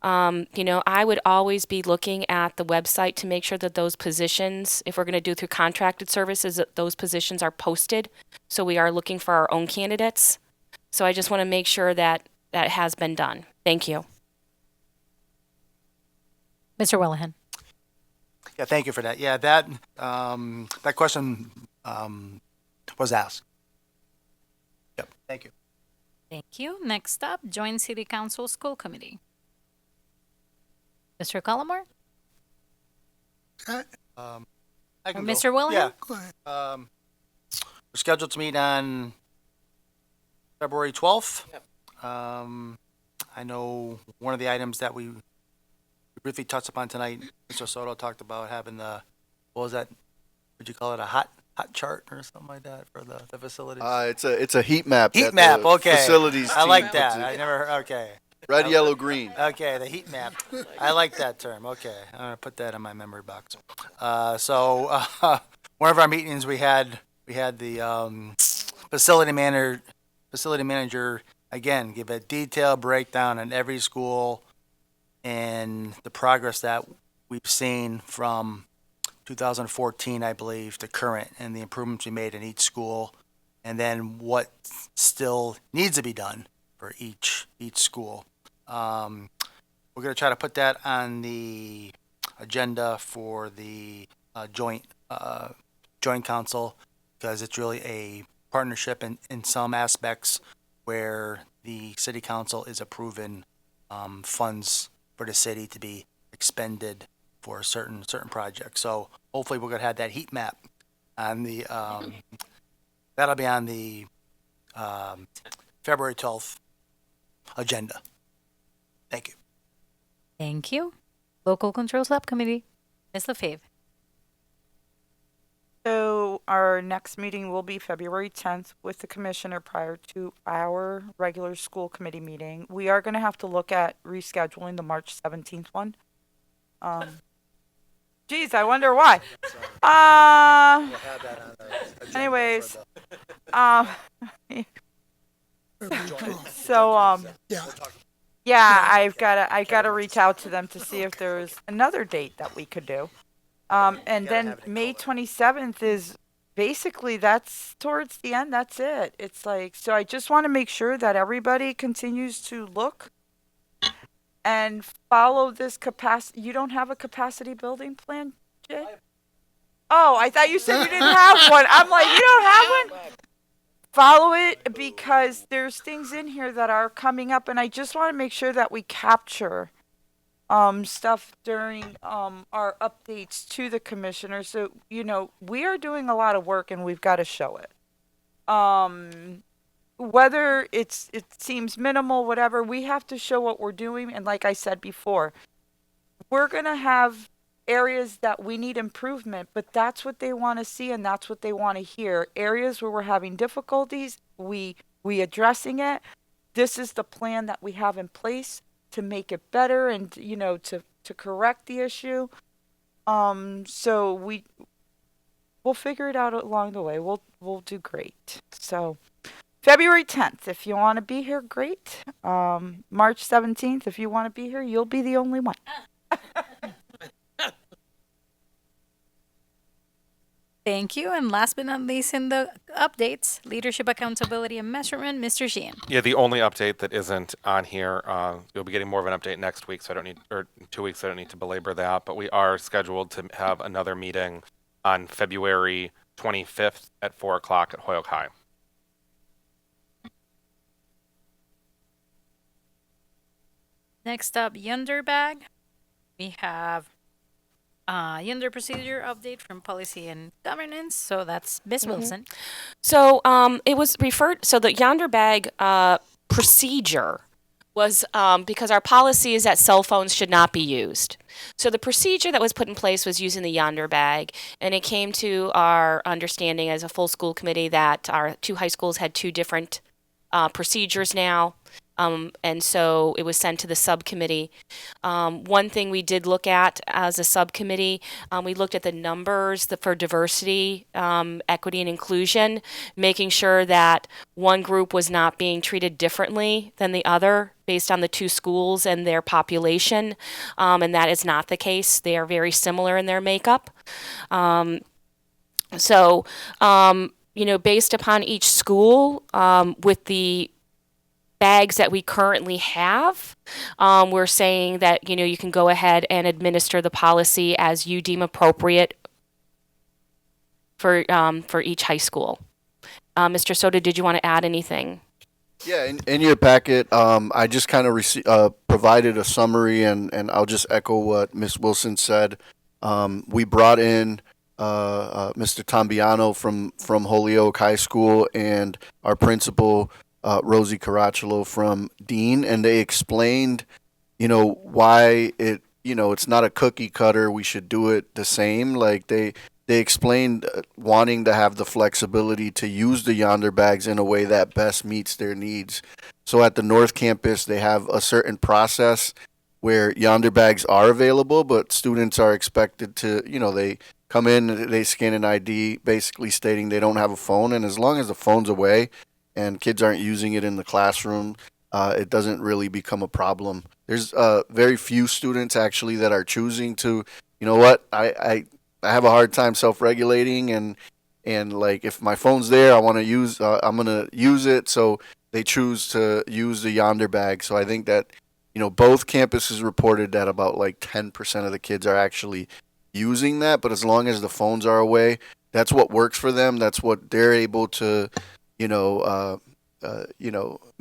I would always be looking at the website to make sure that those positions, if we're going to do through contracted services, that those positions are posted. So we are looking for our own candidates. So I just want to make sure that that has been done. Thank you. Mr. Wellahan? Yeah, thank you for that. Yeah, that question was asked. Yep, thank you. Thank you. Next up, joint city council school committee. Mr. Cullimore? I Or can go. Mr. William? Yeah. Go ahead. We're scheduled to meet on February 12th. I know one of the items that we briefly touched upon tonight, Mr. Soto talked about having what was that? Would you call it a hot chart or something like that for the facilities? It's a heat map. Heat that map, the okay. Facilities I team like puts that. it. I never heard, okay. Red, yellow, green. Okay, the heat map. I like that term. Okay, I'm gonna put that in my memory box. So one of our meetings we had the facility manager again give a detailed breakdown on every school and the progress that we've seen from 2014, I believe, to current, and the improvements we made in each school, and then what still needs to be done for each school. We're going to try to put that on the agenda for the joint council, because it's really a partnership in some aspects where the city council is approving funds for the city to be expended for certain projects. So hopefully we're going to have that heat map on the that'll be on the February 12th agenda. Thank you. Thank you. Local control subcommittee. Ms. LaFave? So our next meeting will be February 10th with the commissioner prior to our regular school committee meeting. We are going to have to look at rescheduling the March 17th one. Geez, I wonder why. Anyways, so yeah, I've got to reach out to them to see if there's another date that we could do. And then May 27th is basically, that's towards the end. That's it. It's like, so I just want to make sure that everybody continues to look and follow this capacity. You don't have a capacity building plan, Jay? Oh, I thought you said you didn't have one. I'm like, you don't have one? Follow it, because there's things in here that are coming up, and I just want to make sure that we capture stuff during our updates to the commissioner. So, we are doing a lot of work and we've got to show it. Whether it seems minimal, whatever, we have to show what we're doing. And like I said before, we're going to have areas that we need improvement, but that's what they want to see and that's what they want to hear. Areas where we're having difficulties, we addressing it. This is the plan that we have in place to make it better and, to correct the issue. So we'll figure it out along the way. We'll do great. So February 10th, if you want to be here, great. March 17th, if you want to be here, you'll be the only one. Thank you. And last but not least in the updates, leadership, accountability, and measurement, Mr. Sheehan. Yeah, the only update that isn't on here, you'll be getting more of an update next week, so or 2 weeks, so I don't need to belabor that. But we are scheduled to have another meeting on February 25th at 4 o'clock at Holyoke High. Next up, Yonder Bag. We have Yonder procedure update from policy and governance. So that's Miss Wilson. So it was referred, so the Yonder Bag procedure was because our policy is that cell phones should not be used. So the procedure that was put in place was using the Yonder Bag, and it came to our understanding as a full school committee that our two high schools had two different procedures now. And so it was sent to the subcommittee. One thing we did look at as a subcommittee, we looked at the numbers for diversity, equity, and inclusion, making sure that one group was not being treated differently than the other based on the two schools and their population. And that is not the case. They are very similar in their makeup. So, based upon each school, with the bags that we currently have, we're saying that, you can go ahead and administer the policy as you deem appropriate for each high school. Mr. Soto, did you want to add anything? Yeah, in your packet, I just kind of provided a summary, and I'll just echo what Ms. Wilson said. We brought in Mr. Tambiano from Holyoke High School and our principal, Rosie Caracciolo from Dean, and they explained, why it's not a cookie cutter. We should do it the same. Like they explained wanting to have the flexibility to use the Yonder Bags in a way that best meets their needs. So at the North Campus, they have a certain process where Yonder Bags are available, but students are expected to, they come in, they scan an ID, basically stating they don't have a phone, and as long as the phone's away and kids aren't using it in the classroom, it doesn't really become a problem. There's very few students actually that are choosing to, I have a hard time self-regulating, and like if my phone's there, I want to use, I'm gonna use it. So they choose to use the Yonder Bag. So I think that, both campuses reported that about like 10% of the kids are actually using that. But as long as the phones are away, that's what works for them. That's what they're able to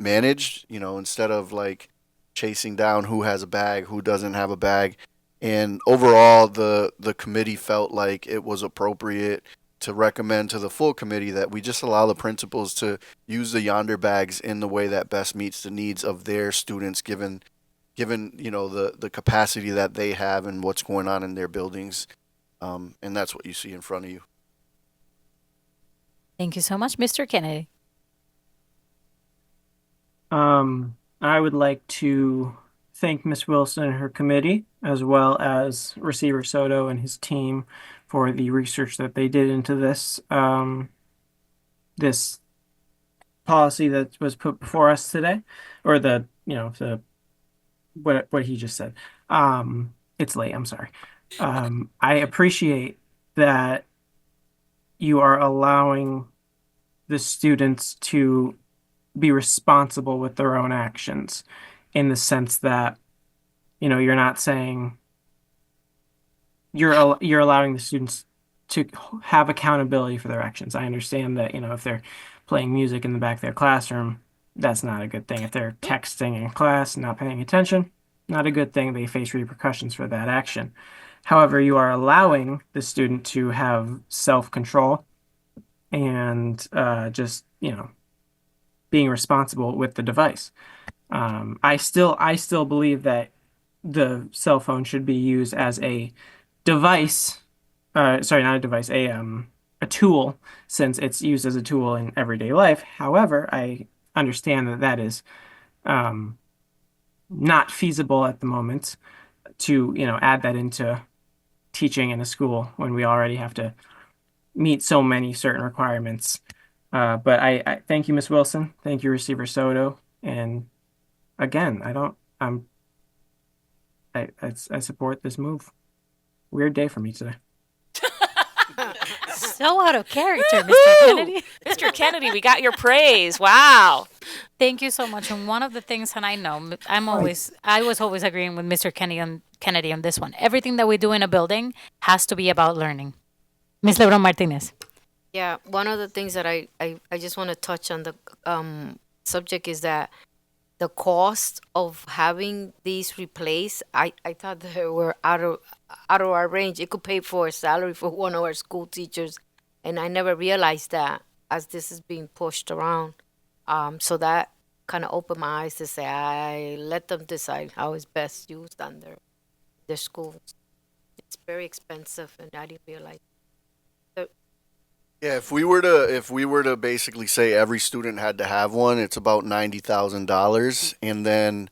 managed, instead of like chasing down who has a bag, who doesn't have a bag. And overall, the committee felt like it was appropriate to recommend to the full committee that we just allow the principals to use the Yonder Bags in the way that best meets the needs of their students, given the capacity that they have and what's going on in their buildings. And that's what you see in front of you. Thank you so much, Mr. Kennedy. I would like to thank Ms. Wilson and her committee, as well as Receiver Soto and his team, for the research that they did into this this policy that was put before us today, or what he just said. It's late. I'm sorry. I appreciate that you are allowing the students to be responsible with their own actions, in the sense that, you're not saying you're allowing the students to have accountability for their actions. I understand that, if they're playing music in the back of their classroom, that's not a good thing. If they're texting in class, not paying attention, not a good thing. They face repercussions for that action. However, you are allowing the student to have self-control and just, being responsible with the device. I still believe that the cell phone should be used as a device. Sorry, not a device, a tool, since it's used as a tool in everyday life. However, I understand that is not feasible at the moment to, add that into teaching in a school when we already have to meet so many certain requirements. But I thank you, Ms. Wilson. Thank you, Receiver Soto. And again, I support this move. Weird day for me today. So out of character, Mr. Kennedy. Mr. Kennedy, we got your praise. Wow. Thank you so much. And one of the things, and I know I was always agreeing with Mr. Kennedy on this one. Everything that we do in a building has to be about learning. Ms. Lebron Martinez. Yeah, one of the things that I just want to touch on the subject is that the cost of having these replaced, I thought they were out of our range. It could pay for a salary for one of our school teachers, and I never realized that as this is being pushed around. So that kind of opened my eyes to say, I let them decide how it's best used on their schools. It's very expensive, and I didn't realize. Yeah, if we were to basically say every student had to have one, it's about $90,000, and then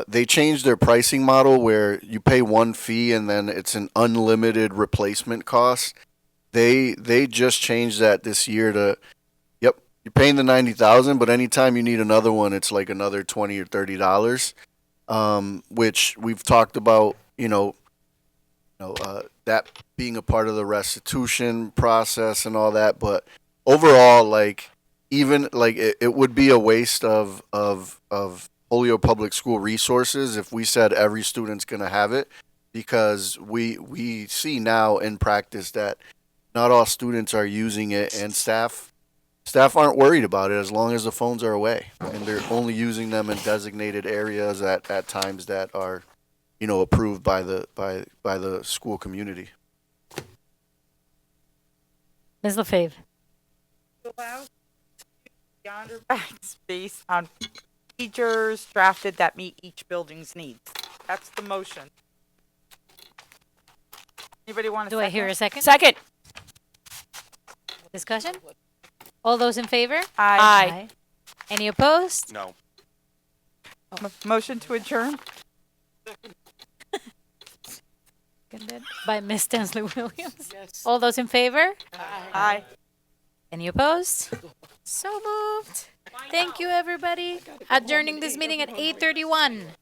they changed their pricing model where you pay one fee and then it's an unlimited replacement cost. They just changed that this year to, yep, you're paying the 90,000, but anytime you need another one, it's like another $20 or $30, which we've talked about, that being a part of the restitution process and all that. But overall, like, even like it would be a waste of Holyoke Public School resources if we said every student's gonna have it, because we see now in practice that not all students are using it, and staff aren't worried about it as long as the phones are away, and they're only using them in designated areas at times that are approved by the school community. Ms. LaFave. Allows yonder banks based on procedures drafted that meet each building's needs. That's the motion. Anybody want to? Do I hear a second? Second. Discussion? All those in favor? Aye. Any opposed? No. Motion to adjourn. Seconded by Ms. Stanley Williams. All those in favor? Aye. Any opposed? So moved. Thank you, everybody. Adjourning this meeting at 8:31.